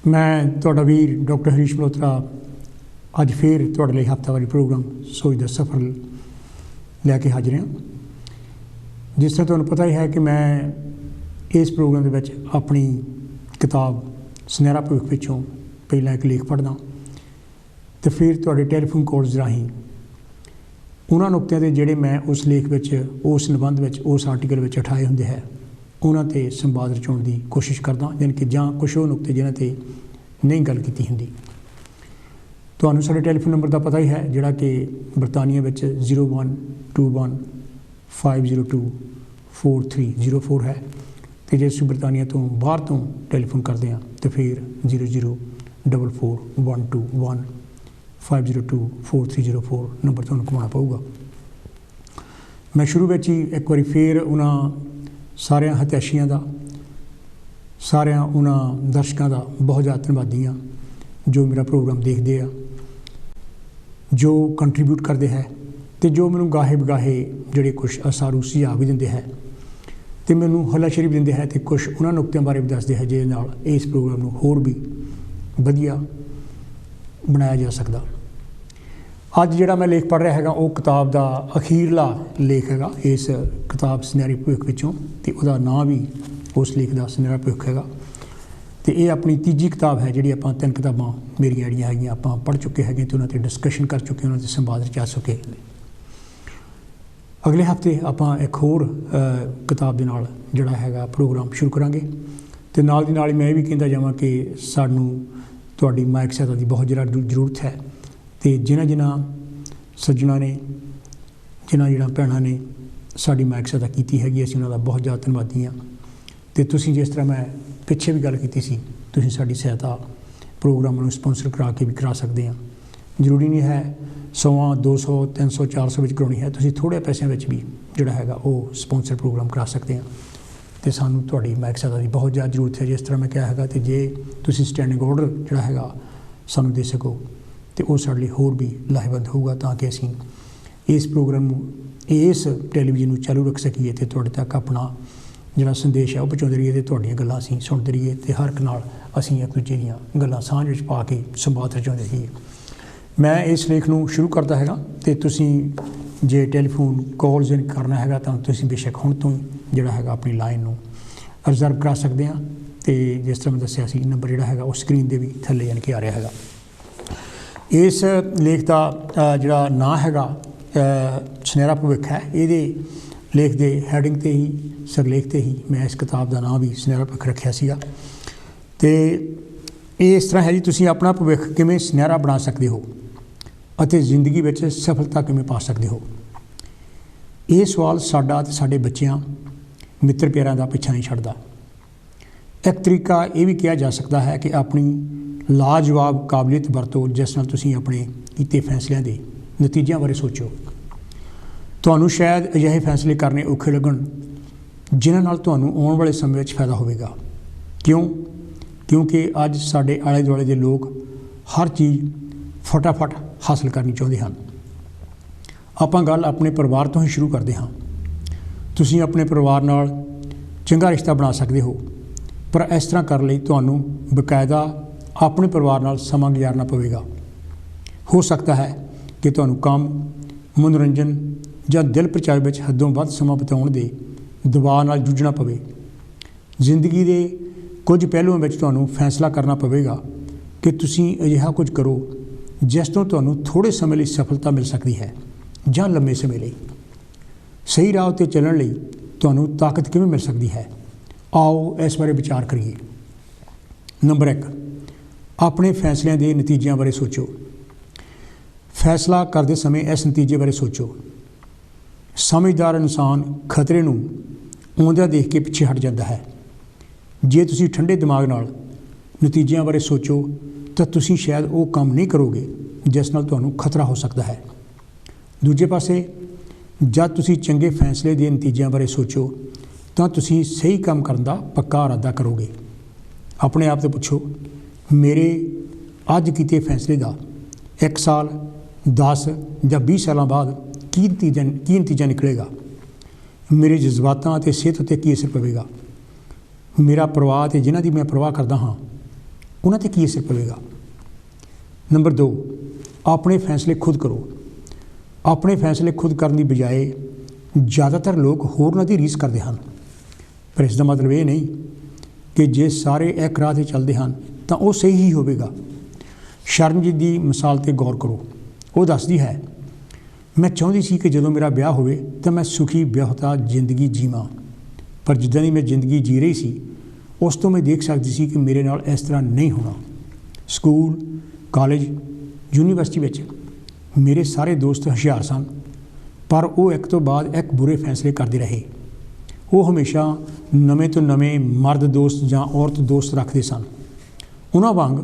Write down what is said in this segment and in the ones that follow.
मैं तुहाडा वीर डॉक्टर हरीश मल्होत्रा अज फिर तुहाडे लई हफ्तावारी प्रोग्राम सोच दा सफर लैके हाजिर हाँ। जिस तरह तुहानूं पता ही है कि मैं इस प्रोग्राम दे विच अपनी किताब सुनहरा भविख विचों पहला एक लेख पढ़दा तो फिर तुहाडे टैलीफोन कॉल्स राहीं उन्हां नुक्तिਆਂ ते जिहड़े मैं उस लेख विच उस निबंध विच उस आर्टिकल विच उठाए हुंदे है उन्हां ते संवाद रचाउण दी कोशिश करदा, यानी कि जां कुछ वो नुक्ते जिन्हां ते नहीं गल कीती हुंदी। तुहानूं साडे टैलीफोन नंबर का पता ही है जिहड़ा कि बरतानिया विच 0121502430 है तो जे तुसीं बरतानिया तो बाहर तो टैलीफोन करते हैं तो फिर 00441215024304 नंबर तुहानूं घुमाना पऊगा। मैं शुरू में ही एक बार फिर उन्हां सारिया हतैशियां का सारिया उन्हां दर्शकों का बहुत ज़्यादा धन्नवादी हाँ जो मेरा प्रोग्राम देखते हैं, जो कंट्रीब्यूट करते हैं तो जो मैनू गाहे बगाहे जोड़े कुछ असारू सुझाव भी देंगे है तो मैनू हलाशेरी भी देंगे है तो कुछ उन्होंने नुक्तियों बारे भी दसते हैं जिस नाल इस प्रोग्राम को होर भी वधिया बनाया जा सकता। अज जिहड़ा मैं लेख पढ़ रहा है वो किताब का अखीरला लेख है इस किताब सुनहरी भविख विचों तो वह नाम भी उस लेख का सुनहरा भविख है तो ये अपनी तीजी किताब है जी। आप 3 किताबां मेरिया जड़ियाँ है आप पढ़ चुके हैं तो उन्होंने डिस्कशन कर चुके उन्होंने संवाद रचा चुके। अगले हफ्ते आप एक होर किताब के नाल जिहड़ा है प्रोग्राम शुरू करांगे तो नाल दी नाल मैं ये भी कहता जावां कि सानू तुहाडी माइक सहायता की बहुत ज़्यादा जरूरत है तो जिन्हां सज्जणा ने जिन्हां भैणां ने साडी माइक सहायता की हैगी असीं उन्हां दा बहुत ज़्यादा धन्नवादी हाँ। तो तुसीं जिस तरह मैं पिछे भी गल की सी तुसीं साडी सहायता प्रोग्राम में स्पॉन्सर करा के भी करा सकते हैं। जरूरी नहीं है 100 200 300 400 में करानी है, तुसीं थोड़े पैसों में भी जिहड़ा हैगा वो स्पॉन्सर प्रोग्राम करा सकते हैं। तो सानू तुहाडी माइक सहायता की बहुत ज़्यादा जरूरत है। जिस तरह मैं कहा है तो जे तुसीं स्टैंडिंग ऑर्डर जिहड़ा हैगा सानू दे सको तो वो साडे लई होर भी लाहेवंद होगा ताकि असीं इस प्रोग्राम इस टैलीविजन चालू रख सकीए तो तुहाडे तक अपना जिहड़ा संदेश है वो पहुँचाते रहिए तो तुहाडीआं गल्लां असीं सुणदे रहिए तो हर एक नाल असीं एक दूजे दीआं गल्लां सांझ विच पा के संवाद रचाउंदे रहिए। मैं इस लेख नूं शुरू करदा हैगा तो तुसीं जे टैलीफोन कॉल्स इन करना है तो तुसीं बेशक हुण तो ही जिहड़ा हैगा अपनी लाइन नूं रिजर्व करा सकते हैं। तो जिस तरह मैं दस्सिया सी नंबर जिहड़ा हैगा वो स्क्रीन दे भी थल्ले यानी कि आ रहा हैगा। इस लेख का जिहड़ा नाम हैगा सुनहरा भविख है, ये लेख के हैडिंग ते ही सरलेख ते ही मैं इस किताब का नाम भी सुनहरा भविख रखिया सीगा। तो इस तरह है जी, तुसीं अपना भविख किवें सुनहरा बना सकते हो अते जिंदगी में सफलता किवें पा सकते हो। ये सवाल साडा ते साडे बच्चियां मित्र प्यारां दा पिछा नहीं छड्डदा। एक तरीका ये भी कहा जा सकता है कि अपनी लाजवाब काबलियत वरतो जिस नाल तुसीं अपने कीते फैसलों के नतीजों बारे सोचो। तुहानूं शायद अजिहे फैसले करने औखे लगन जिन्हां नाल तुहानूं आउण वाले समय में फायदा होवेगा। क्यों? क्योंकि अज साडे आले दुआले दे लोग हर चीज़ फटाफट हासिल करनी चाहुंदे हन। आपां गल अपने परिवार तो ही शुरू करते हाँ। तुसीं अपने परिवार नाल चंगा रिश्ता बना सकते हो, पर इस तरह करने लई तुहानूं बकायदा अपने परिवार नाल समां गुजारना पवेगा। हो सकता है कि तुहानूं काम मनोरंजन ਜਾਂ दिल परचावे ਵਿੱਚ हदों ਵੱਧ ਸਮਾਂ ਬਿਤਾਉਣ ਦੇ ਦਬਾਅ ਨਾਲ ਜੂਝਣਾ ਪਵੇ। ਜ਼ਿੰਦਗੀ ਦੇ ਕੁਝ ਪਹਿਲੂਆਂ ਵਿੱਚ ਤੁਹਾਨੂੰ ਫੈਸਲਾ ਕਰਨਾ ਪਵੇਗਾ ਕਿ ਤੁਸੀਂ ਅਜਿਹਾ ਕੁਝ ਕਰੋ ਜਿਸ ਤੋਂ ਤੁਹਾਨੂੰ ਥੋੜ੍ਹੇ ਸਮੇਂ ਲਈ ਸਫਲਤਾ ਮਿਲ ਸਕਦੀ ਹੈ ਜਾਂ ਲੰਮੇ ਸਮੇਂ ਲਈ। ਸਹੀ ਰਾਹ 'ਤੇ ਚੱਲਣ ਲਈ ਤੁਹਾਨੂੰ ਤਾਕਤ ਕਿਵੇਂ ਮਿਲ ਸਕਦੀ ਹੈ, ਆਓ ਇਸ ਬਾਰੇ ਵਿਚਾਰ ਕਰੀਏ। ਨੰਬਰ 1, ਆਪਣੇ ਫੈਸਲਿਆਂ ਦੇ ਨਤੀਜਿਆਂ ਬਾਰੇ ਸੋਚੋ। फैसला करते समय इस नतीजे बारे सोचो। समझदार इंसान खतरे नूं आउंदिआं देख के पिछे हट जाता है। जे तुसीं ठंडे दिमाग नाल नतीजों बारे सोचो तो तुसीं शायद वो काम नहीं करोगे जिस नाल तुहानूं खतरा हो सकता है। दूजे पासे जब तुसीं चंगे फैसले के नतीजों बारे सोचो तो तुसीं सही काम करन दा पक्का इरादा करोगे। अपने आप तो पुछो, मेरे अज कीते फैसले का 1 साल 10 या 20 साल बाद की नतीजा निकलेगा। मेरे जज्बातां ते सेहत उत्ते की असर पवेगा। मेरा परिवार ते जिन्हां दी मैं परवाह करदा हाँ ਉਹਨਾਂ 'ਤੇ ਕੀ ਅਸਰ ਪਵੇਗਾ। ਨੰਬਰ 2, ਆਪਣੇ ਫੈਸਲੇ ਖੁਦ ਕਰੋ। ਆਪਣੇ ਫੈਸਲੇ ਖੁਦ ਕਰਨ ਦੀ ਬਜਾਏ ਜ਼ਿਆਦਾਤਰ ਲੋਕ ਹੋਰਨਾਂ ਦੀ ਰੀਸ ਕਰਦੇ ਹਨ, ਪਰ ਇਸ ਦਾ ਮਤਲਬ ਇਹ ਨਹੀਂ ਕਿ ਜੇ ਸਾਰੇ ਇੱਕ ਰਾਹ 'ਤੇ ਚੱਲਦੇ ਹਨ ਤਾਂ ਉਹ ਸਹੀ ਹੀ ਹੋਵੇਗਾ। ਸ਼ਰਨਜੀਤ ਦੀ ਮਿਸਾਲ 'ਤੇ ਗੌਰ ਕਰੋ। ਉਹ ਦੱਸਦੀ ਹੈ, ਮੈਂ ਚਾਹੁੰਦੀ ਸੀ ਕਿ ਜਦੋਂ ਮੇਰਾ ਵਿਆਹ ਹੋਵੇ ਤਾਂ ਮੈਂ ਸੁਖੀ ਵਿਆਹੁਤਾ ਜ਼ਿੰਦਗੀ ਜੀਵਾਂ, ਪਰ ਜਿੱਦਾਂ ਦੀ ਮੈਂ ਜ਼ਿੰਦਗੀ ਜੀ ਰਹੀ ਸੀ ਉਸ ਤੋਂ ਮੈਂ ਦੇਖ ਸਕਦੀ ਸੀ ਕਿ ਮੇਰੇ ਨਾਲ ਇਸ ਤਰ੍ਹਾਂ ਨਹੀਂ ਹੋਣਾ। ਸਕੂਲ, ਕਾਲਜ, ਯੂਨੀਵਰਸਿਟੀ ਵਿੱਚ ਮੇਰੇ ਸਾਰੇ ਦੋਸਤ ਹੁਸ਼ਿਆਰ ਸਨ, ਪਰ ਉਹ ਇੱਕ ਤੋਂ ਬਾਅਦ ਇੱਕ ਬੁਰੇ ਫੈਸਲੇ ਕਰਦੇ ਰਹੇ। ਉਹ ਹਮੇਸ਼ਾ ਨਵੇਂ ਤੋਂ ਨਵੇਂ ਮਰਦ ਦੋਸਤ ਜਾਂ ਔਰਤ ਦੋਸਤ ਰੱਖਦੇ ਸਨ। ਉਹਨਾਂ ਵਾਂਗ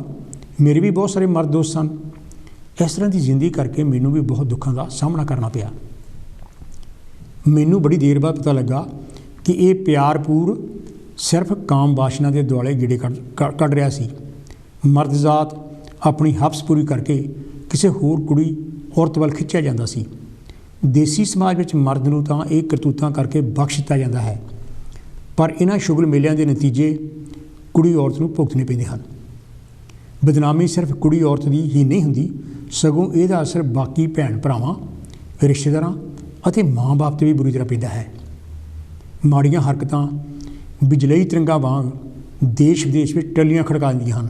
ਮੇਰੇ ਵੀ ਬਹੁਤ ਸਾਰੇ ਮਰਦ ਦੋਸਤ ਸਨ। ਇਸ ਤਰ੍ਹਾਂ ਦੀ ਜ਼ਿੰਦਗੀ ਕਰਕੇ ਮੈਨੂੰ ਵੀ ਬਹੁਤ ਦੁੱਖਾਂ ਦਾ ਸਾਹਮਣਾ ਕਰਨਾ ਪਿਆ। ਮੈਨੂੰ ਬੜੀ ਦੇਰ ਬਾਅਦ ਪਤਾ ਲੱਗਾ ਕਿ ਇਹ ਪਿਆਰਪੂਰ ਸਿਰਫ ਕਾਮ ਵਾਸ਼ਨਾ ਦੇ ਦੁਆਲੇ ਗੇੜੇ ਕੱਢ ਰਿਹਾ ਸੀ। ਮਰਦਜ਼ਾਤ ਆਪਣੀ ਹਵਸ ਪੂਰੀ ਕਰਕੇ ਕਿਸੇ ਹੋਰ ਕੁੜੀ ਔਰਤ ਵੱਲ ਖਿੱਚਿਆ ਜਾਂਦਾ ਸੀ। ਦੇਸੀ ਸਮਾਜ ਵਿੱਚ ਮਰਦ ਨੂੰ ਤਾਂ ਇਹ ਕਰਤੂਤਾਂ ਕਰਕੇ ਬਖਸ਼ ਦਿੱਤਾ ਜਾਂਦਾ ਹੈ, ਪਰ ਇਹਨਾਂ ਸ਼ੁਗਲ ਮੇਲਿਆਂ ਦੇ ਨਤੀਜੇ ਕੁੜੀ ਔਰਤ ਨੂੰ ਭੁਗਤਣੇ ਪੈਂਦੇ ਹਨ। ਬਦਨਾਮੀ ਸਿਰਫ ਕੁੜੀ ਔਰਤ ਦੀ ਹੀ ਨਹੀਂ ਹੁੰਦੀ, ਸਗੋਂ ਇਹਦਾ ਅਸਰ ਬਾਕੀ ਭੈਣ ਭਰਾਵਾਂ, ਰਿਸ਼ਤੇਦਾਰਾਂ ਅਤੇ ਮਾਂ-ਬਾਪ 'ਤੇ ਵੀ ਬੁਰੀ ਤਰ੍ਹਾਂ ਪੈਂਦਾ ਹੈ। ਮਾੜੀਆਂ ਹਰਕਤਾਂ ਬਿਜਲਈ ਤਿਰੰਗਾਂ ਵਾਂਗ ਦੇਸ਼ ਵਿਦੇਸ਼ ਵਿੱਚ ਟੱਲੀਆਂ ਖੜਕਾ ਦਿੰਦੀਆਂ ਹਨ।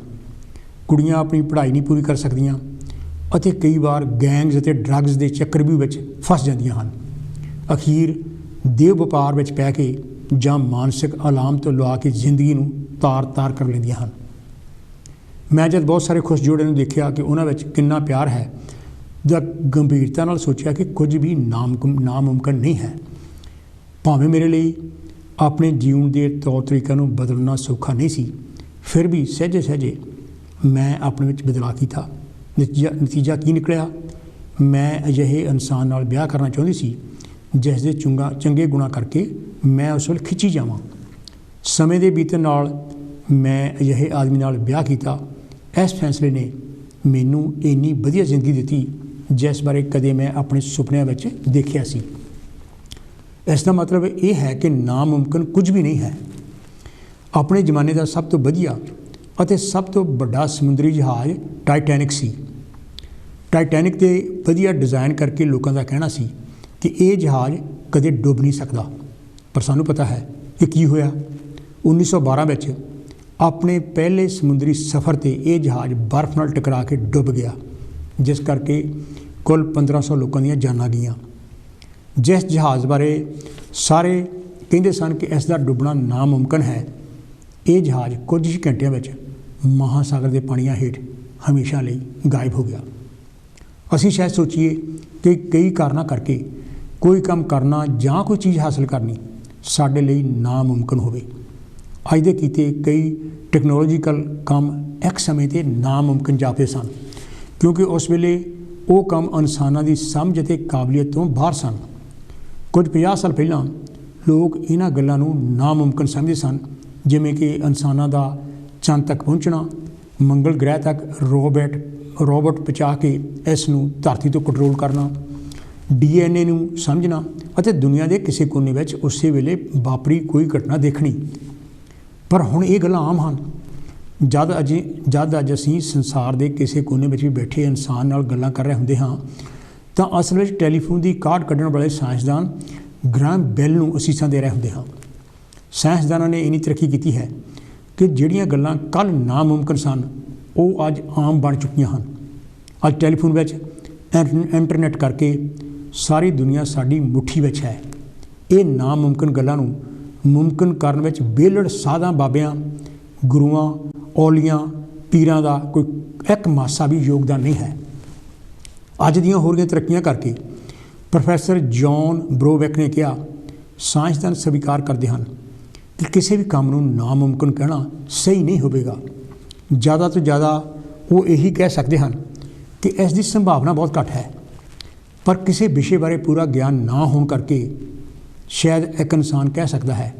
ਕੁੜੀਆਂ ਆਪਣੀ ਪੜ੍ਹਾਈ ਨਹੀਂ ਪੂਰੀ ਕਰ ਸਕਦੀਆਂ ਅਤੇ ਕਈ ਵਾਰ ਗੈਂਗਸ ਅਤੇ ਡਰੱਗਸ ਦੇ ਚੱਕਰਵਿਊਹ ਵਿੱਚ ਫਸ ਜਾਂਦੀਆਂ ਹਨ। ਅਖੀਰ ਦੇਹ ਵਪਾਰ ਵਿੱਚ ਪੈ ਕੇ ਜਾਂ ਮਾਨਸਿਕ ਆਲਾਮ ਤੋਂ ਲਵਾ ਕੇ ਜ਼ਿੰਦਗੀ ਨੂੰ ਤਾਰ-ਤਾਰ ਕਰ ਲੈਂਦੀਆਂ ਹਨ। ਮੈਂ ਜਦ ਬਹੁਤ ਸਾਰੇ ਖੁਸ਼ ਜੋੜਿਆਂ ਨੂੰ ਦੇਖਿਆ ਕਿ ਉਹਨਾਂ ਵਿੱਚ ਕਿੰਨਾ ਪਿਆਰ ਹੈ, ਤਾਂ ਗੰਭੀਰਤਾ ਨਾਲ ਸੋਚਿਆ ਕਿ ਕੁਝ ਵੀ ਨਾਮੁਮਕਿਨ ਨਹੀਂ ਹੈ। ਭਾਵੇਂ ਮੇਰੇ ਲਈ ਆਪਣੇ ਜੀਵਨ ਦੇ ਤੌਰ ਤਰੀਕਿਆਂ ਨੂੰ ਬਦਲਣਾ ਸੌਖਾ ਨਹੀਂ ਸੀ, ਫਿਰ ਵੀ ਸਹਿਜੇ ਸਹਿਜੇ ਮੈਂ ਆਪਣੇ ਵਿੱਚ ਬਦਲਾਅ ਕੀਤਾ। ਨਤੀਜਾ ਕੀ ਨਿਕਲਿਆ? ਮੈਂ ਅਜਿਹੇ ਇਨਸਾਨ ਨਾਲ ਵਿਆਹ ਕਰਨਾ ਚਾਹੁੰਦੀ ਸੀ ਜਿਸ ਦੇ ਚੰਗੇ ਗੁਣਾਂ ਕਰਕੇ ਮੈਂ ਉਸ ਵੱਲ ਖਿੱਚੀ ਜਾਵਾਂ। ਸਮੇਂ ਦੇ ਬੀਤਣ ਨਾਲ ਮੈਂ ਅਜਿਹੇ ਆਦਮੀ ਨਾਲ ਵਿਆਹ ਕੀਤਾ। ਇਸ ਫੈਸਲੇ ਨੇ ਮੈਨੂੰ ਇੰਨੀ ਵਧੀਆ ਜ਼ਿੰਦਗੀ ਦਿੱਤੀ ਜਿਸ ਬਾਰੇ ਕਦੇ ਮੈਂ ਆਪਣੇ ਸੁਪਨਿਆਂ ਵਿੱਚ ਦੇਖਿਆ ਸੀ। ਇਸ ਦਾ ਮਤਲਬ ਇਹ ਹੈ ਕਿ ਨਾਮੁਮਕਿਨ ਕੁਝ ਵੀ ਨਹੀਂ ਹੈ। ਆਪਣੇ ਜ਼ਮਾਨੇ ਦਾ ਸਭ ਤੋਂ ਵਧੀਆ ਅਤੇ ਸਭ ਤੋਂ ਵੱਡਾ ਸਮੁੰਦਰੀ ਜਹਾਜ਼ ਟਾਈਟੈਨਿਕ ਸੀ। ਟਾਈਟੈਨਿਕ 'ਤੇ ਵਧੀਆ ਡਿਜ਼ਾਈਨ ਕਰਕੇ ਲੋਕਾਂ ਦਾ ਕਹਿਣਾ ਸੀ ਕਿ ਇਹ ਜਹਾਜ਼ ਕਦੇ ਡੁੱਬ ਨਹੀਂ ਸਕਦਾ, ਪਰ ਸਾਨੂੰ ਪਤਾ ਹੈ ਕਿ ਕੀ ਹੋਇਆ। 1912 ਵਿੱਚ ਆਪਣੇ ਪਹਿਲੇ ਸਮੁੰਦਰੀ ਸਫ਼ਰ 'ਤੇ ਇਹ ਜਹਾਜ਼ ਬਰਫ਼ ਨਾਲ ਟਕਰਾ ਕੇ ਡੁੱਬ ਗਿਆ, ਜਿਸ ਕਰਕੇ ਕੁੱਲ 1500 ਲੋਕਾਂ ਦੀਆਂ ਜਾਨਾਂ ਗਈਆਂ। ਜਿਸ ਜਹਾਜ਼ ਬਾਰੇ ਸਾਰੇ ਕਹਿੰਦੇ ਸਨ ਕਿ ਇਸ ਦਾ ਡੁੱਬਣਾ ਨਾਮੁਮਕਿਨ ਹੈ, ਇਹ ਜਹਾਜ਼ ਕੁਝ ਹੀ ਘੰਟਿਆਂ ਵਿੱਚ ਮਹਾਸਾਗਰ ਦੇ ਪਾਣੀਆਂ ਹੇਠ ਹਮੇਸ਼ਾ ਲਈ ਗਾਇਬ ਹੋ ਗਿਆ। ਅਸੀਂ ਸ਼ਾਇਦ ਸੋਚੀਏ ਕਿ ਕਈ ਕਾਰਨਾਂ ਕਰਕੇ ਕੋਈ ਕੰਮ ਕਰਨਾ ਜਾਂ ਕੋਈ ਚੀਜ਼ ਹਾਸਲ ਕਰਨੀ ਸਾਡੇ ਲਈ ਨਾਮੁਮਕਿਨ ਹੋਵੇ। ਅੱਜ ਦੇ ਕੀਤੇ ਕਈ ਟੈਕਨੋਲੋਜੀਕਲ ਕੰਮ ਇੱਕ ਸਮੇਂ 'ਤੇ ਨਾਮੁਮਕਿਨ ਜਾਪਦੇ ਸਨ, ਕਿਉਂਕਿ ਉਸ ਵੇਲੇ ਉਹ ਕੰਮ ਇਨਸਾਨਾਂ ਦੀ ਸਮਝ ਅਤੇ ਕਾਬਲੀਅਤ ਤੋਂ ਬਾਹਰ ਸਨ। ਕੁਝ 50 ਸਾਲ ਪਹਿਲਾਂ ਲੋਕ ਇਹਨਾਂ ਗੱਲਾਂ ਨੂੰ ਨਾਮੁਮਕਿਨ ਸਮਝਦੇ ਸਨ, ਜਿਵੇਂ ਕਿ ਇਨਸਾਨਾਂ ਦਾ ਚੰਦ ਤੱਕ ਪਹੁੰਚਣਾ, ਮੰਗਲ ਗ੍ਰਹਿ ਤੱਕ ਰੋਬੋਟ ਪਹੁੰਚਾ ਕੇ ਇਸ ਨੂੰ ਧਰਤੀ ਤੋਂ ਕੰਟਰੋਲ ਕਰਨਾ, DNA ਨੂੰ ਸਮਝਣਾ ਅਤੇ ਦੁਨੀਆ ਦੇ ਕਿਸੇ ਕੋਨੇ ਵਿੱਚ ਉਸੇ ਵੇਲੇ ਵਾਪਰੀ ਕੋਈ ਘਟਨਾ ਦੇਖਣੀ। ਪਰ ਹੁਣ ਇਹ ਗੱਲਾਂ ਆਮ ਹਨ। ਜਦ ਅੱਜ ਅਸੀਂ ਸੰਸਾਰ ਦੇ ਕਿਸੇ ਕੋਨੇ ਵਿੱਚ ਵੀ ਬੈਠੇ ਇਨਸਾਨ ਨਾਲ ਗੱਲਾਂ ਕਰ ਰਹੇ ਹੁੰਦੇ ਹਾਂ, ਤਾਂ ਅਸਲ ਵਿੱਚ ਟੈਲੀਫੋਨ ਦੀ ਕਾਢ ਕੱਢਣ ਵਾਲੇ ਸਾਇੰਸਦਾਨ ਗ੍ਰਾਹਮ ਬੈਲ ਨੂੰ ਅਸੀਸਾਂ ਦੇ ਰਹੇ ਹੁੰਦੇ ਹਾਂ। ਸਾਇੰਸਦਾਨਾਂ ਨੇ ਇੰਨੀ ਤਰੱਕੀ ਕੀਤੀ ਹੈ ਕਿ ਜਿਹੜੀਆਂ ਗੱਲਾਂ ਕੱਲ੍ਹ ਨਾਮੁਮਕਿਨ ਸਨ, ਉਹ ਅੱਜ ਆਮ ਬਣ ਚੁੱਕੀਆਂ ਹਨ। ਅੱਜ ਟੈਲੀਫੋਨ ਵਿੱਚ ਇੰਟਰਨੈਟ ਕਰਕੇ ਸਾਰੀ ਦੁਨੀਆ ਸਾਡੀ ਮੁੱਠੀ ਵਿੱਚ ਹੈ। ਇਹ ਨਾਮੁਮਕਿਨ ਗੱਲਾਂ ਨੂੰ ਮੁਮਕਿਨ ਕਰਨ ਵਿੱਚ ਬੇਲੜ ਸਾਧਾਂ ਬਾਬਿਆਂ, ਗੁਰੂਆਂ, ਔਲੀਆਂ, ਪੀਰਾਂ ਦਾ ਕੋਈ ਇੱਕ ਮਾਸਾ ਵੀ ਯੋਗਦਾਨ ਨਹੀਂ ਹੈ। ਅੱਜ ਦੀਆਂ ਹੋ ਰਹੀਆਂ ਤਰੱਕੀਆਂ ਕਰਕੇ ਪ੍ਰੋਫੈਸਰ ਜੌਨ ਬਰੋਵੈਕ ਨੇ ਕਿਹਾ, ਸਾਇੰਸਦਾਨ ਸਵੀਕਾਰ ਕਰਦੇ ਹਨ ਕਿ ਕਿਸੇ ਵੀ ਕੰਮ ਨੂੰ ਨਾਮੁਮਕਿਨ ਕਹਿਣਾ ਸਹੀ ਨਹੀਂ ਹੋਵੇਗਾ। ਜ਼ਿਆਦਾ ਤੋਂ ਜ਼ਿਆਦਾ ਉਹ ਇਹੀ ਕਹਿ ਸਕਦੇ ਹਨ ਕਿ ਇਸ ਦੀ ਸੰਭਾਵਨਾ ਬਹੁਤ ਘੱਟ ਹੈ, ਪਰ ਕਿਸੇ ਵਿਸ਼ੇ ਬਾਰੇ ਪੂਰਾ ਗਿਆਨ ਨਾ ਹੋਣ ਕਰਕੇ ਸ਼ਾਇਦ ਇੱਕ ਇਨਸਾਨ ਕਹਿ ਸਕਦਾ ਹੈ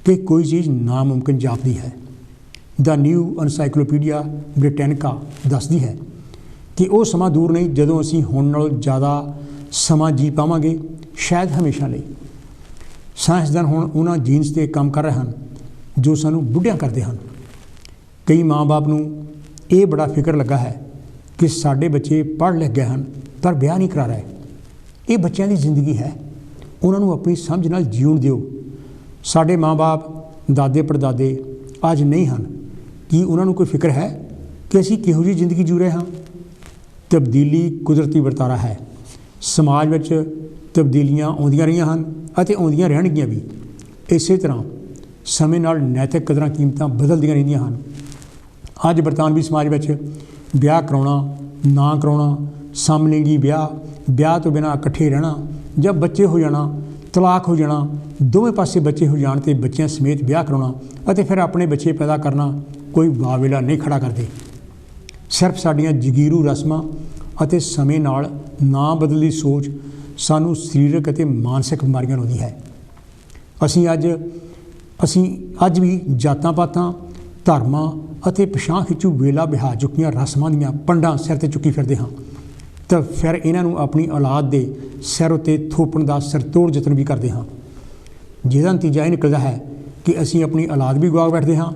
ਕਿ ਕੋਈ ਚੀਜ਼ ਨਾਮੁਮਕਿਨ ਜਾਪਦੀ ਹੈ। ਦ ਨਿਊ ਐਨਸਾਈਕਲੋਪੀਡੀਆ ਬ੍ਰਿਟੈਨਿਕਾ ਦੱਸਦੀ ਹੈ ਕਿ ਉਹ ਸਮਾਂ ਦੂਰ ਨਹੀਂ ਜਦੋਂ ਅਸੀਂ ਹੁਣ ਨਾਲੋਂ ਜ਼ਿਆਦਾ ਸਮਾਂ ਜੀ ਪਾਵਾਂਗੇ, ਸ਼ਾਇਦ ਹਮੇਸ਼ਾ ਲਈ। ਸਾਇੰਸਦਾਨ ਹੁਣ ਉਹਨਾਂ ਜੀਨਸ 'ਤੇ ਕੰਮ ਕਰ ਰਹੇ ਹਨ ਜੋ ਸਾਨੂੰ ਬੁੱਢਿਆਂ ਕਰਦੇ ਹਨ। ਕਈ ਮਾਂ-ਬਾਪ ਨੂੰ ये बड़ा फिक्र लगा है कि साढ़े बच्चे पढ़ लिख गए हैं पर ब्याह नहीं करा रहे। ये बच्चों की जिंदगी है, उन्होंने अपनी समझ नाल जीउण दिओ। साढ़े माँ बाप दादे परदादे अज नहीं हैं कि उन्होंने कोई फिक्र है कि असीं किहो जी जिंदगी जी रहे हाँ। तब्दीली कुदरती वरतारा है, समाज में तब्दीलियां आउंदियां रहियां हन अते आउंदियां रहणगीਆਂ भी। इसे तरह समय नाल नैतिक कदरां कीमतां बदलदियां रहिंदियां हन। अज बरतानवी समाज में ब्याह कराउणा ना कराउणा, समलिंगी ब्याह तो बिना इकट्ठे रहना जां बच्चे हो जाना, तलाक हो जाना, दोवें पासे बच्चे हो जाण ते बच्चियां समेत ब्याह कराउणा अते फिर अपने बच्चे पैदा करना कोई वावेला नहीं खड़ा करते। सिर्फ साडियां जगीरू रस्मां अते समय नाल ना बदलदी सोच सानू सरीरक अते मानसिक बीमारियां लाउंदी है। असीं अज भी जातां पातां धर्मां अते पछां खिੱਚੂ वेला बिहा चुकियां रस्मां दीयां पंडां सिर ते चुकी फिरदे हां तो फिर इन्हां नूं अपनी औलाद दे सिर उत्ते थोपण दा सिरतोड़ यतन भी करदे हां, जिहदा नतीजा ये निकलदा है कि असीं अपनी औलाद भी गवा बैठदे हां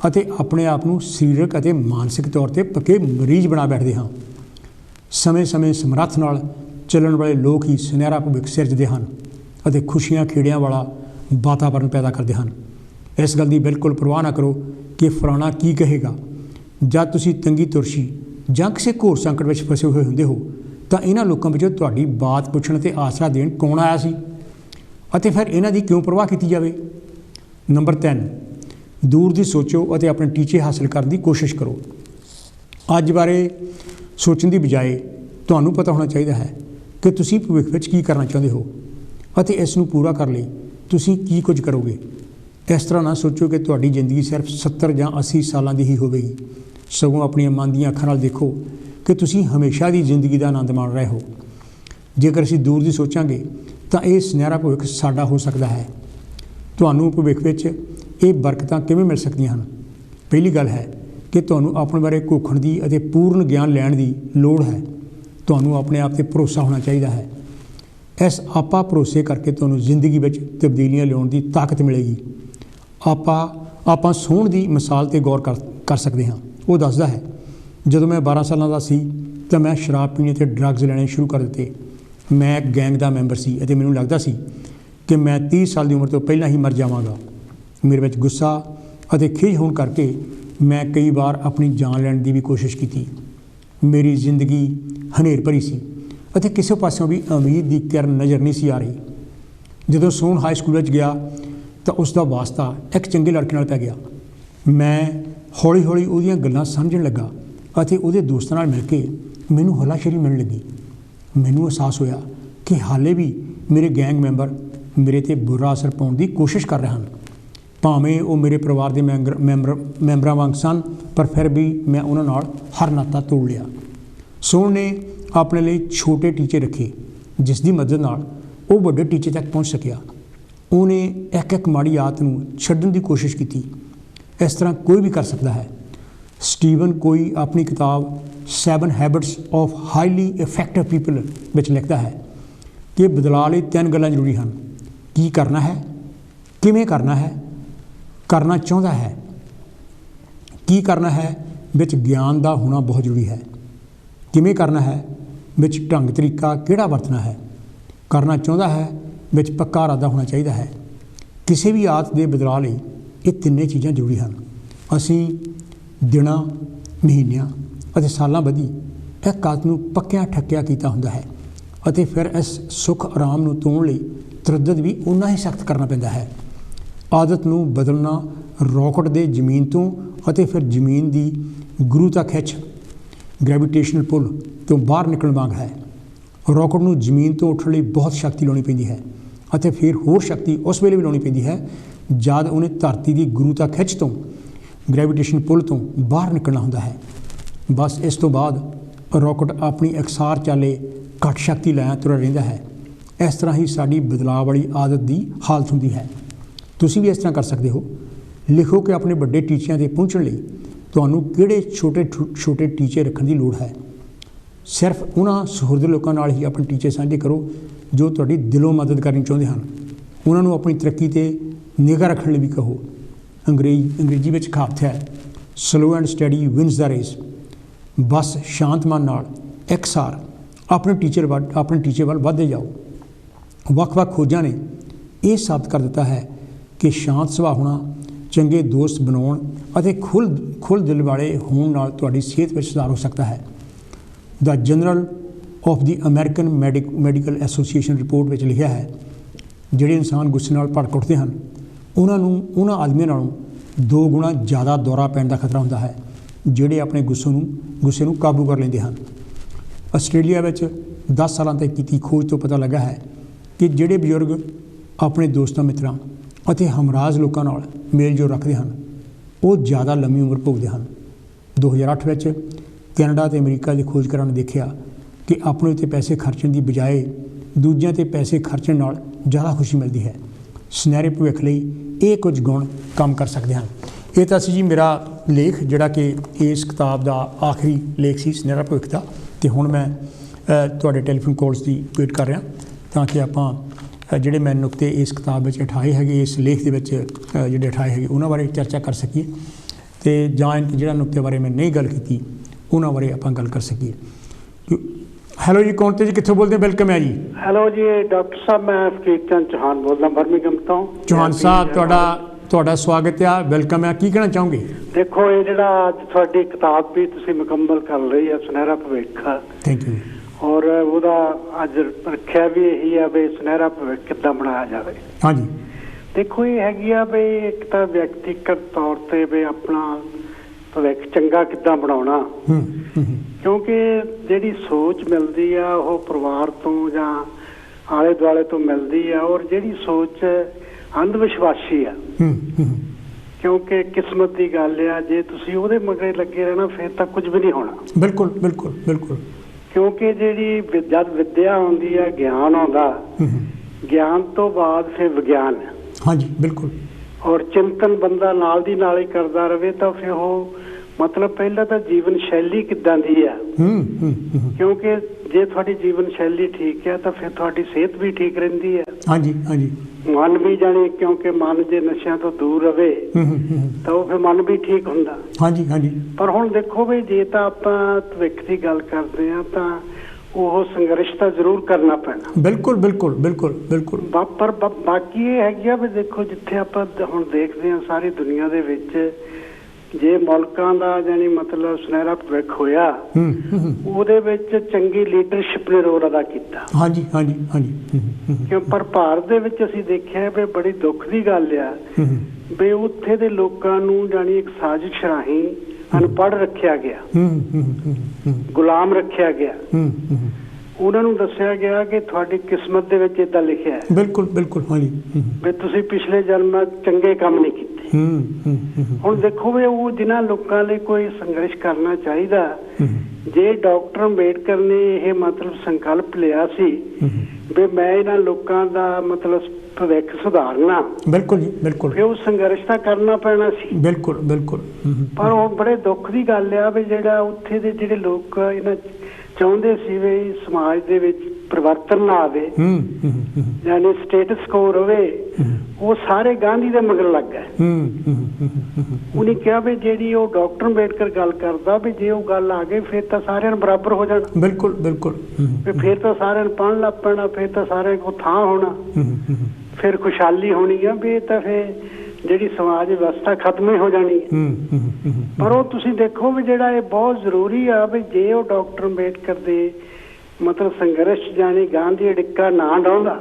अते अपने आप नूं सरीरक अते मानसिक तौर ते पक्के मरीज बना बैठदे हां। समय समय समर्थ नाल ਚੱਲਣ वाले लोग ही सुनहरा भविख सिरजदे हैं ਅਤੇ खुशियां खेड़ियां वाला वातावरण पैदा करते हैं। इस गल की बिल्कुल परवाह ना करो कि फलाना की कहेगा। जब तुसी तंगी तुरशी ਜਾਂ ਕਿਸੇ ਘੋਰ संकट में फसे हुए होंदे हो तो इन्हां लोगों ਵਿੱਚੋਂ ਤੁਹਾਡੀ बात पुछण ते आसरा देण कौन आया सी ਅਤੇ फिर इन्हां दी क्यों परवाह की जाए। नंबर 3, दूर दी सोचो ਅਤੇ अपने टीचे हासिल करने की कोशिश करो। अज बारे सोचने की बजाय ਤੁਹਾਨੂੰ पता होना चाहिए है कि तुसी भविख विच की करना चाहते हो ਅਤੇ इस नूं पूरा कर ਲਈ तुसी की कुछ करोगे। इस तरह ना सोचो कि तुहाडी जिंदगी सिर्फ 70 ਜਾਂ 80 सालां दी ही होवेगी, सगों अपनी मन दी अखां नाल देखो कि तुसी हमेशा दी जिंदगी का आनंद माण रहे हो। जेकर असीं दूर दी सोचांगे तो यह सुनहरा भविख साडा हो सकता है। तुहानूं भविख विच ये बरकतां किवें मिल सकदियां हन। पहली गल है कि तुहानूं अपने बारे घोखण दी अते पूर्ण ज्ञान लैण दी लोड़ है। तुहानूं अपने आप ते भरोसा होना चाहिए है। इस आपा भरोसे करके तुहानूं जिंदगी विच तब्दीलियां लियाउण दी ताकत मिलेगी। आपां सोहण दी मिसाल ते गौर कर सकते हाँ। वो दसदा है, जदों मैं 12 सालां दा सी तो मैं शराब पीने ते ड्रग्स लैणे शुरू कर दिते। मैं एक गैंग का मैंबर सी अते मैनूं लगदा सी कि मैं 30 साल की उम्र तो पहलां ही मर जावांगा। मेरे विच गुस्सा अते खिज होण करके मैं कई बार अपनी जान लैण की भी कोशिश की। मेरी जिंदगी हनेर भरी सी अते किसी पासों भी उम्मीद की किरण नज़र नहीं सी आ रही। जदों सोहन हाई स्कूल गया तो उसका वास्ता एक चंगे लड़के नाल पै गया। मैं हौली हौली उहदियां गल्लां समझण लगा अते उहदे दोस्तां नाल मिल के मैनूं हलाशेरी मिलण लगी। मैनूं एहसास होया कि हाले भी मेरे गैंग मैंबर मेरे ते बुरा असर पाउण दी कोशिश कर रहे हैं। भावें वो मेरे परिवार के मैंबरां वांग सन पर फिर भी मैं उन्हां नाल हर नाता तोड़ लिया। सोहन ने अपने लिए छोटे टीचे रखे जिस दी मदद नाल वो बड़े टीचे तक पहुँच सकिया। उन्हें एक एक माड़ी आदत नूं छड्डण की कोशिश की। इस तरह कोई भी कर सकता है। स्टीवन कोई अपनी किताब 7 habits of highly effective people which लिखता है कि बदलाव लई 3 गल्लां जरूरी हैं। की करना है, किवें करना है, करना चाहता है। की करना है विच ज्ञान का होना बहुत जरूरी है। किवें करना है विच ढंग तरीका किहड़ा वरतना है। करना चाहता है विच पक्का इरादा होना चाहिए है। किसी भी आदत के बदलाव लई ये तिन्ने चीज़ां जरूरी हैं। असीं दिनां महीनों अते सालां बधी एक आदत नूं पक्किया ठक्किया कीता हुंदा है अते फिर इस सुख आराम नूं तोड़न लई तरद्दुद भी उन्ना ही सख्त करना पैंदा है। आदत नूं बदलना रॉकेट दे जमीन तो अते फिर जमीन की गुरुता खिच ग्रैविटेशनल पुल तो बाहर निकलण वांग है। रॉकेट नूं जमीन तो उठण लई बहुत शक्ति लाउणी पैंदी है अते फिर होर शक्ति उस वेले भी लाउणी पैंदी है जद उन्हें धरती की गुरुता खिच तो ग्रैविटेशन पुल तो बाहर निकलना हुंदा है। बस इस तो बाद रॉकेट अपनी एकसार चाले घट शक्ति लै तुरा रहिंदा है। इस तरह ही साडी बदलाव वाली आदत की हालत हुंदी है। तुसीं भी इस तरह कर सकते हो। लिखो कि अपने बड़े टीचिਆਂ ते पहुँचण लई तुहानूं किहड़े छोटे छोटे टीचे रखण की लोड़ है। सिर्फ उन्हां सुहृद लोकां नाल ही अपने टीचे साझे करो जो तुहाडी दिलों मदद करनी चाहुंदे हन। उन्हां नूं अपनी तरक्की ते निगाह रखण लई भी कहो। अंग्रेजी में कहावत है, slow and steady wins the race. ਬਸ ਸ਼ਾਂਤ ਮਨ ਨਾਲ ਇਕਸਾਰ ਆਪਣੇ ਟੀਚਰ ਵੱਲ ਵੱਧਦੇ ਜਾਓ। ਵੱਖ-ਵੱਖ ਖੋਜਾਂ ਨੇ ਇਹ ਸਾਬਤ ਕਰ ਦਿੱਤਾ ਹੈ ਕਿ ਸ਼ਾਂਤ ਸੁਭਾਅ ਹੋਣਾ, ਚੰਗੇ ਦੋਸਤ ਬਣਾਉਣ ਅਤੇ ਖੁੱਲ੍ਹ ਦਿਲ ਵਾਲੇ ਹੋਣ ਨਾਲ ਤੁਹਾਡੀ ਸਿਹਤ ਵਿੱਚ ਸੁਧਾਰ ਹੋ ਸਕਦਾ ਹੈ। The Journal of the American Medical Association report ਵਿੱਚ ਲਿਖਿਆ ਹੈ, ਜਿਹੜੇ ਇਨਸਾਨ ਗੁੱਸੇ ਨਾਲ ਭੜਕ ਉੱਠਦੇ ਹਨ ਉਹਨਾਂ ਆਦਮੀਆਂ ਨਾਲੋਂ 2 ਗੁਣਾ ਜ਼ਿਆਦਾ ਦੌਰਾ ਪੈਣ ਦਾ ਖਤਰਾ ਹੁੰਦਾ ਹੈ ਜਿਹੜੇ ਆਪਣੇ ਗੁੱਸੇ ਨੂੰ ਕਾਬੂ ਕਰ ਲੈਂਦੇ ਹਨ। ਆਸਟ੍ਰੇਲੀਆ ਵਿੱਚ 10 ਸਾਲਾਂ ਤੱਕ ਕੀਤੀ ਖੋਜ ਤੋਂ ਪਤਾ ਲੱਗਾ ਹੈ ਕਿ ਜਿਹੜੇ ਬਜ਼ੁਰਗ ਆਪਣੇ ਦੋਸਤਾਂ ਮਿੱਤਰਾਂ ਅਤੇ ਹਮਰਾਜ਼ ਲੋਕਾਂ ਨਾਲ ਮੇਲ ਜੋਲ ਰੱਖਦੇ ਹਨ ਉਹ ਜ਼ਿਆਦਾ ਲੰਮੀ ਉਮਰ ਭੋਗਦੇ ਹਨ। 2008 ਵਿੱਚ ਕੈਨੇਡਾ ਅਤੇ ਅਮਰੀਕਾ ਦੇ ਖੋਜਕਾਰਾਂ ਨੇ ਦੇਖਿਆ ਕਿ ਆਪਣੇ ਉੱਤੇ ਪੈਸੇ ਖਰਚਣ ਦੀ ਬਜਾਏ ਦੂਜਿਆਂ 'ਤੇ ਪੈਸੇ ਖਰਚਣ ਨਾਲ ਜ਼ਿਆਦਾ ਖੁਸ਼ੀ ਮਿਲਦੀ ਹੈ। ਸੁਨਹਿਰੇ ਭਵਿੱਖ ਲਈ ਇਹ ਕੁਝ ਗੁਣ ਕੰਮ ਕਰ ਸਕਦੇ ਹਨ। ਇਹ ਤਾਂ ਸੀ ਜੀ ਮੇਰਾ ਲੇਖ, ਜਿਹੜਾ ਕਿ ਇਸ ਕਿਤਾਬ ਦਾ ਆਖਰੀ ਲੇਖ ਸੀ, ਸੁਨਹਿਰਾ ਭਵਿੱਖ ਦਾ। ਅਤੇ ਹੁਣ ਮੈਂ ਤੁਹਾਡੇ ਟੈਲੀਫੋਨ ਕਾਲਸ ਦੀ ਵੇਟ ਕਰ ਰਿਹਾ ਤਾਂ ਕਿ ਆਪਾਂ ਜਿਹੜੇ ਮੈਂ ਨੁਕਤੇ ਇਸ ਕਿਤਾਬ ਵਿੱਚ ਉਠਾਏ ਹੈਗੇ, ਇਸ ਲੇਖ ਦੇ ਵਿੱਚ ਜਿਹੜੇ ਉਠਾਏ ਹੈਗੇ ਉਹਨਾਂ ਬਾਰੇ ਚਰਚਾ ਕਰ ਸਕੀਏ, ਅਤੇ ਜਾਂ ਜਿਹੜਾ ਨੁਕਤੇ ਬਾਰੇ ਮੈਂ ਨਹੀਂ ਗੱਲ ਕੀਤੀ ਉਹਨਾਂ ਬਾਰੇ ਆਪਾਂ ਗੱਲ ਕਰ ਸਕੀਏ। ਹੈਲੋ ਜੀ, ਕੌਣ ਤੇ ਜੀ, ਕਿੱਥੋਂ ਬੋਲਦੇ? ਵੈਲਕਮ ਹੈ ਜੀ। ਹੈਲੋ ਜੀ ਡਾਕਟਰ ਸਾਹਿਬ, ਮੈਂ ਫਕੀਰ ਚੰਦ ਚੌਹਾਨ ਬੋਲਦਾ ਬਰਮਿੰਘਮ ਤੋਂ। ਚੌਹਾਨ ਸਾਹਿਬ, ਤੁਹਾਡਾ ਸਵਾਗਤ ਆ, ਵੈਲਕਮ ਹੈ। ਕੀ ਕਹਿਣਾ ਚਾਹੋਗੇ? ਦੇਖੋ, ਇਹ ਜਿਹੜਾ ਅੱਜ ਤੁਹਾਡੀ ਕਿਤਾਬ ਵੀ ਤੁਸੀਂ ਮੁਕੰਮਲ ਕਰ ਲਈ ਹੈ, ਸੁਨਹਿਰਾ ਭਵਿੱਖ। Thank you. ਔਰ ਉਹਦਾ ਅੱਜ ਰੱਖਿਆ ਵੀ ਇਹੀ ਆ ਵੀ ਸੁਨਹਿਰਾ ਭਵਿੱਖ ਕਿੱਦਾਂ ਬਣਾਇਆ ਜਾਵੇ। ਹਾਂਜੀ, ਦੇਖੋ ਇਹ ਹੈਗੀ ਆ ਵੀ ਇੱਕ ਤਾਂ ਵਿਅਕਤੀਗਤ ਤੌਰ ਤੇ ਵੀ ਆਪਣਾ ਭਵਿੱਖ ਚੰਗਾ ਕਿੱਦਾਂ ਬਣਾਉਣਾ, ਕਿਉਂਕਿ ਜਿਹੜੀ ਸੋਚ ਮਿਲਦੀ ਆ ਉਹ ਪਰਿਵਾਰ ਤੋਂ ਜਾਂ ਆਲੇ ਦੁਆਲੇ ਤੋਂ ਮਿਲਦੀ ਆ, ਔਰ ਜਿਹੜੀ ਸੋਚ ਅੰਧ ਵਿਸ਼ਵਾਸੀ ਆ, ਕਿਉਂਕਿ ਕਿਸਮਤ ਦੀ ਗੱਲ ਆ। ਜੇ ਤੁਸੀਂ ਉਹਦੇ ਮਗਰੇ ਲੱਗੇ ਰਹਿਣਾ ਫਿਰ ਤਾਂ ਕੁਝ ਵੀ ਨਹੀਂ ਹੋਣਾ। ਬਿਲਕੁਲ ਬਿਲਕੁਲ ਬਿਲਕੁਲ, ਕਿਉਂਕਿ ਜਿਹੜੀ ਜਦ ਵਿੱਦਿਆ ਆਉਂਦੀ ਆ, ਗਿਆਨ ਆਉਂਦਾ, ਗਿਆਨ ਤੋਂ ਬਾਅਦ ਫਿਰ ਵਿਗਿਆਨ। ਹਾਂਜੀ ਬਿਲਕੁਲ। ਔਰ ਚਿੰਤਨ ਬੰਦਾ ਨਾਲ ਦੀ ਨਾਲ ਹੀ ਕਰਦਾ ਰਹੇ ਤਾਂ ਫਿਰ ਉਹ ਮਤਲਬ ਪਹਿਲਾਂ ਤਾਂ ਜੀਵਨ ਸ਼ੈਲੀ ਕਿੱਦਾਂ ਦੀ ਆ, ਕਿਉਂਕਿ ਜੇ ਤੁਹਾਡੀ ਜੀਵਨ ਸ਼ੈਲੀ ਠੀਕ ਹੈ ਤਾਂ ਫਿਰ ਤੁਹਾਡੀ ਸਿਹਤ ਵੀ ਠੀਕ ਰਹਿੰਦੀ ਹੈ। ਹਾਂਜੀ ਹਾਂਜੀ। ਮਨ ਵੀ ਜਾਣੇ, ਕਿਉਂਕਿ ਮਨ ਜੇ ਨਸ਼ਿਆਂ ਤੋਂ ਦੂਰ ਰਵੇ ਤਾਂ ਉਹ ਫਿਰ ਮਨ ਵੀ ਠੀਕ ਹੁੰਦਾ। ਹਾਂਜੀ ਹਾਂਜੀ। ਪਰ ਹੁਣ ਦੇਖੋ ਵੀ ਜੇ ਤਾਂ ਆਪਾਂ ਭਵਿੱਖ ਦੀ ਗੱਲ ਕਰਦੇ ਹਾਂ ਤਾਂ ਉਹ ਸੰਘਰਸ਼ ਤਾਂ ਜ਼ਰੂਰ ਕਰਨਾ ਪੈਣਾ। ਬਿਲਕੁਲ ਬਿਲਕੁਲ ਬਿਲਕੁਲ ਬਿਲਕੁਲ। ਪਰ ਬਾਕੀ ਇਹ ਹੈਗੀ ਆ ਵੀ ਦੇਖੋ, ਜਿੱਥੇ ਆਪਾਂ ਹੁਣ ਦੇਖਦੇ ਹਾਂ ਸਾਰੀ ਦੁਨੀਆ ਦੇ ਵਿੱਚ, ਜੇ ਮੁਲਕਾਂ ਦਾ ਜਾਨੀ ਮਤਲਬ ਸੁਨਹਿਰਾ ਭਵਿੱਖ ਹੋਇਆ, ਉਹਦੇ ਵਿੱਚ ਚੰਗੀ ਲੀਡਰਸ਼ਿਪ ਨੇ ਰੋਲ ਅਦਾ ਕੀਤਾ। ਹਾਂਜੀ ਹਾਂਜੀ ਹਾਂਜੀ। ਕਿਉਂ? ਪਰ ਭਾਰਤ ਦੇ ਵਿੱਚ ਅਸੀਂ ਦੇਖਿਆ ਵੀ ਬੜੀ ਦੁੱਖ ਦੀ ਗੱਲ ਆ ਵੀ ਉੱਥੇ ਦੇ ਲੋਕਾਂ ਨੂੰ ਜਾਨੀ ਇੱਕ ਸਾਜ਼ਿਸ਼ ਰਾਹੀਂ ਅਨਪੜ੍ਹ ਰੱਖਿਆ ਗਿਆ, ਗੁਲਾਮ ਰੱਖਿਆ ਗਿਆ। ਉਹਨਾਂ ਨੂੰ ਦੱਸਿਆ ਗਿਆ ਕਿ ਤੁਹਾਡੀ ਕਿਸਮਤ ਦੇ ਵਿੱਚ ਏਦਾਂ ਲਿਖਿਆ ਹੈ। ਬਿਲਕੁਲ ਬਿਲਕੁਲ। ਹਾਂਜੀ। ਵੀ ਤੁਸੀਂ ਪਿਛਲੇ ਜਨਮਾਂ ਚੰਗੇ ਕੰਮ ਨਹੀਂ ਕੀਤੇ। ਹੁਣ ਦੇਖੋ ਵੀ ਉਹ ਜਿਨ੍ਹਾਂ ਲੋਕਾਂ ਲਈ ਕੋਈ ਸੰਘਰਸ਼ ਕਰਨਾ ਚਾਹੀਦਾ, ਜੇ ਡਾਕਟਰ ਅੰਬੇਡਕਰ ਨੇ ਇਹ ਮਤਲਬ ਸੰਕਲਪ ਲਿਆ ਸੀ ਵੀ ਮੈਂ ਇਹਨਾਂ ਲੋਕਾਂ ਦਾ ਮਤਲਬ ਭਵਿੱਖ ਸੁਧਾਰਨਾ, ਬਿਲਕੁਲ ਜੀ ਬਿਲਕੁਲ, ਫਿਰ ਉਹ ਸੰਘਰਸ਼ ਤਾਂ ਕਰਨਾ ਪੈਣਾ ਸੀ। ਬਿਲਕੁਲ ਬਿਲਕੁਲ। ਪਰ ਉਹ ਬੜੇ ਦੁੱਖ ਦੀ ਗੱਲ ਆ ਵੀ ਜਿਹੜਾ ਉੱਥੇ ਦੇ ਜਿਹੜੇ ਲੋਕ ਇਹਨਾਂ ਚਾਹੁੰਦੇ ਸੀ ਵੀ ਸਮਾਜ ਦੇ ਵਿੱਚ ਪਰਿਵਰਤਨ ਨਾ ਆਵੇ, ਯਾਨੀ ਸਟੇਟਸ ਕੋ ਰਵੇ, ਉਹ ਸਾਰੇ ਗਾਂਧੀ ਦੇ ਮਗਰ ਲੱਗ ਗਏ। ਉਹਨੇ ਕਿਹਾ ਵੀ ਜਿਹੜੀ ਉਹ ਡਾਕਟਰ ਅੰਬੇਡਕਰ ਗੱਲ ਕਰਦਾ ਵੀ ਜੇ ਉਹ ਗੱਲ ਆ ਗਈ ਫਿਰ ਤਾਂ ਸਾਰਿਆਂ ਨੂੰ ਬਰਾਬਰ ਹੋ ਜਾਣਾ। ਬਿਲਕੁਲ ਬਿਲਕੁਲ। ਫਿਰ ਤਾਂ ਸਾਰਿਆਂ ਨੂੰ ਪੜ੍ਹਨ ਲੱਗ ਪੈਣਾ, ਫਿਰ ਤਾਂ ਸਾਰਿਆਂ ਕੋਲ ਥਾਂ ਹੋਣਾ, ਫਿਰ ਖੁਸ਼ਹਾਲੀ ਹੋਣੀ ਆ। ਵੀ ਇਹ ਤਾਂ ਫਿਰ ਜਿਹੜੀ ਸਮਾਜ ਵਿਵਸਥਾ ਖਤਮ ਹੀ ਹੋ ਜਾਣੀ ਹੈ। ਪਰ ਉਹ ਤੁਸੀਂ ਦੇਖੋ ਵੀ ਜਿਹੜਾ ਇਹ ਬਹੁਤ ਜ਼ਰੂਰੀ ਆ ਵੀ ਜੇ ਉਹ ਡਾਕਟਰ ਅੰਬੇਡਕਰ ਦੇ ਮਤਲਬ ਸੰਘਰਸ਼ ਜਾਣੀ ਗਾਂਧੀ ਅੜਿੱਕਾ ਨਾ ਡਾਉਂਦਾ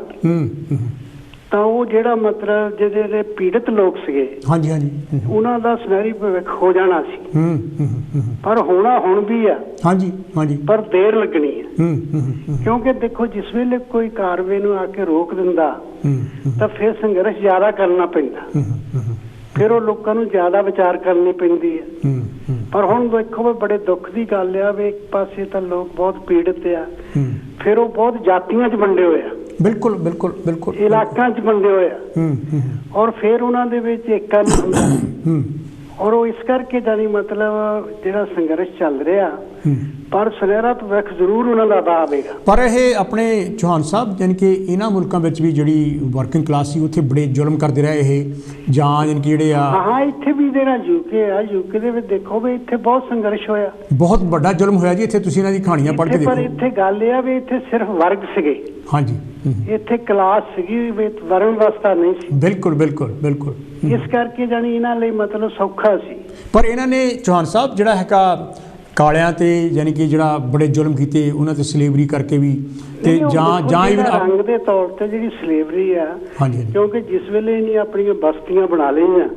ਤਾਂ ਉਹ ਜਿਹੜਾ ਮਤਲਬ ਜਿਹੜੇ ਪੀੜਤ ਲੋਕ ਸੀਗੇ, ਹਾਂਜੀ ਹਾਂਜੀ, ਉਹਨਾਂ ਦਾ ਸੁਨਹਿਰੀ ਭਵਿੱਖ ਹੋ ਜਾਣਾ ਸੀ। ਪਰ ਹੋਣਾ ਹੁਣ ਵੀ ਆ। ਹਾਂਜੀ ਹਾਂਜੀ। ਪਰ ਦੇਰ ਲੱਗਣੀ ਹੈ, ਕਿਉਂਕਿ ਦੇਖੋ ਜਿਸ ਵੇਲੇ ਕੋਈ ਕਾਰਵਾਈ ਨੂੰ ਆ ਕੇ ਰੋਕ ਦਿੰਦਾ ਤਾਂ ਫਿਰ ਸੰਘਰਸ਼ ਜ਼ਿਆਦਾ ਕਰਨਾ ਪੈਂਦਾ, ਫਿਰ ਉਹ ਲੋਕਾਂ ਨੂੰ ਜ਼ਿਆਦਾ ਵਿਚਾਰ ਕਰਨੀ ਪੈਂਦੀ ਹੈ। ਪਰ ਹੁਣ ਦੇਖੋ ਵੀ ਬੜੇ ਦੁੱਖ ਦੀ ਗੱਲ ਆ ਵੀ ਇੱਕ ਪਾਸੇ ਤਾਂ ਲੋਕ ਬਹੁਤ ਪੀੜਤ ਆ, ਫਿਰ ਉਹ ਬਹੁਤ ਜਾਤੀਆਂ 'ਚ ਵੰਡੇ ਹੋਏ ਆ। ਬਿਲਕੁਲ ਬਿਲਕੁਲ ਬਿਲਕੁਲ। ਇਲਾਕਿਆਂ 'ਚ ਵੰਡੇ ਹੋਏ ਆ, ਔਰ ਫਿਰ ਉਹਨਾਂ ਦੇ ਵਿੱਚ ਏਕਾ ਨਹੀਂ ਹੁੰਦਾ। ਔਰ ਉਹ ਇਸ ਕਰਕੇ ਜਾਨੀ ਮਤਲਬ ਜਿਹੜਾ ਸੰਘਰਸ਼ ਚੱਲ ਰਿਹਾ, ਪਰ ਸੁਨਹਿਰਾ ਭਵਿੱਖ ਜ਼ਰੂਰ ਉਹਨਾਂ ਦਾ ਆਵੇਗਾ। ਪਰ ਇਹ ਆਪਣੇ ਚੌਹਾਨ ਸਾਹਿਬ ਜਾਣੀ ਕਿ ਇਹਨਾਂ ਮੁਲਕਾਂ ਵਿੱਚ ਵੀ ਜਿਹੜੀ ਵਰਕਿੰਗ ਕਲਾਸ ਸੀ ਉੱਥੇ ਬੜੇ ਜ਼ੁਲਮ ਕਰਦੇ ਰਹੇ ਇਹ, ਜਾਂ ਜਾਣੀ ਕਿ ਜਿਹੜੇ ਆ ਹਾਂ ਇੱਥੇ ਵੀ ਜਿਹੜਾ ਯੂਕੇ ਆ, ਯੂਕੇ ਦੇ ਵਿੱਚ ਦੇਖੋ ਵੀ ਇੱਥੇ ਬਹੁਤ ਸੰਘਰਸ਼ ਹੋਇਆ, ਬਹੁਤ ਵੱਡਾ ਜ਼ੁਲਮ ਹੋਇਆ ਜੀ ਇੱਥੇ। ਤੁਸੀਂ ਇਹਨਾਂ ਦੀ ਕਹਾਣੀਆਂ ਪੜ੍ਹ ਕੇ ਦੇਖੋ। ਪਰ ਇੱਥੇ ਗੱਲ ਇਹ ਆ ਵੀ ਇੱਥੇ ਸਿਰਫ ਵਰਗ ਸੀਗੇ, ਹਾਂਜੀ, ਇੱਥੇ ਕਲਾਸ ਸੀਗੀ, ਵਰਣ ਅਵਸਥਾ ਨਹੀਂ ਸੀ। ਬਿਲਕੁਲ ਬਿਲਕੁਲ ਬਿਲਕੁਲ। ਇਸ ਕਰਕੇ ਜਾਨੀ ਇਹਨਾਂ ਲਈ ਮਤਲਬ ਸੌਖਾ ਸੀ। ਪਰ ਇਹਨਾਂ ਨੇ ਚੌਹਾਨ ਸਾਹਿਬ ਜਿਹੜਾ ਹੈਗਾ ਕਾਲਿਆਂ ਤੇ ਯਾਨੀ ਕਿ ਜਿਹੜਾ ਬੜੇ ਜ਼ੁਲਮ ਕੀਤੇ, ਉਹਨਾਂ ਤੇ ਸਲੇਵਰੀ ਕਰਕੇ ਵੀ, ਤੇ ਜਾਂ ਇਵਨ ਰੰਗ ਦੇ ਤੌਰ ਤੇ ਜਿਹੜੀ ਸਲੇਵਰੀ ਆ, ਕਿਉਂਕਿ ਜਿਸ ਵੇਲੇ ਇਹਨੇ ਆਪਣੀਆਂ ਬਸਤੀਆਂ ਬਣਾ ਲਈਆਂ,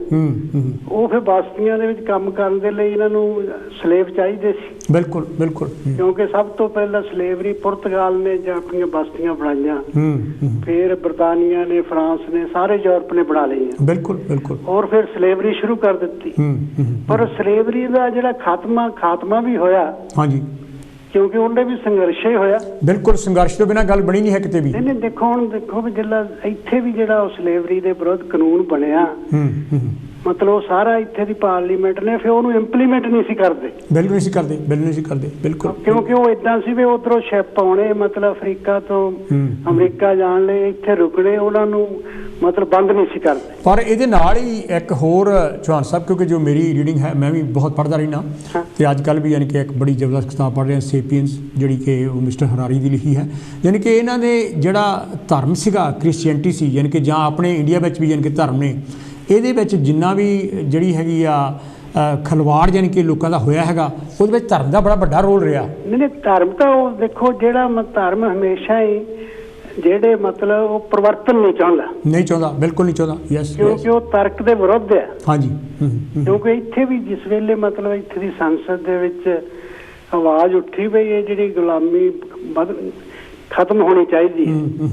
ਉਹ ਫਿਰ ਬਸਤੀਆਂ ਦੇ ਵਿੱਚ ਕੰਮ ਕਰਨ ਦੇ ਲਈ ਇਹਨਾਂ ਨੂੰ ਸਲੇਵ ਚਾਹੀਦੇ ਸੀ। ਬਿਲਕੁਲ ਬਿਲਕੁਲ। ਕਿਉਂਕਿ ਸਭ ਤੋਂ ਪਹਿਲਾਂ ਸਲੇਵਰੀ ਪੁਰਤਗਾਲ ਨੇ ਜਾਂ ਆਪਣੀਆਂ ਬਸਤੀਆਂ ਬਣਾਈਆਂ, ਫਿਰ ਬਰਤਾਨੀਆ ਨੇ, ਫਰਾਂਸ ਨੇ, ਸਾਰੇ ਯੂਰਪ ਨੇ ਬਣਾ ਲਈਆਂ। ਬਿਲਕੁਲ ਬਿਲਕੁਲ। ਔਰ ਫਿਰ ਸਲੇਵਰੀ ਸ਼ੁਰੂ ਕਰ ਦਿੱਤੀ। ਪਰ ਸਲੇਵਰੀ ਦਾ ਜਿਹੜਾ ਖਾਤਮਾ ਵੀ ਹੋਇਆ, ਹਾਂਜੀ, ਕਿਉਂਕਿ ਉਹਨੇ ਵੀ ਸੰਘਰਸ਼ ਹੀ ਹੋਇਆ। ਬਿਲਕੁਲ, ਸੰਘਰਸ਼ ਤੋਂ ਬਿਨਾਂ ਗੱਲ ਬਣੀ ਨਹੀਂ ਹੈ ਕਿਤੇ ਵੀ। ਨਹੀਂ ਦੇਖੋ, ਹੁਣ ਦੇਖੋ ਵੀ ਜਿਹੜਾ ਇੱਥੇ ਵੀ ਜਿਹੜਾ ਉਹ ਸਲੇਵਰੀ ਦੇ ਵਿਰੁੱਧ ਕਾਨੂੰਨ ਬਣਿਆ, ਮਤਲਬ ਉਹ ਸਾਰਾ ਇੱਥੇ ਦੀ ਪਾਰਲੀਮੈਂਟ ਨੇ ਫਿਰ ਉਹਨੂੰ ਇੰਪਲੀਮੈਂਟ ਨਹੀਂ ਸੀ ਕਰਦੇ। ਬਿੱਲ ਨਹੀਂ ਸੀ ਕਰਦੇ। ਬਿਲਕੁਲ, ਕਿਉਂਕਿ ਉਹ ਇਦਾਂ ਸੀ ਵੀ ਉਧਰੋਂ ਸ਼ਿਪ ਆਉਣੇ, ਮਤਲਬ ਅਫਰੀਕਾ ਤੋਂ ਅਮਰੀਕਾ ਜਾਣ ਲਈ, ਇੱਥੇ ਰੁਕਣੇ, ਉਹਨਾਂ ਨੂੰ ਮਤਲਬ ਬੰਦ ਨਹੀਂ ਸੀ ਕਰਦੇ। ਪਰ ਇਹਦੇ ਨਾਲ ਹੀ ਇੱਕ ਹੋਰ ਚੌਹਾਨ ਸਾਹਿਬ, ਕਿਉਂਕਿ ਜੋ ਮੇਰੀ ਰੀਡਿੰਗ ਹੈ, ਮੈਂ ਵੀ ਬਹੁਤ ਪੜ੍ਹਦਾ ਰਹਿਣਾ, ਤੇ ਅੱਜ ਕੱਲ੍ਹ ਵੀ ਯਾਨੀ ਕਿ ਇੱਕ ਬੜੀ ਜ਼ਬਰਦਸਤ ਕਿਤਾਬ ਪੜ੍ਹ ਰਿਹਾ, ਸੇਪੀਅੰਸ, ਜਿਹੜੀ ਕਿ ਉਹ ਮਿਸਟਰ ਹਰਾਰੀ ਦੀ ਲਿਖੀ ਹੈ। ਯਾਨੀ ਕਿ ਇਹਨਾਂ ਦੇ ਜਿਹੜਾ ਧਰਮ ਸੀਗਾ, ਕ੍ਰਿਸਚੀਅਨਟੀ ਸੀ, ਯਾਨੀ ਕਿ ਜਾਂ ਆਪਣੇ ਇੰਡੀਆ ਵਿੱਚ ਵੀ ਯਾਨੀ ਕਿ ਧਰਮ ਨੇ, ਇਹਦੇ ਵਿੱਚ ਜਿੰਨਾ ਵੀ ਜਿਹੜੀ ਹੈਗੀ ਆ ਖਲਵਾੜ ਯਾਨੀ ਕਿ ਲੋਕਾਂ ਦਾ ਹੋਇਆ ਹੈਗਾ, ਉਹਦੇ ਵਿੱਚ ਧਰਮ ਦਾ ਬੜਾ ਵੱਡਾ ਰੋਲ ਰਿਹਾ। ਨਹੀਂ ਧਰਮ ਤਾਂ ਉਹ ਦੇਖੋ, ਜਿਹੜਾ ਧਰਮ ਹਮੇਸ਼ਾ ਹੀ ਜਿਹੜੇ ਮਤਲਬ ਉਹ ਪਰਿਵਰਤਨ ਨਹੀਂ ਚਾਹੁੰਦਾ, ਬਿਲਕੁਲ ਨਹੀਂ ਚਾਹੁੰਦਾ। ਯੈਸ, ਕਿਉਂਕਿ ਉਹ ਤਰਕ ਦੇ ਵਿਰੁੱਧ ਹੈ। ਹਾਂਜੀ, ਕਿਉਂਕਿ ਇੱਥੇ ਵੀ ਜਿਸ ਵੇਲੇ ਮਤਲਬ ਇੱਥੇ ਦੀ ਸੰਸਦ ਦੇ ਵਿੱਚ ਆਵਾਜ਼ ਉੱਠੀ ਪਈ ਹੈ ਜਿਹੜੀ ਗੁਲਾਮੀ ਖਤਮ ਹੋਣੀ ਚਾਹੀਦੀ ਹੈ,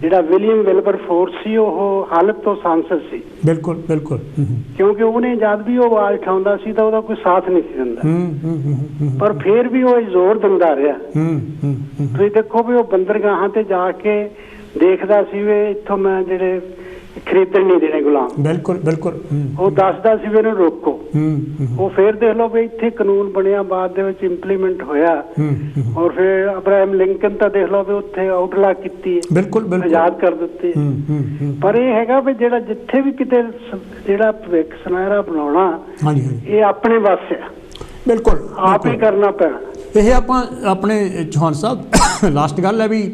ਜਿਹੜਾ ਵਿਲੀਅਮ ਵਿਲਬਰਫੋਰਸ ਸੀ ਉਹ ਹਾਲਤ ਤੋਂ ਸੰਸਦ ਸੀ। ਬਿਲਕੁਲ ਬਿਲਕੁਲ। ਕਿਉਂਕਿ ਉਹਨੇ ਜਦ ਵੀ ਉਹ ਆਵਾਜ਼ ਉਠਾਉਂਦਾ ਸੀ ਤਾਂ ਉਹਦਾ ਕੋਈ ਸਾਥ ਨਹੀਂ ਸੀ ਦਿੰਦਾ, ਪਰ ਫਿਰ ਵੀ ਉਹ ਜ਼ੋਰ ਦਿੰਦਾ ਰਿਹਾ। ਤੁਸੀਂ ਦੇਖੋ ਵੀ ਉਹ ਬੰਦਰਗਾਹਾਂ ਤੇ ਜਾ ਕੇ ਦੇਖਦਾ ਸੀ ਵੀ ਇੱਥੋਂ ਮੈਂ ਜਿਹੜੇ ਖਰੀਦਣ ਨਹੀਂ ਦੇਣੇ ਗੁਲਾਮ। ਬਿਲਕੁਲ ਬਿਲਕੁਲ। ਉਹ ਦੱਸਦਾ ਸੀ ਵੀ ਇਹਨੂੰ ਰੋਕੋ। ਉਹ ਫਿਰ ਦੇਖ ਲਓ ਵੀ ਇੱਥੇ ਕਾਨੂੰਨ ਬਣਿਆ, ਬਾਅਦ ਦੇ ਵਿੱਚ ਇੰਪਲੀਮੈਂਟ ਹੋਇਆ, ਔਰ ਫਿਰ ਅਬਰਾਹਮ ਲਿੰਕਨ ਤਾਂ ਦੇਖ ਲਓ ਵੀ ਉੱਥੇ ਆਊਟਲਾ ਕੀਤੀ ਹੈ, ਬਿਲਕੁਲ ਆਜ਼ਾਦ ਕਰ ਦਿੱਤੇ। ਪਰ ਇਹ ਹੈਗਾ ਵੀ ਜਿਹੜਾ ਜਿੱਥੇ ਵੀ ਕਿਤੇ ਜਿਹੜਾ ਭਵਿੱਖ ਸੁਨਹਿਰਾ ਬਣਾਉਣਾ, ਇਹ ਆਪਣੇ ਵੱਸ ਆ। ਬਿਲਕੁਲ, ਆਪ ਹੀ ਕਰਨਾ ਪੈਣਾ। ਇਹ ਆਪਾਂ ਆਪਣੇ ਚੌਹਾਨ ਸਾਹਿਬ ਲਾਸਟ ਗੱਲ ਹੈ ਵੀ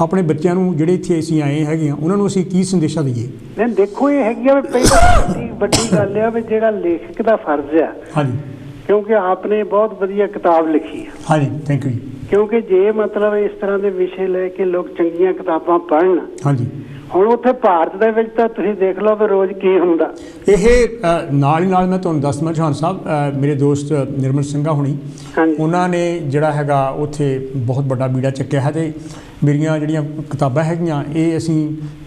ਆਪਣੇ ਬੱਚਿਆਂ ਨੂੰ ਜਿਹੜੇ ਇੱਥੇ ਅਸੀਂ ਆਏ ਹੈਗੇ ਆ, ਉਹਨਾਂ ਨੂੰ ਅਸੀਂ ਕੀ ਸੰਦੇਸ਼ਾ ਦਈਏ? ਨਹੀਂ ਦੇਖੋ, ਇਹ ਹੈਗੀ ਆ ਵੀ ਪਹਿਲਾਂ ਵੱਡੀ ਗੱਲ ਆ ਵੀ ਜਿਹੜਾ ਲੇਖਕ ਦਾ ਫਰਜ਼ ਆ। ਹਾਂਜੀ, ਕਿਉਂਕਿ ਆਪਨੇ ਬਹੁਤ ਵਧੀਆ ਕਿਤਾਬ ਲਿਖੀ ਹੈ। ਹਾਂਜੀ, ਥੈਂਕ ਯੂ। ਕਿਉਂਕਿ ਜੇ ਮਤਲਬ ਇਸ ਤਰ੍ਹਾਂ ਦੇ ਵਿਸ਼ੇ ਲੈ ਕੇ ਲੋਕ ਚੰਗੀਆਂ ਕਿਤਾਬਾਂ ਪੜ੍ਹਨ, ਹਾਂਜੀ, ਹੁਣ ਉੱਥੇ ਭਾਰਤ ਦੇ ਵਿੱਚ ਤਾਂ ਤੁਸੀਂ ਦੇਖ ਲਓ ਵੀ ਰੋਜ਼ ਕੀ ਹੁੰਦਾ। ਇਹ ਨਾਲ ਹੀ ਨਾਲ ਮੈਂ ਤੁਹਾਨੂੰ ਦੱਸਣਾ ਚੌਹਾਨ ਸਾਹਿਬ, ਮੇਰੇ ਦੋਸਤ ਨਿਰਮਲ ਸਿੰਘਾ ਹੁਣੀ, ਉਹਨਾਂ ਨੇ ਜਿਹੜਾ ਹੈਗਾ ਉੱਥੇ ਬਹੁਤ ਵੱਡਾ ਬੀੜਾ ਚੱਕਿਆ ਹੈ, ਅਤੇ ਮੇਰੀਆਂ ਜਿਹੜੀਆਂ ਕਿਤਾਬਾਂ ਹੈਗੀਆਂ ਇਹ ਅਸੀਂ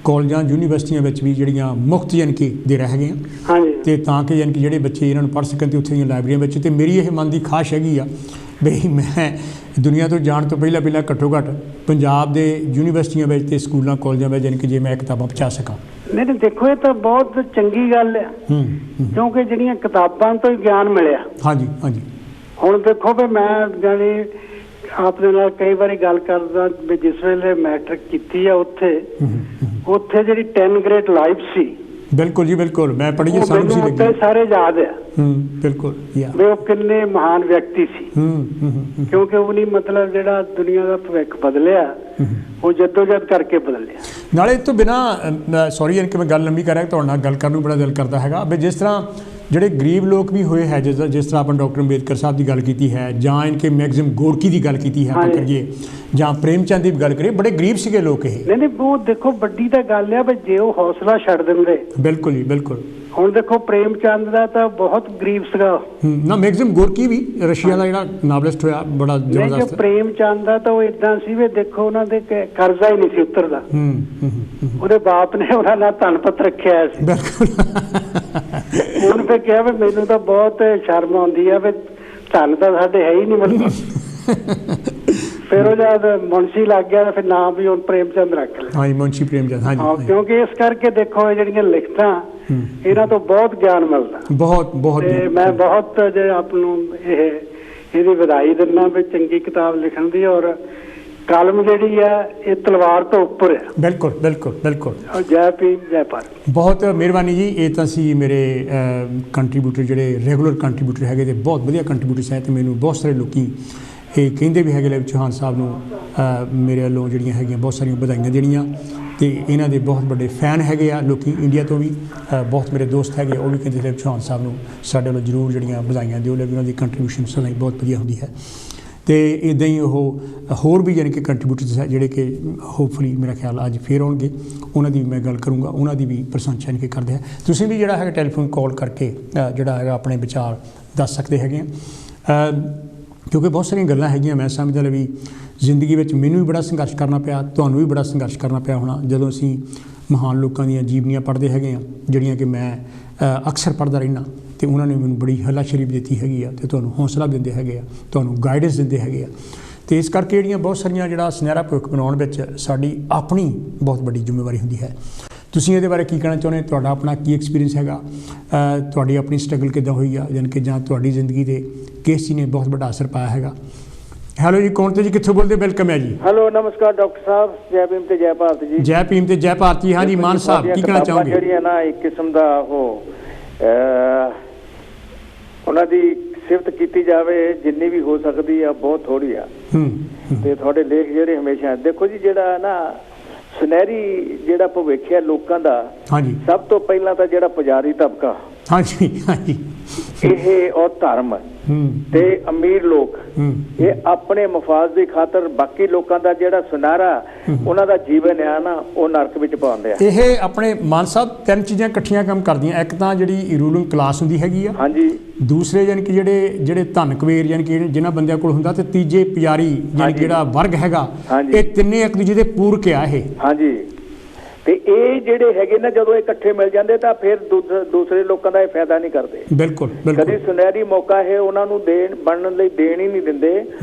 ਕਾਲਜਾਂ ਯੂਨੀਵਰਸਿਟੀਆਂ ਵਿੱਚ ਵੀ ਜਿਹੜੀਆਂ ਮੁਫਤ ਯਾਨੀ ਕਿ ਦੇ ਰਹੇ ਹੈਗੇ ਹਾਂ, ਅਤੇ ਤਾਂ ਕਿ ਯਾਨੀ ਕਿ ਜਿਹੜੇ ਬੱਚੇ ਇਹਨਾਂ ਨੂੰ ਪੜ੍ਹ ਸਕਣ, ਅਤੇ ਉੱਥੇ ਦੀਆਂ ਲਾਇਬ੍ਰੇਰੀਆਂ ਵਿੱਚ। ਅਤੇ ਮੇਰੀ ਇਹ ਮਨ ਦੀ ਖਾਸ਼ ਹੈਗੀ ਆ ਬਈ ਮੈਂ ਦੁਨੀਆ ਤੋਂ ਜਾਣ ਤੋਂ ਪਹਿਲਾਂ ਘੱਟੋ ਘੱਟ ਪੰਜਾਬ ਦੇ ਯੂਨੀਵਰਸਿਟੀਆਂ ਵਿੱਚ ਅਤੇ ਸਕੂਲਾਂ ਕਾਲਜਾਂ ਵਿੱਚ ਯਾਨੀ ਕਿ ਜੇ ਮੈਂ ਕਿਤਾਬਾਂ ਪਹੁੰਚਾ ਸਕਾਂ। ਨਹੀਂ ਦੇਖੋ, ਇਹ ਤਾਂ ਬਹੁਤ ਚੰਗੀ ਗੱਲ ਹੈ, ਕਿਉਂਕਿ ਜਿਹੜੀਆਂ ਕਿਤਾਬਾਂ ਤੋਂ ਹੀ ਗਿਆਨ ਮਿਲਿਆ। ਹਾਂਜੀ ਹਾਂਜੀ। ਹੁਣ ਦੇਖੋ ਵੀ ਮੈਂ ਜਾਨੀ ਆਪਣੇ ਨਾਲ ਕਈ ਵਾਰੀ ਗੱਲ ਕਰਦਾ ਵੀ ਜਿਸ ਵੇਲੇ ਮੈਟ੍ਰਿਕ ਕੀਤੀ ਆ ਉੱਥੇ ਜਿਹੜੀ 10 ਗ੍ਰੇਟ ਲਾਈਫ ਸੀ। ਬਿਲਕੁਲ ਜੀ ਬਿਲਕੁਲ, ਮੈਂ ਪੜ੍ਹੀ ਹੈ, ਸਾਨੂੰ ਸੀ ਲੱਗੀ, ਸਾਰੇ ਯਾਦ ਆ। ਬਿਲਕੁਲ, ਵੀ ਉਹ ਕਿੰਨੇ ਮਹਾਨ ਵਿਅਕਤੀ ਸੀ, ਕਿਉਂਕਿ ਉਹ ਨਹੀਂ ਮਤਲਬ ਜਿਹੜਾ ਦੁਨੀਆ ਦਾ ਭਵਿੱਖ ਬਦਲਿਆ, ਉਹ ਜਦੋਜਹਿਦ ਕਰਕੇ ਬਦਲਿਆ। ਨਾਲੇ ਇਹ ਤੋਂ ਬਿਨਾਂ ਸੌਰੀ ਯਾਨੀ ਕਿ ਮੈਂ ਗੱਲ ਲੰਬੀ ਕਰ ਰਿਹਾ, ਤੁਹਾਡੇ ਨਾਲ ਗੱਲ ਕਰਨ ਨੂੰ ਬੜਾ ਦਿਲ ਕਰਦਾ ਹੈਗਾ ਵੀ ਜਿਸ ਤਰ੍ਹਾਂ ਜਿਹੜੇ ਗਰੀਬ ਲੋਕ ਵੀ ਹੋਏ ਹੈ, ਜਿਸ ਤਰ੍ਹਾਂ ਆਪਾਂ ਡਾਕਟਰ ਅੰਬੇਦਕਰ ਸਾਹਿਬ ਦੀ ਗੱਲ ਕੀਤੀ ਹੈ, ਜਾਂ ਇਨਕੇ ਮੈਗਜ਼ਮ ਗੋਰਕੀ ਦੀ ਗੱਲ ਕੀਤੀ ਹੈ ਆਪਾਂ ਕਰੀਏ, ਜਾਂ ਪ੍ਰੇਮ ਚੰਦ ਦੀ ਗੱਲ ਕਰੀਏ, ਬੜੇ ਗਰੀਬ ਸੀਗੇ ਲੋਕ ਇਹ। ਨਹੀਂ ਉਹ ਦੇਖੋ ਵੱਡੀ ਤਾਂ ਗੱਲ ਆ ਵੀ ਜੇ ਉਹ ਹੌਸਲਾ ਛੱਡ ਦਿੰਦੇ। ਬਿਲਕੁਲ ਜੀ ਬਿਲਕੁਲ। ਹੁਣ ਦੇਖੋ ਪ੍ਰੇਮ ਚੰਦ ਦਾ ਤਾਂ ਬਹੁਤ ਗਰੀਬ ਸੀਗਾ ਨਾ, ਮੈਗਜ਼ਮ ਗੋਰਕੀ ਵੀ ਰਸ਼ੀਆ ਦਾ ਜਿਹੜਾ ਨਾਵਲਿਸਟ ਹੋਇਆ, ਬੜਾ ਜ਼ਬਰਦਸਤ। ਪ੍ਰੇਮ ਚੰਦ ਦਾ ਤਾਂ ਉਹ ਇਦਾਂ ਸੀ ਵੀ ਦੇਖੋ ਉਹਨਾਂ ਦੇ ਕਰਜ਼ਾ ਹੀ ਨਹੀਂ ਸੀ ਉਤਰਦਾ, ਉਹਦੇ ਬਾਪ ਨੇ ਉਹਨਾਂ ਨਾਲ ਧਨਪਤ ਰੱਖਿਆ ਸੀ। ਬਿਲਕੁਲ। ਉਹਨੇ ਫਿਰ ਕਿਹਾ ਵੀ ਮੈਨੂੰ ਤਾਂ ਬਹੁਤ ਸ਼ਰਮ ਆਉਂਦੀ ਆ ਵੀ ਧਨ ਤਾਂ ਸਾਡੇ ਹੈ ਹੀ ਨਹੀਂ, ਮਤਲਬ ਫਿਰ ਉਹ ਜਦ ਮੁਨਸ਼ੀ ਲੱਗ ਗਿਆ ਤਾਂ ਫਿਰ ਨਾਮ ਵੀ ਹੁਣ ਪ੍ਰੇਮ ਚੰਦ ਰੱਖ ਲਿਆ। ਹਾਂਜੀ, ਮੁਨਸ਼ੀ ਪ੍ਰੇਮ ਚੰਦ। ਹਾਂਜੀ, ਕਿਉਂਕਿ ਇਸ ਕਰਕੇ ਦੇਖੋ ਇਹ ਜਿਹੜੀਆਂ ਲਿਖਤਾਂ ਇਹਨਾਂ ਤੋਂ ਬਹੁਤ ਗਿਆਨ ਮਿਲਦਾ, ਬਹੁਤ ਤੇ ਮੈਂ ਬਹੁਤ ਜੇ ਆਪ ਨੂੰ ਇਹਦੀ ਵਧਾਈ ਦਿੰਦਾ ਵੀ ਚੰਗੀ ਕਿਤਾਬ ਲਿਖਣ ਦੀ। ਔਰ ਕਲਮ ਜਿਹੜੀ ਆ ਇਹ ਤਲਵਾਰ ਤੋਂ ਉੱਪਰ ਆ। ਬਿਲਕੁਲ ਬਿਲਕੁਲ ਬਿਲकुल। ਜੈ ਭੀਮ ਜੈ ਭਾਰਤ। ਬਹੁਤ ਮਿਹਰਬਾਨੀ ਜੀ। ਇਹ ਤਾਂ ਸੀ ਮੇਰੇ ਕੰਟਰੀਬਿਊਟਰ ਜਿਹੜੇ ਰੈਗੂਲਰ ਕੰਟਰੀਬਿਊਟਰ ਹੈਗੇ ਤੇ ਬਹੁਤ ਵਧੀਆ ਕੰਟਰੀਬਿਊਟਰ ਹੈ। ਤੇ ਮੈਨੂੰ ਬਹੁਤ ਸਾਰੇ ਲੋਕੀ ਇਹ ਕਹਿੰਦੇ ਵੀ ਹੈਗੇ ਲੈ ਚੌਹਾਨ ਸਾਹਿਬ ਨੂੰ ਮੇਰੇ ਵੱਲੋਂ ਜਿਹੜੀਆਂ ਹੈਗੀਆਂ ਬਹੁਤ ਸਾਰੀਆਂ ਵਧਾਈਆਂ ਦੇਣੀਆਂ। ਤੇ ਇਹਨਾਂ ਦੇ ਬਹੁਤ ਵੱਡੇ ਫੈਨ ਹੈਗੇ ਆ ਲੋਕੀ ਇੰਡੀਆ ਤੋਂ ਵੀ। ਬਹੁਤ ਮੇਰੇ ਦੋਸਤ ਹੈਗੇ ਉਹ ਵੀ ਕਹਿੰਦੇ ਲੈ ਚੌਹਾਨ ਸਾਹਿਬ ਨੂੰ ਸਾਡੇ ਵੱਲੋਂ ਜ਼ਰੂਰ ਜਿਹੜੀਆਂ ਵਧਾਈਆਂ ਦਿਓ, ਲੈ ਵੀ ਉਹਨਾਂ ਦੀ ਕੰਟਰੀਬਿਊਸ਼ਨ ਸਦਾ ਹੀ ਬਹੁਤ ਵਧੀਆ ਹੁੰਦੀ ਹੈ। ਤੇ ਇੱਦਾਂ ਹੀ ਉਹ ਹੋਰ ਵੀ ਯਾਨੀ ਕਿ ਕੰਟਰੀਬਿਊਟਰਸ ਹੈ ਜਿਹੜੇ ਕਿ ਹੋਪਫੁਲੀ ਮੇਰਾ ਖਿਆਲ ਅੱਜ ਫੇਰ ਆਉਣਗੇ, ਉਹਨਾਂ ਦੀ ਵੀ ਮੈਂ ਗੱਲ ਕਰੂੰਗਾ, ਉਹਨਾਂ ਦੀ ਵੀ ਪ੍ਰਸ਼ੰਸਾ ਯਾਨੀ ਕਿ ਕਰਦੇ ਹੈ। ਤੁਸੀਂ ਵੀ ਜਿਹੜਾ ਹੈਗਾ ਟੈਲੀਫੋਨ ਕਾਲ ਕਰਕੇ ਜਿਹੜਾ ਹੈਗਾ ਆਪਣੇ ਵਿਚਾਰ ਦੱਸ ਸਕਦੇ ਹੈਗੇ ਆ, ਕਿਉਂਕਿ ਬਹੁਤ ਸਾਰੀਆਂ ਗੱਲਾਂ ਹੈਗੀਆਂ। ਮੈਂ ਸਮਝਦਾ ਲੈ ਵੀ ਜ਼ਿੰਦਗੀ ਵਿੱਚ ਮੈਨੂੰ ਵੀ ਬੜਾ ਸੰਘਰਸ਼ ਕਰਨਾ ਪਿਆ, ਤੁਹਾਨੂੰ ਵੀ ਬੜਾ ਸੰਘਰਸ਼ ਕਰਨਾ ਪਿਆ ਹੋਣਾ ਜਦੋਂ ਅਸੀਂ ਮਹਾਨ ਲੋਕਾਂ ਦੀਆਂ ਜੀਵਨੀਆਂ ਪੜ੍ਹਦੇ ਹੈਗੇ ਆ, ਜਿਹੜੀਆਂ ਕਿ ਮੈਂ ਅਕਸਰ ਪੜ੍ਹਦਾ ਰਹਿੰਦਾ। ਅਤੇ ਉਹਨਾਂ ਨੇ ਮੈਨੂੰ ਬੜੀ ਹੱਲਾਸ਼ੇਰੀ ਵੀ ਦਿੱਤੀ ਹੈਗੀ ਆ, ਅਤੇ ਤੁਹਾਨੂੰ ਹੌਸਲਾ ਦਿੰਦੇ ਹੈਗੇ ਆ, ਤੁਹਾਨੂੰ ਗਾਈਡੈਂਸ ਦਿੰਦੇ ਹੈਗੇ ਆ। ਅਤੇ ਇਸ ਕਰਕੇ ਜਿਹੜੀਆਂ ਬਹੁਤ ਸਾਰੀਆਂ ਜਿਹੜਾ ਸੁਨਹਿਰਾ ਭਵਿੱਖ ਬਣਾਉਣ ਵਿੱਚ ਸਾਡੀ ਆਪਣੀ ਬਹੁਤ ਵੱਡੀ ਜ਼ਿੰਮੇਵਾਰੀ ਹੁੰਦੀ ਹੈ। ਤੁਸੀਂ ਇਹਦੇ ਬਾਰੇ ਕੀ ਕਹਿਣਾ ਚਾਹੁੰਦੇ? ਤੁਹਾਡਾ ਆਪਣਾ ਕੀ ਐਕਸਪੀਰੀਅੰਸ ਹੈਗਾ? ਤੁਹਾਡੀ ਆਪਣੀ ਸਟਰਗਲ ਕਿੱਦਾਂ ਹੋਈ ਆ, ਯਾਨੀ ਕਿ ਜਾਂ ਤੁਹਾਡੀ ਜ਼ਿੰਦਗੀ 'ਤੇ ਕਿਸ ਚੀਜ਼ ਨੇ ਬਹੁਤ ਵੱਡਾ ਅਸਰ ਪਾਇਆ ਹੈਗਾ? ਹੈਲੋ ਜੀ, ਕੌਣ ਤੇ ਜੀ, ਕਿੱਥੋਂ ਬੋਲਦੇ? ਵੈਲਕਮ ਹੈ ਜੀ। ਹੈਲੋ, ਨਮਸਕਾਰ ਡਾਕਟਰ ਸਾਹਿਬ। ਜੈ ਭੀਮ ਤੇ ਜੈ ਭਾਰਤ ਜੀ। ਜੈ ਭੀਮ ਤੇ ਜੈ ਭਾਰਤ ਜੀ। ਹਾਂਜੀ ਮਾਨ ਸਾਹਿਬ, ਕੀ ਕਹਿਣਾ ਚਾਹੋਗੇ? ਜਿਹੜੀਆਂ ਨਾ ਇੱਕ ਕਿਸਮ ਦਾ ਉਹ ਉਹਨਾਂ ਦੀ ਸਿਫਤ ਕੀਤੀ ਜਾਵੇ ਜਿੰਨੀ ਵੀ ਹੋ ਸਕਦੀ ਆ, ਬਹੁਤ ਥੋੜੀ ਆ। ਤੇ ਤੁਹਾਡੇ ਲੇਖ ਜਿਹੜੇ ਹਮੇਸ਼ਾ ਦੇਖੋ ਜੀ, ਜਿਹੜਾ ਨਾ ਸੁਨਹਿਰੀ ਜਿਹੜਾ ਭਵਿੱਖ ਹੈ ਲੋਕਾਂ ਦਾ, ਹਾਂਜੀ, ਸਭ ਤੋਂ ਪਹਿਲਾਂ ਤਾਂ ਜਿਹੜਾ ਪੁਜਾਰੀ ਤਬਕਾ, ਹਾਂਜੀ ਹਾਂਜੀ, ਇਹ ਔਰ ਧਰਮ ਤੇ ਅਮੀਰ ਲੋਕ, ਇਹ ਆਪਣੇ ਮਫਾਦ ਦੀ ਖਾਤਰ ਬਾਕੀ ਲੋਕਾਂ ਦਾ ਜਿਹੜਾ ਸੁਨਹਿਰਾ ਉਹਨਾਂ ਦਾ ਜੀਵਨ ਆ ਨਾ, ਉਹ ਨਰਕ ਵਿੱਚ ਪਾਉਂਦੇ ਆ। ਇਹ ਆਪਣੇ ਮਾਨ ਸਾਹਿਬ ਤਿੰਨ ਚੀਜ਼ਾਂ ਇਕੱਠੀਆਂ ਕੰਮ ਕਰਦੀਆਂ। ਇੱਕ ਤਾਂ ਜਿਹੜੀ ਰੂਲਿੰਗ ਕਲਾਸ ਹੁੰਦੀ ਹੈਗੀ ਆ, ਹਾਂਜੀ, ਦੂਸਰੇ ਯਾਨੀ ਕਿ ਜਿਹੜੇ ਧਨ ਕੁਬੇਰ ਯਾਨੀ ਕਿ ਜਿਨ੍ਹਾਂ ਬੰਦਿਆਂ ਕੋਲ ਹੁੰਦਾ, ਤੇ ਤੀਜੇ ਪੁਜਾਰੀ ਯਾਨੀ ਕਿ ਜਿਹੜਾ ਵਰਗ ਹੈਗਾ। ਇਹ ਤਿੰਨੇ ਇੱਕ ਦੂਜੇ ਦੇ ਪੂਰਕ ਆ ਇਹ। ਹਾਂਜੀ, ਤੇ ਇਹ ਜਿਹੜੇ ਹੈਗੇ ਨਾ ਜਦੋਂ ਇਕੱਠੇ ਮਿਲ ਜਾਂਦੇ ਤਾਂ ਫਿਰ ਦੂਸਰੇ ਲੋਕਾਂ ਦਾ ਇਹ ਫਾਇਦਾ ਨਹੀਂ ਕਰਦੇ। ਬਿਲਕੁਲ, ਕਦੀ ਸੁਨਹਿਰੀ ਮੌਕਾ ਹੈ ਉਹਨਾਂ ਨੂੰ ਬਣਨ ਲਈ ਦੇਣ ਹੀ ਨਹੀਂ ਦਿੰਦੇ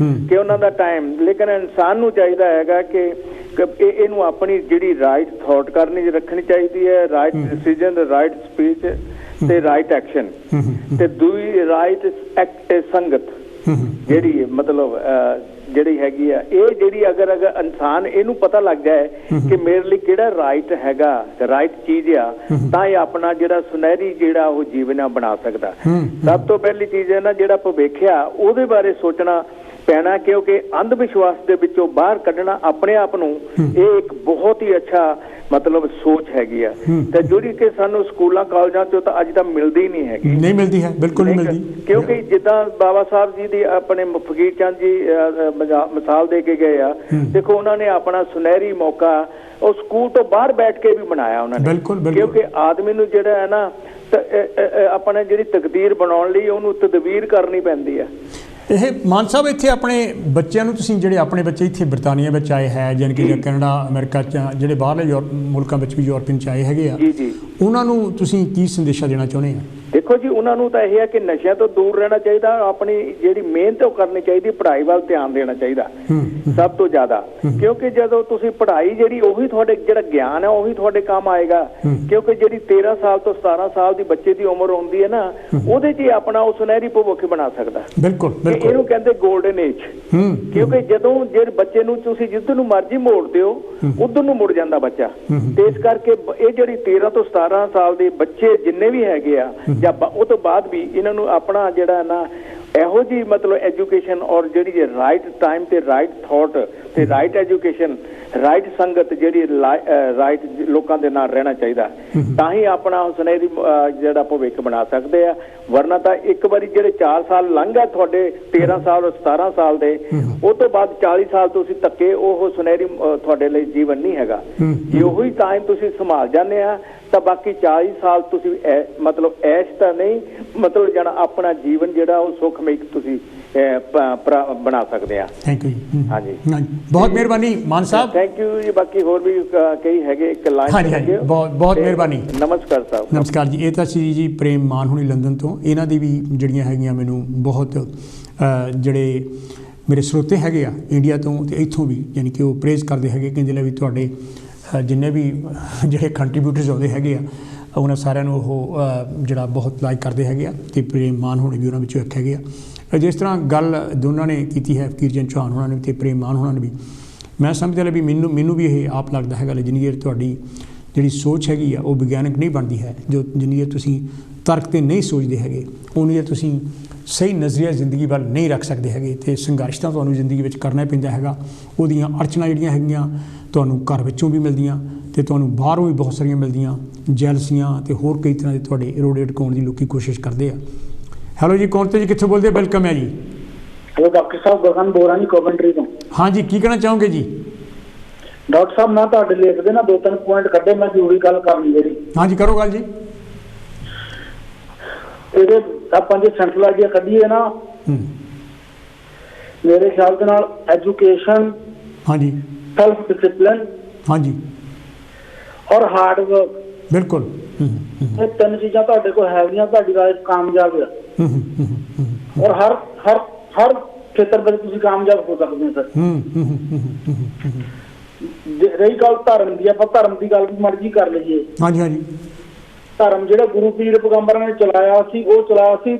ਕਿ ਉਹਨਾਂ ਦਾ ਟਾਈਮ। ਲੇਕਿਨ ਇਨਸਾਨ ਨੂੰ ਚਾਹੀਦਾ ਹੈਗਾ ਕਿ ਇਹਨੂੰ ਆਪਣੀ ਜਿਹੜੀ ਰਾਈਟ ਥਾਟ ਕਰਨੀ ਰੱਖਣੀ ਚਾਹੀਦੀ ਹੈ, ਰਾਈਟ ਡਿਸੀਜਨ, ਰਾਈਟ ਸਪੀਚ ਤੇ ਰਾਈਟ ਐਕਸ਼ਨ, ਤੇ ਦੂਜੀ ਰਾਈਟ ਸੰਗਤ ਜਿਹੜੀ ਮਤਲਬ ਜਿਹੜੀ ਹੈਗੀ ਆ, ਇਹ ਜਿਹੜੀ ਅਗਰ ਇਨਸਾਨ ਇਹਨੂੰ ਪਤਾ ਲੱਗ ਜਾਏ ਕਿ ਮੇਰੇ ਲਈ ਕਿਹੜਾ ਰਾਈਟ ਹੈਗਾ, ਰਾਈਟ ਚੀਜ਼ ਆ, ਤਾਂ ਇਹ ਆਪਣਾ ਜਿਹੜਾ ਸੁਨਹਿਰੀ ਜਿਹੜਾ ਉਹ ਜੀਵਨ ਆ ਬਣਾ ਸਕਦਾ। ਸਭ ਤੋਂ ਪਹਿਲੀ ਚੀਜ਼ ਹੈ ਨਾ, ਜਿਹੜਾ ਭਵਿੱਖ ਆ ਉਹਦੇ ਬਾਰੇ ਸੋਚਣਾ ਪੈਣਾ, ਕਿਉਂਕਿ ਅੰਧ ਵਿਸ਼ਵਾਸ ਦੇ ਵਿੱਚੋਂ ਬਾਹਰ ਕੱਢਣਾ ਆਪਣੇ ਆਪ ਨੂੰ, ਇਹ ਇੱਕ ਬਹੁਤ ਹੀ ਅੱਛਾ ਮਤਲਬ ਸੋਚ ਹੈਗੀ ਆ, ਤੇ ਜਿਹੜੀ ਕਿ ਸਾਨੂੰ ਸਕੂਲਾਂ ਕਾਲਜਾਂ ਚੋਂ ਤਾਂ ਅੱਜ ਤੱਕ ਮਿਲਦੀ ਨਹੀਂ ਹੈਗੀ। ਨਹੀਂ ਮਿਲਦੀ ਹੈ, ਬਿਲਕੁਲ ਨਹੀਂ ਮਿਲਦੀ। ਕਿਉਂਕਿ ਜਿੱਦਾਂ ਬਾਬਾ ਸਾਹਿਬ ਜੀ ਦੀ ਆਪਣੇ ਫਕੀਰ ਚੰਦ ਜੀ ਮਿਸਾਲ ਦੇ ਕੇ ਗਏ ਆ, ਦੇਖੋ ਉਹਨਾਂ ਨੇ ਆਪਣਾ ਸੁਨਹਿਰੀ ਮੌਕਾ ਉਹ ਸਕੂਲ ਤੋਂ ਬਾਹਰ ਬੈਠ ਕੇ ਵੀ ਬਣਾਇਆ ਉਹਨਾਂ ਨੇ। ਕਿਉਂਕਿ ਆਦਮੀ ਨੂੰ ਜਿਹੜਾ ਹੈ ਨਾ ਆਪਣਾ ਜਿਹੜੀ ਤਕਦੀਰ ਬਣਾਉਣ ਲਈ ਉਹਨੂੰ ਤਦਬੀਰ ਕਰਨੀ ਪੈਂਦੀ ਹੈ। ਇਹ ਮਾਨ ਸਾਹਿਬ ਇੱਥੇ ਆਪਣੇ ਬੱਚਿਆਂ ਨੂੰ, ਤੁਸੀਂ ਜਿਹੜੇ ਆਪਣੇ ਬੱਚੇ ਇੱਥੇ ਬਰਤਾਨੀਆ ਵਿੱਚ ਆਏ ਹੈ, ਜਾਣੀ ਕਿ ਜਾਂ ਕੈਨੇਡਾ, ਅਮਰੀਕਾ 'ਚ, ਜਿਹੜੇ ਬਾਹਰਲੇ ਮੁਲਕਾਂ ਵਿੱਚ ਵੀ ਯੂਰਪੀਅਨ 'ਚ ਆਏ ਹੈਗੇ ਆ, ਉਹਨਾਂ ਨੂੰ ਤੁਸੀਂ ਕੀ ਸੰਦੇਸ਼ਾ ਦੇਣਾ ਚਾਹੁੰਦੇ ਆ? ਦੇਖੋ ਜੀ, ਉਹਨਾਂ ਨੂੰ ਤਾਂ ਇਹ ਹੈ ਕਿ ਨਸ਼ਿਆਂ ਤੋਂ ਦੂਰ ਰਹਿਣਾ ਚਾਹੀਦਾ, ਆਪਣੀ ਜਿਹੜੀ ਮਿਹਨਤ ਉਹ ਕਰਨੀ ਚਾਹੀਦੀ, ਪੜ੍ਹਾਈ ਵੱਲ ਧਿਆਨ ਦੇਣਾ ਚਾਹੀਦਾ ਸਭ ਤੋਂ ਜ਼ਿਆਦਾ। ਕਿਉਂਕਿ ਜਦੋਂ ਤੁਸੀਂ ਪੜ੍ਹਾਈ ਜਿਹੜੀ ਉਹੀ ਤੁਹਾਡੇ ਜਿਹੜਾ ਗਿਆਨ ਹੈ ਉਹੀ ਤੁਹਾਡੇ ਕੰਮ ਆਏਗਾ। ਕਿਉਂਕਿ ਜਿਹੜੀ 13 ਸਾਲ ਤੋਂ 17 ਸਾਲ ਦੀ ਬੱਚੇ ਦੀ ਉਮਰ ਹੁੰਦੀ ਹੈ ਨਾ, ਉਹਦੇ 'ਚ ਹੀ ਆਪਣਾ ਉਹ ਸੁਨਹਿਰੀ ਭਵਿੱਖ ਬਣਾ ਸਕਦਾ। ਬਿਲਕੁਲ, ਇਹਨੂੰ ਕਹਿੰਦੇ ਗੋਲਡਨ ਏਜ। ਕਿਉਂਕਿ ਜਦੋਂ ਜਿਹੜੇ ਬੱਚੇ ਨੂੰ ਤੁਸੀਂ ਜਿੱਧਰ ਨੂੰ ਮਰਜ਼ੀ ਮੋੜਦੇ ਹੋ ਉਧਰ ਨੂੰ ਮੁੜ ਜਾਂਦਾ ਬੱਚਾ। ਤੇ ਇਸ ਕਰਕੇ ਇਹ ਜਿਹੜੀ 13 ਤੋਂ 17 ਸਾਲ ਦੇ ਬੱਚੇ ਜਿੰਨੇ ਵੀ ਹੈਗੇ ਆ, ਜਾਂ ਉਹ ਤੋਂ ਬਾਅਦ ਵੀ ਇਹਨਾਂ ਨੂੰ ਆਪਣਾ ਜਿਹੜਾ ਨਾ ਇਹੋ ਜਿਹੀ ਮਤਲਬ ਐਜੂਕੇਸ਼ਨ ਔਰ ਜਿਹੜੀ ਰਾਈਟ ਟਾਈਮ ਤੇ ਰਾਈਟ ਥਾਟ ਤੇ ਰਾਈਟ ਐਜੂਕੇਸ਼ਨ, ਰਾਈਟ ਸੰਗਤ, ਜਿਹੜੀ ਰਾਈਟ ਲੋਕਾਂ ਦੇ ਨਾਲ ਰਹਿਣਾ ਚਾਹੀਦਾ, ਤਾਂ ਹੀ ਆਪਣਾ ਸੁਨਹਿਰੀ ਜਿਹੜਾ ਭਵਿੱਖ ਬਣਾ ਸਕਦੇ ਆ। ਵਰਨਾ ਤਾਂ ਇੱਕ ਵਾਰੀ ਜਿਹੜੇ 4 ਸਾਲ ਲੰਘ ਗਏ ਤੁਹਾਡੇ 13 ਸਾਲ ਔਰ 17 ਸਾਲ ਦੇ, ਉਹ ਤੋਂ ਬਾਅਦ 40 ਸਾਲ ਤੁਸੀਂ ਧੱਕੇ, ਉਹ ਸੁਨਹਿਰੀ ਤੁਹਾਡੇ ਲਈ ਜੀਵਨ ਨਹੀਂ ਹੈਗਾ। ਜੇ ਉਹੀ ਟਾਈਮ ਤੁਸੀਂ ਸੰਭਾਲ ਜਾਂਦੇ ਆ ਤਾਂ ਬਾਕੀ 40 ਸਾਲ ਤੁਸੀਂ ਮਤਲਬ ਐਸ਼ ਤਾਂ ਨਹੀਂ, ਮਤਲਬ ਜਿਹੜਾ ਆਪਣਾ ਜੀਵਨ ਜਿਹੜਾ ਉਹ ਸੁਖਮਈ ਤੁਸੀਂ ਬਣਾ ਸਕਦੇ ਆ। ਥੈਂਕ ਯੂ ਜੀ। ਹਾਂਜੀ, ਬਹੁਤ ਮਿਹਰਬਾਨੀ ਮਾਨ ਸਾਹਿਬ। ਥੈਂਕ ਯੂ ਜੀ। ਬਾਕੀ ਹੋਰ ਵੀ ਕਈ ਹੈਗੇ ਇੱਕ ਲਾਈਨ। ਹਾਂਜੀ, ਬਹੁਤ ਮਿਹਰਬਾਨੀ। ਨਮਸਕਾਰ ਸਾਹਿਬ। ਨਮਸਕਾਰ ਜੀ। ਇਹ ਤਾਂ ਸੀ ਜੀ ਪ੍ਰੇਮ ਮਾਨ ਹੁਣੀ ਲੰਦਨ ਤੋਂ। ਇਹਨਾਂ ਦੀ ਵੀ ਜਿਹੜੀਆਂ ਹੈਗੀਆਂ ਮੈਨੂੰ ਬਹੁਤ ਜਿਹੜੇ ਮੇਰੇ ਸਰੋਤੇ ਹੈਗੇ ਆ ਇੰਡੀਆ ਤੋਂ ਤੇ ਇੱਥੋਂ ਵੀ, ਯਾਨੀ ਕਿ ਉਹ ਪ੍ਰੇਜ਼ ਕਰਦੇ ਹੈਗੇ, ਕਹਿੰਦੇ ਨੇ ਵੀ ਤੁਹਾਡੇ ਜਿੰਨੇ ਵੀ ਜਿਹੜੇ ਕੰਟਰੀਬਿਊਟਰਸ ਆਉਂਦੇ ਹੈਗੇ ਆ ਉਹਨਾਂ ਸਾਰਿਆਂ ਨੂੰ ਉਹ ਜਿਹੜਾ ਬਹੁਤ ਲਾਈਕ ਕਰਦੇ ਹੈਗੇ ਆ ਅਤੇ ਪ੍ਰੇਮ ਮਾਨ ਹੋਣੇ ਵੀ ਉਹਨਾਂ ਵਿੱਚੋਂ ਇੱਕ ਹੈਗੇ ਆ। ਜਿਸ ਤਰ੍ਹਾਂ ਗੱਲ ਦੋਨਾਂ ਨੇ ਕੀਤੀ ਹੈ, ਫਕੀਰ ਚੰਦ ਚੌਹਾਨ ਹੋਣਾ ਨੇ ਅਤੇ ਪ੍ਰੇਮ ਮਾਨ ਹੋਣਾ ਨੇ ਵੀ, ਮੈਂ ਸਮਝਦਾ ਵੀ ਮੈਨੂੰ ਵੀ ਇਹ ਆਪ ਲੱਗਦਾ ਹੈਗਾ ਜਿੰਨੀ ਦੇਰ ਤੁਹਾਡੀ ਜਿਹੜੀ ਸੋਚ ਹੈਗੀ ਆ ਉਹ ਵਿਗਿਆਨਕ ਨਹੀਂ ਬਣਦੀ ਹੈ, ਜੋ ਜਿੰਨੀ ਦੇਰ ਤੁਸੀਂ ਤਰਕ 'ਤੇ ਨਹੀਂ ਸੋਚਦੇ ਹੈਗੇ ਉਨੀ ਦੇਰ ਤੁਸੀਂ ਸਹੀ ਨਜ਼ਰੀਆ ਜ਼ਿੰਦਗੀ ਵੱਲ ਨਹੀਂ ਰੱਖ ਸਕਦੇ ਹੈਗੇ, ਅਤੇ ਸੰਘਰਸ਼ ਤਾਂ ਤੁਹਾਨੂੰ ਜ਼ਿੰਦਗੀ ਵਿੱਚ ਕਰਨਾ ਪੈਂਦਾ ਹੈਗਾ। ਉਹਦੀਆਂ ਅੜਚਣਾਂ ਜਿਹੜੀਆਂ ਹੈਗੀਆਂ ਤੁਹਾਨੂੰ ਘਰ ਵਿੱਚੋਂ ਵੀ ਮਿਲਦੀਆਂ ਅਤੇ ਤੁਹਾਨੂੰ ਬਾਹਰੋਂ ਵੀ ਬਹੁਤ ਸਾਰੀਆਂ ਮਿਲਦੀਆਂ, ਜੈਲਸੀਆਂ ਅਤੇ ਹੋਰ ਕਈ ਤਰ੍ਹਾਂ ਦੇ ਤੁਹਾਡੇ ਰੋੜੇ ਅਟਕਾਉਣ ਦੀ ਲੋਕ ਕੋਸ਼ਿਸ਼ ਕਰਦੇ ਆ। ਹੈਲੋ ਜੀ, ਕੌਣ ਤੇ ਜੀ, ਕਿੱਥੋਂ ਬੋਲਦੇ? ਵੈਲਕਮ ਹੈ ਜੀ। ਹੈਲੋ ਡਾਕਟਰ ਸਾਹਿਬ, ਗਗਨ ਬੋਲ ਰਿਹਾ ਜੀ ਕੋਵੈਂਟਰੀ ਤੋਂ। ਹਾਂਜੀ, ਕੀ ਕਹਿਣਾ ਚਾਹੋਗੇ ਜੀ? ਡਾਕਟਰ ਸਾਹਿਬ, ਮੈਂ ਤੁਹਾਡੇ ਲੇਖ ਦੇ ਨਾ 2-3 ਪੁਆਇੰਟ ਕੱਢੇ, ਮੈਂ ਜ਼ਰੂਰੀ ਗੱਲ ਕਰਨੀ ਜਿਹੜੀ। ਹਾਂਜੀ, ਕਰੋ ਗੱਲ ਜੀ। ਇਹਦੇ ਆਪਾਂ ਜੇ ਸੈਂਟਰਲ ਆਈਡੀਆ ਕੱਢੀਏ ਨਾ, ਮੇਰੇ ਖਿਆਲ ਦੇ ਨਾਲ ਐਜੂਕੇਸ਼ਨ, ਹਾਂਜੀ, ਸੈਲਫ ਡਿਸਿਪਲਿਨ, ਹਾਂਜੀ, ਔਰ ਹਾਰਡ ਵਰਕ, ਬਿਲਕੁਲ, ਇਹ 3 ਚੀਜ਼ਾਂ ਤੁਹਾਡੇ ਕੋਲ ਹੈਗੀਆਂ, ਤੁਹਾਡੀ ਲਾਈਫ ਕਾਮਯਾਬ ਆ। ਔਰ ਹਰ ਖੇਤਰ ਵਿੱਚ ਤੁਸੀਂ ਕਾਮਯਾਬ ਹੋ ਸਕਦੇ ਹੋ ਸਰ। ਰਹੀ ਗੱਲ ਧਰਮ ਦੀ, ਆਪਾਂ ਧਰਮ ਦੀ ਗੱਲ ਵੀ ਮਰਜ਼ੀ ਕਰ ਲਈਏ। ਹਾਂਜੀ, ਹਾਂਜੀ, ਧਰਮ ਜਿਹੜਾ ਗੁਰੂ ਪੀਰ ਪੈਗੰਬਰਾਂ ਨੇ ਚਲਾਇਆ ਸੀ, ਉਹ ਚਲਾਇਆ ਸੀ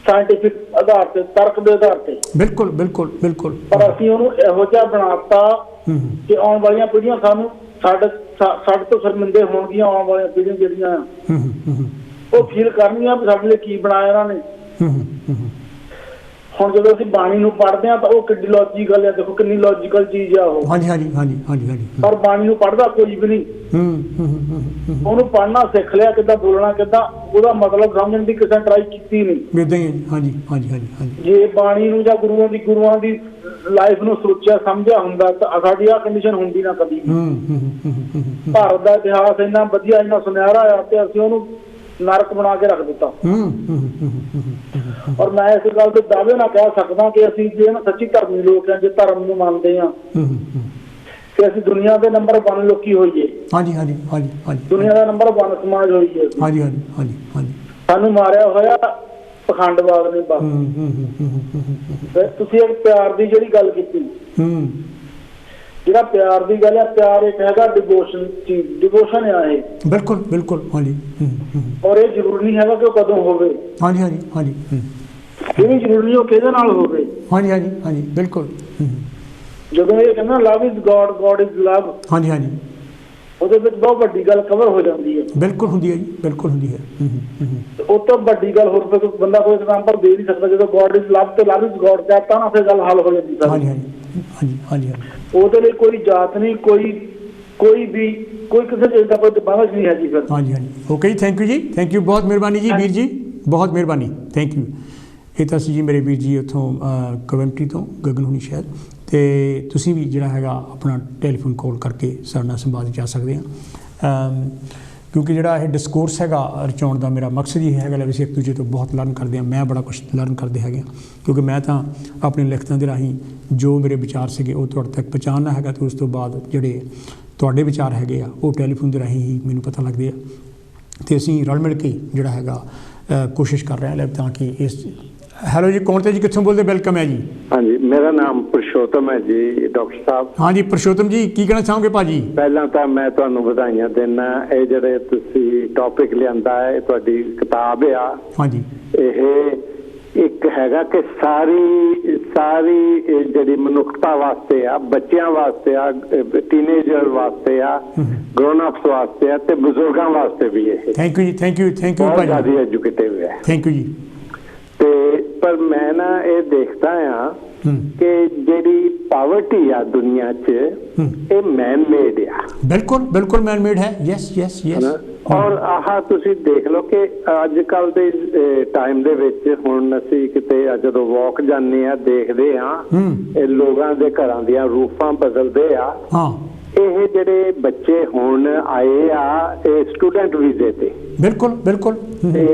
ਸਾਇੰਟੀਫਿਕ ਆਧਾਰ ਤੇ, ਤਰਕ ਦੇ ਆਧਾਰ ਤੇ। ਬਿਲਕੁਲ ਬਿਲਕੁਲ ਬਿਲਕੁਲ। ਪਰ ਅਸੀਂ ਉਹਨੂੰ ਇਹੋ ਜਿਹਾ ਬਣਾਤਾ ਕਿ ਆਉਣ ਵਾਲੀਆਂ ਪੀੜ੍ਹੀਆਂ ਸਾਨੂੰ ਸਾਡੇ ਤੋਂ ਸ਼ਰਮਿੰਦੇ ਹੋਣਗੀਆਂ। ਆਉਣ ਵਾਲੀਆਂ ਪੀੜ੍ਹੀਆਂ ਜਿਹੜੀਆਂ ਉਹ ਫੀਲ ਕਰਨਗੀਆਂ ਵੀ ਸਾਡੇ ਲਈ ਕੀ ਬਣਾਇਆ ਇਹਨਾਂ ਨੇ। ਹੁਣ ਜਦੋਂ ਅਸੀਂ ਬਾਣੀ ਨੂੰ ਪੜ੍ਹਦੇ ਹਾਂ ਤਾਂ ਉਹ ਕਿੰਨੀ ਲੌਜੀਕਲ ਹੈ, ਦੇਖੋ ਕਿੰਨੀ ਲੌਜੀਕਲ ਚੀਜ਼ ਆ ਉਹ। ਹਾਂਜੀ ਹਾਂਜੀ ਹਾਂਜੀ ਹਾਂਜੀ ਹਾਂਜੀ। ਪਰ ਬਾਣੀ ਨੂੰ ਪੜ੍ਹਦਾ ਕੋਈ ਵੀ ਨਹੀਂ। ਉਹਨੂੰ ਪੜ੍ਹਨਾ ਸਿੱਖ ਲਿਆ, ਕਿੱਦਾਂ ਬੋਲਣਾ, ਕਿੱਦਾਂ ਉਹਦਾ ਮਤਲਬ ਸਮਝਣ ਦੀ ਕਿਸੇ ਟਰਾਈ ਕੀਤੀ ਨਹੀਂ। ਇੱਦਾਂ ਹੀ ਹੈ ਜੀ। ਹਾਂਜੀ ਹਾਂਜੀ ਹਾਂਜੀ ਹਾਂਜੀ। ਜੇ ਬਾਣੀ ਨੂੰ ਜਾਂ ਗੁਰੂਆਂ ਦੀ ਲਾਈਫ ਨੂੰ ਸੋਚਿਆ ਸਮਝਿਆ ਹੁੰਦਾ ਤਾਂ ਸਾਡੀ ਆਹ ਕੰਡੀਸ਼ਨ ਹੁੰਦੀ ਨਾ ਕਦੀ। ਭਾਰਤ ਦਾ ਇਤਿਹਾਸ ਇੰਨਾ ਵਧੀਆ, ਇੰਨਾ ਸੁਨਹਿਰਾ ਆ ਤੇ ਅਸੀਂ ਉਹਨੂੰ ਨਰਕ ਬਣਾ ਕੇ ਰੱਖ ਦਿੱਤਾ। ਔਰ ਮੈਂ ਇਸ ਗੱਲ ਦੇ ਦਾਅਵੇ ਨਾਲ ਕਹਿ ਸਕਦਾ ਕਿ ਅਸੀਂ ਜੇ ਨਾ ਸੱਚੀ ਧਰਮੀ ਲੋਕ ਹਾਂ, ਜੇ ਧਰਮ ਨੂੰ ਮੰਨਦੇ ਹਾਂ, ਕਿ ਅਸੀਂ ਦੁਨੀਆ ਦੇ ਨੰਬਰ 1 ਲੋਕੀ ਹੋਈਏ। ਹਾਂਜੀ ਹਾਂਜੀ ਹਾਂਜੀ ਹਾਂਜੀ। ਦੁਨੀਆ ਦਾ ਨੰਬਰ 1 ਸਮਾਜ ਹੋਈਏ। ਹਾਂਜੀ ਹਾਂਜੀ ਹਾਂਜੀ ਹਾਂਜੀ। ਸਾਨੂੰ ਮਾਰਿਆ ਹੋਇਆ ਪਖੰਡਵਾਦ ਨੇ ਬਸ। ਤੁਸੀਂ ਇੱਕ ਪਿਆਰ ਦੀ ਜਿਹੜੀ ਗੱਲ ਕੀਤੀ, ਜਿਹੜਾ ਪਿਆਰ ਦੀ ਗੱਲ ਹੈ, ਪਿਆਰ ਇੱਕ ਹੈਗਾ ਡਿਵੋਸ਼ਨ ਚੀਜ਼, ਡਿਵੋਸ਼ਨ ਆ ਇਹ। ਬਿਲਕੁਲ ਬਿਲਕੁਲ। ਹਾਂਜੀ। ਔਰ ਇਹ ਜ਼ਰੂਰੀ ਨਹੀਂ ਹੈਗਾ ਕਿ ਉਹ ਕਦੋਂ ਹੋਵੇ। ਹਾਂਜੀ ਹਾਂਜੀ ਹਾਂਜੀ। ਇਹ ਵੀ ਜ਼ਰੂਰੀ ਨਹੀਂ ਉਹ ਕਿਹਦੇ ਨਾਲ ਹੋਵੇ। ਹਾਂਜੀ ਹਾਂਜੀ ਹਾਂਜੀ ਬਿਲਕੁਲ। ਜਦੋਂ ਇਹ ਕਹਿੰਦਾ love is God, God is love, ਹਾਂਜੀ ਹਾਂਜੀ, ਉਹਦੇ ਵਿੱਚ ਬਹੁਤ ਵੱਡੀ ਗੱਲ ਕਵਰ ਹੋ ਜਾਂਦੀ ਹੈ। ਬਿਲਕੁਲ ਹੁੰਦੀ ਹੈ ਜੀ, ਬਿਲਕੁਲ ਹੁੰਦੀ ਹੈ। ਉਹ ਤੋਂ ਵੱਡੀ ਗੱਲ ਹੋਰ ਕੋਈ ਬੰਦਾ ਕੋਈ ਐਗਜ਼ਾਮਪਲ ਦੇ ਨਹੀਂ ਸਕਦਾ। ਜਦੋਂ ਗੋਡ ਇਜ਼ ਲਵ ਤੇ ਲਵ ਇਜ਼ ਗੋਡ ਕਹਤਾ ਨਾ, ਫਿਰ ਗੱਲ ਹੱਲ ਹੋ ਜਾਂਦੀ ਸਾਰੀ। ਹਾਂਜੀ ਹਾਂਜੀ ਹਾਂਜੀ ਹਾਂਜੀ ਹਾਂਜੀ। ਉਹਦੇ ਲਈ ਕੋਈ ਜਾਤ ਨਹੀਂ, ਕੋਈ ਕਿਸੇ ਚੀਜ਼ ਦਾ ਕੋਈ ਬਾਹਰ ਨਹੀਂ ਹੈ ਜੀ ਫਿਰ। ਹਾਂਜੀ ਹਾਂਜੀ। ਓਕੇ ਜੀ, ਥੈਂਕ ਯੂ ਜੀ, ਥੈਂਕ ਯੂ, ਬਹੁਤ ਮਿਹਰਬਾਨੀ ਜੀ ਵੀਰ ਜੀ, ਬਹੁਤ ਮਿਹਰਬਾਨੀ, ਥੈਂਕ ਯੂ। ਇਹ ਤਾਂ ਸੀ ਜੀ ਮੇਰੇ ਵੀਰ ਜੀ ਉੱਥੋਂ ਕਵੈਂਟਰੀ ਤੋਂ, ਗਗਨ ਹੁਣੀ ਸ਼ਾਇਦ। ਅਤੇ ਤੁਸੀਂ ਵੀ ਜਿਹੜਾ ਹੈਗਾ ਆਪਣਾ ਟੈਲੀਫੋਨ ਕਾਲ ਕਰਕੇ ਸਾਡੇ ਨਾਲ ਸੰਵਾਦ ਜਾ ਸਕਦੇ ਹਾਂ, ਕਿਉਂਕਿ ਜਿਹੜਾ ਇਹ ਡਿਸਕੋਰਸ ਹੈਗਾ ਰਚਾਉਣ ਦਾ ਮੇਰਾ ਮਕਸਦ ਹੀ ਹੈਗਾ ਵੀ ਅਸੀਂ ਇੱਕ ਦੂਜੇ ਤੋਂ ਬਹੁਤ ਲਰਨ ਕਰਦੇ ਹਾਂ। ਮੈਂ ਬੜਾ ਕੁਛ ਲਰਨ ਕਰਦੇ ਹੈਗੇ ਹਾਂ, ਕਿਉਂਕਿ ਮੈਂ ਤਾਂ ਆਪਣੀ ਲਿਖਤਾਂ ਦੇ ਰਾਹੀਂ ਜੋ ਮੇਰੇ ਵਿਚਾਰ ਸੀਗੇ ਉਹ ਤੁਹਾਡੇ ਤੱਕ ਪਹੁੰਚਾਉਣਾ ਹੈਗਾ, ਅਤੇ ਉਸ ਤੋਂ ਬਾਅਦ ਜਿਹੜੇ ਤੁਹਾਡੇ ਵਿਚਾਰ ਹੈਗੇ ਆ ਉਹ ਟੈਲੀਫੋਨ ਦੇ ਰਾਹੀਂ ਹੀ ਮੈਨੂੰ ਪਤਾ ਲੱਗਦੇ ਆ, ਅਤੇ ਅਸੀਂ ਰਲ ਮਿਲ ਕੇ ਜਿਹੜਾ ਹੈਗਾ ਕੋਸ਼ਿਸ਼ ਕਰ ਰਹੇ ਹਾਂ ਤਾਂ ਕਿ ਇਸ। ਹੈਲੋ ਜੀ, ਕੌਣ ਤੇ ਜੀ, ਕਿੱਥੋਂ ਬੋਲਦੇ? ਵੈਲਕਮ ਹੈ ਜੀ। ਹਾਂਜੀ, ਮੇਰਾ ਨਾਮ ਪੁਰਸ਼ੋਤਮ ਹੈ ਜੀ ਡਾਕਟਰ ਸਾਹਿਬ। ਹਾਂਜੀ ਪੁਰਸ਼ੋਤਮ ਜੀ, ਕੀ ਕਹਿਣਾ ਚਾਹੋਗੇ ਭਾਜੀ? ਪਹਿਲਾਂ ਤਾਂ ਮੈਂ ਤੁਹਾਨੂੰ ਵਧਾਈਆਂ ਦਿੰਦਾ। ਇਹ ਜਿਹੜੇ ਤੁਸੀਂ ਟੌਪਿਕ ਲਿਆਂਦਾ ਹੈ, ਤੁਹਾਡੀ ਕਿਤਾਬ ਆ। ਹਾਂਜੀ। ਇਹ ਇੱਕ ਹੈਗਾ ਕਿ ਸਾਰੀ ਜਿਹੜੀ ਮਨੁੱਖਤਾ ਵਾਸਤੇ ਆ, ਬੱਚਿਆਂ ਵਾਸਤੇ ਆ, ਟੀਨੇਜਰ ਵਾਸਤੇ ਆ, ਗਰੋਨ ਅਪਸ ਵਾਸਤੇ ਆ, ਤੇ ਬਜ਼ੁਰਗਾਂ ਵਾਸਤੇ ਵੀ ਇਹ। ਥੈਂਕ ਯੂ ਜੀ, ਥੈਂਕ ਯੂ, ਥੈਂਕ ਯੂ ਭਾਜੀ। ਬਹੁਤ ਜ਼ਿਆਦਾ ਐਜੂਕੇਟਿਵ ਹੈ। ਥੈਂਕ ਯੂ ਜੀ। ਤੇ ਪਰ ਮੈਂ ਨਾ ਇਹ ਦੇਖਦਾ ਆ ਕਿ ਜਿਹੜੀ ਪਾਵਰਟੀ ਆ ਦੁਨੀਆ 'ਚ, ਇਹ ਮੈਨ ਮੇਡ ਆ। ਬਿਲਕੁਲ ਬਿਲਕੁਲ ਮੈਨ ਮੇਡ ਹੈ। Yes yes yes. ਔਰ ਆਹ ਤੁਸੀਂ ਦੇਖ ਲਓ ਕਿ ਅੱਜ ਕੱਲ ਦੇ ਟਾਈਮ ਦੇ ਵਿੱਚ ਹੁਣ ਅਸੀਂ ਕਿਤੇ ਜਦੋਂ ਵਾਕ ਜਾਂਦੇ ਆ, ਦੇਖਦੇ ਆ ਇਹ ਲੋਕਾਂ ਦੇ ਘਰਾਂ ਦੀਆਂ ਰੂਫਾਂ ਬਦਲਦੇ ਆ। ਇਹ ਜਿਹੜੇ ਬੱਚੇ ਹੁਣ ਆਏ ਆ, ਇਹ ਸਟੂਡੈਂਟ ਵੀਜ਼ੇ ਤੇ। ਬਿਲਕੁਲ ਬਿਲਕੁਲ।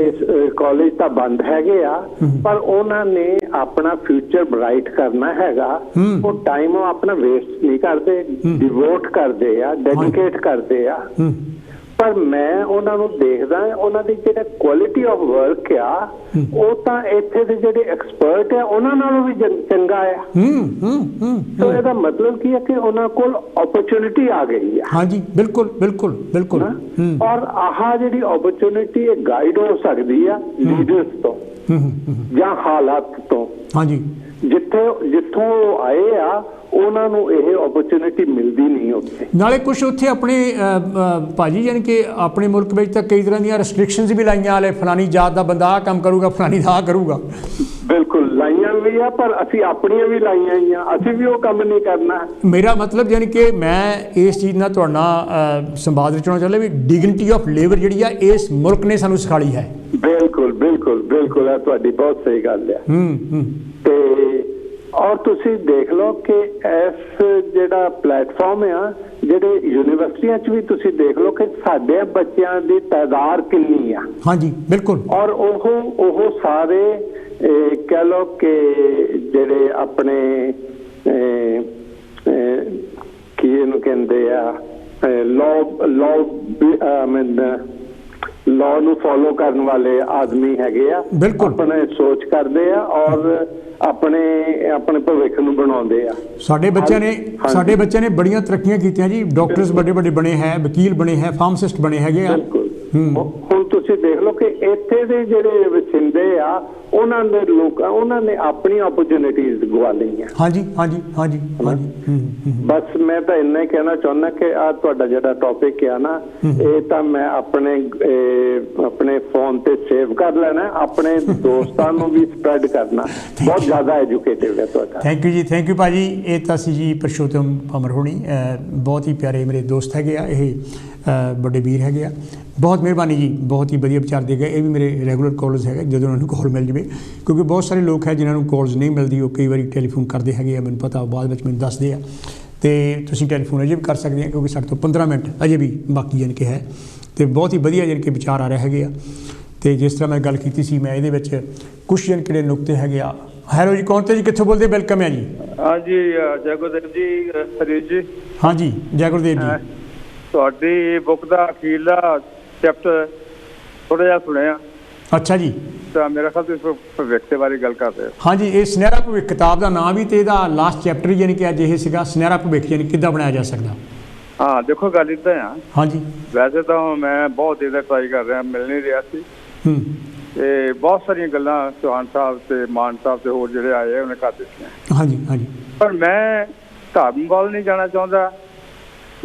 ਕਾਲਜ ਤਾਂ ਬੰਦ ਹੈਗੇ ਆ, ਪਰ ਉਹਨਾਂ ਨੇ ਆਪਣਾ ਫਿਊਚਰ ਬ੍ਰਾਈਟ ਕਰਨਾ ਹੈਗਾ। ਉਹ ਟਾਈਮ ਉਹ ਆਪਣਾ ਵੇਸਟ ਨਹੀਂ ਕਰਦੇ, ਡਿਵੋਟ ਕਰਦੇ ਆ, ਡੈਡੀਕੇਟ ਕਰਦੇ ਆ। ਪਰ ਮੈਂ ਉਹਨਾਂ ਨੂੰ ਦੇਖਦਾ, ਉਹਨਾਂ ਦੀ ਜਿਹੜਾ ਕੁਆਲਿਟੀ ਆਫ ਵਰਕ ਆ ਉਹ ਤਾਂ ਇੱਥੇ ਦੇ ਜਿਹੜੇ ਐਕਸਪਰਟ ਆ ਉਹਨਾਂ ਨਾਲੋਂ ਵੀ ਚੰਗਾ ਆ। ਤਾਂ ਇਹਦਾ ਮਤਲਬ ਕੀ ਹੈ ਕਿ ਉਹਨਾਂ ਕੋਲ ਓਪਰਚੁਨਿਟੀ ਆ ਗਈ ਆ। ਹਾਂਜੀ, ਬਿਲਕੁਲ ਬਿਲਕੁਲ ਬਿਲਕੁਲ। ਔਰ ਆਹ ਜਿਹੜੀ ਓਪਰਚੁਨਿਟੀ ਇਹ ਗਾਈਡ ਹੋ ਸਕਦੀ ਆ ਲੀਡਰਸ ਤੋਂ ਜਾਂ ਹਾਲਾਤ ਤੋਂ। ਹਾਂਜੀ, ਜਿੱਥੋਂ ਉਹ ਆਏ ਆ ਉਹਨਾਂ ਨੂੰ ਇਹ ਓਪਰਚੁਨਿਟੀ ਮਿਲਦੀ ਨਹੀਂ ਉੱਥੇ। ਨਾਲੇ ਕੁਛ ਉੱਥੇ ਆਪਣੇ ਭਾਜੀ ਯਾਨੀ ਕਿ ਆਪਣੇ ਮੁਲਕ ਵਿੱਚ ਤਾਂ ਕਈ ਤਰ੍ਹਾਂ ਦੀਆਂ ਰੈਸਟ੍ਰਿਕਸ਼ਨਸ ਵੀ ਲਾਈਆਂ ਵਾਲੇ, ਫਲਾਨੀ ਜਾਤ ਦਾ ਬੰਦਾ ਆਹ ਕੰਮ ਕਰੂਗਾ, ਫਲਾਨੀ ਦਾ ਆਹ ਕਰੂਗਾ। ਬਿਲਕੁਲ ਲਾਈਆਂ ਵੀ ਆ, ਪਰ ਅਸੀਂ ਆਪਣੀਆਂ ਵੀ ਲਾਈਆਂ ਹੀ ਆ, ਅਸੀਂ ਵੀ ਉਹ ਕੰਮ ਨਹੀਂ ਕਰਨਾ। ਮੇਰਾ ਮਤਲਬ ਯਾਨੀ ਕਿ ਮੈਂ ਇਸ ਚੀਜ਼ ਨਾਲ ਤੁਹਾਡੇ ਨਾਲ ਸੰਵਾਦ ਰਚਣਾ ਚਾਹੁੰਦਾ ਵੀ ਡਿਗਨਿਟੀ ਆਫ ਲੇਬਰ ਜਿਹੜੀ ਆ ਇਸ ਮੁਲਕ ਨੇ ਸਾਨੂੰ ਸਿਖਾਈ ਹੈ। ਬਿਲਕੁਲ ਬਿਲਕੁਲ ਬਿਲਕੁਲ, ਇਹ ਤੁਹਾਡੀ ਬਹੁਤ ਸਹੀ ਗੱਲ ਆ। ਤੇ ਔਰ ਤੁਸੀਂ ਦੇਖ ਲਓ ਕਿ ਇਸ ਜਿਹੜਾ ਪਲੇਟਫਾਰਮ ਆ, ਜਿਹੜੇ ਯੂਨੀਵਰਸਿਟੀਆਂ 'ਚ ਵੀ ਤੁਸੀਂ ਦੇਖ ਲਓ ਕਿ ਸਾਡੇ ਬੱਚਿਆਂ ਦੀ ਤਾਦਾਦ ਕਿੰਨੀ ਆ। ਹਾਂਜੀ, ਬਿਲਕੁਲ। ਔਰ ਉਹ ਸਾਰੇ ਕਹਿ ਲਓ ਕਿ ਜਿਹੜੇ ਆਪਣੇ ਕੀ ਇਹਨੂੰ ਕਹਿੰਦੇ ਆ ਲਾਅ ਨੂੰ ਫੋਲੋ ਕਰਨ ਵਾਲੇ ਆਦਮੀ ਹੈਗੇ ਆ, ਆਪਣੇ ਸੋਚ ਕਰਦੇ ਆ ਔਰ ਆਪਣੇ ਭਵਿੱਖ ਨੂੰ ਬਣਾਉਂਦੇ ਆ। ਸਾਡੇ ਬੱਚਿਆਂ ਨੇ ਬੜੀਆਂ ਤਰੱਕੀਆਂ ਕੀਤੀਆਂ ਜੀ, ਡਾਕਟਰਸ ਵੱਡੇ ਵੱਡੇ ਬਣੇ ਹੈ, ਵਕੀਲ ਬਣੇ ਹੈ, ਫਾਰਮਾਸਿਸਟ ਬਣੇ ਹੈਗੇ ਆ। ਹੁਣ ਤੁਸੀਂ ਦੇਖ ਲਓ ਕਿ ਇੱਥੇ ਦੇ ਜਿਹੜੇ ਵਸਿੰਦੇ ਆ ਉਹਨਾਂ ਨੇ ਆਪਣੀ ਓਪਰਚੁਨਿਟੀਜ਼ ਗਵਾ ਲਈਆਂ। ਹਾਂਜੀ ਹਾਂਜੀ ਹਾਂਜੀ ਹਾਂਜੀ। ਬਸ ਮੈਂ ਤਾਂ ਇੰਨਾ ਹੀ ਕਹਿਣਾ ਚਾਹੁੰਦਾ ਕਿ ਆਹ ਤੁਹਾਡਾ ਜਿਹੜਾ ਟੌਪਿਕ ਆ ਨਾ, ਇਹ ਤਾਂ ਮੈਂ ਆਪਣੇ ਫੋਨ ਤੇ ਸੇਵ ਕਰ ਲੈਣਾ, ਆਪਣੇ ਦੋਸਤਾਂ ਨੂੰ ਵੀ ਸਪਰੈਡ ਕਰਨਾ। ਬਹੁਤ ਜ਼ਿਆਦਾ ਐਜੂਕੇਟਿਵ ਹੈ ਤੁਹਾਡਾ। ਥੈਂਕ ਯੂ ਜੀ, ਥੈਂਕ ਯੂ ਭਾਜੀ। ਇਹ ਤਾਂ ਸੀ ਜੀ ਪਰਸ਼ੋਤਮ ਭੰਮਰ ਹੋਣੀ, ਬਹੁਤ ਹੀ ਪਿਆਰੇ ਮੇਰੇ ਦੋਸਤ ਹੈਗੇ ਆ, ਇਹ ਵੱਡੇ ਵੀਰ ਹੈਗੇ ਆ। ਬਹੁਤ ਮਿਹਰਬਾਨੀ ਜੀ, ਬਹੁਤ ਹੀ ਵਧੀਆ ਵਿਚਾਰ ਦੇ ਗਏ। ਇਹ ਵੀ ਮੇਰੇ ਰੈਗੂਲਰ ਕਾਲਰਸ ਹੈਗੇ, ਜਦੋਂ ਉਹਨਾਂ ਨੂੰ ਕਾਲ ਮਿਲ ਜਾਵੇ, ਕਿਉਂਕਿ ਬਹੁਤ ਸਾਰੇ ਲੋਕ ਹੈ ਜਿਨ੍ਹਾਂ ਨੂੰ ਕਾਲਸ ਨਹੀਂ ਮਿਲਦੀ, ਉਹ ਕਈ ਵਾਰੀ ਟੈਲੀਫੋਨ ਕਰਦੇ ਹੈਗੇ ਆ, ਮੈਨੂੰ ਪਤਾ, ਬਾਅਦ ਵਿੱਚ ਮੈਨੂੰ ਦੱਸਦੇ ਆ। ਅਤੇ ਤੁਸੀਂ ਟੈਲੀਫੋਨ ਅਜੇ ਵੀ ਕਰ ਸਕਦੇ ਆ, ਕਿਉਂਕਿ ਸਾਡੇ ਤੋਂ 15 ਮਿੰਟ ਅਜੇ ਵੀ ਬਾਕੀ ਜਾਣੀ ਕਿ ਹੈ। ਅਤੇ ਬਹੁਤ ਹੀ ਵਧੀਆ ਜਾਣੀ ਕਿ ਵਿਚਾਰ ਆ ਰਹੇ ਹੈਗੇ ਆ। ਅਤੇ ਜਿਸ ਤਰ੍ਹਾਂ ਮੈਂ ਗੱਲ ਕੀਤੀ ਸੀ, ਮੈਂ ਇਹਦੇ ਵਿੱਚ ਕੁਛ ਜਾਣੀ ਕਿਹੜੇ ਨੁਕਤੇ ਹੈਗੇ ਆ। ਹੈਲੋ ਜੀ, ਕੌਣ ਤੇ ਜੀ, ਕਿੱਥੋਂ ਬੋਲਦੇ? ਵੈਲਕਮ ਹੈ ਜੀ। ਹਾਂਜੀ, ਜੈ ਗੁਰਦੇਵ ਜੀ, ਹਰੀਸ਼ ਜੀ। ਹਾਂਜੀ, ਜੈ ਗੁਰਦੇਵ ਜੀ। ਤੁਹਾਡੀ ਬੁੱਕ ਦਾ ਅਖੀਰਲਾ ਚੈਪਟਰ ਥੋੜ੍ਹਾ ਜਿਹਾ ਸੁਣਿਆ। ਅੱਛਾ ਜੀ। ਤਾਂ ਮੇਰਾ ਖਿਆਲ ਤੁਸੀਂ ਭਵਿੱਖ ਦੇ ਬਾਰੇ ਗੱਲ ਕਰ ਰਹੇ ਹੋ। ਹਾਂਜੀ, ਇਹ ਸੁਨਹਿਰਾ ਭਵਿੱਖ ਕਿਤਾਬ ਦਾ ਨਾਮ ਵੀ, ਅਤੇ ਇਹਦਾ ਲਾਸਟ ਚੈਪਟਰ ਯਾਨੀ ਕਿ ਅੱਜ ਇਹ ਸੀਗਾ, ਸੁਨਹਿਰਾ ਭਵਿੱਖ ਯਾਨੀ ਕਿੱਦਾਂ ਬਣਾਇਆ ਜਾ ਸਕਦਾ। ਹਾਂ, ਦੇਖੋ ਗੱਲ ਇੱਦਾਂ ਆ। ਹਾਂਜੀ। ਵੈਸੇ ਤਾਂ ਮੈਂ ਬਹੁਤ ਦੇਰ ਦਾ ਟਰਾਈ ਕਰ ਰਿਹਾ, ਮਿਲ ਨਹੀਂ ਰਿਹਾ ਸੀ। ਤੇ ਬਹੁਤ ਸਾਰੀਆਂ ਗੱਲਾਂ ਚੌਹਾਨ ਸਾਹਿਬ ਤੇ ਮਾਨ ਸਾਹਿਬ ਤੇ ਹੋਰ ਜਿਹੜੇ ਆਏ ਉਹਨੇ ਕਰ ਦਿੱਤੀਆਂ। ਹਾਂਜੀ ਹਾਂਜੀ। ਪਰ ਮੈਂ ਧਰਮ ਵੱਲ ਨਹੀਂ ਜਾਣਾ ਚਾਹੁੰਦਾ,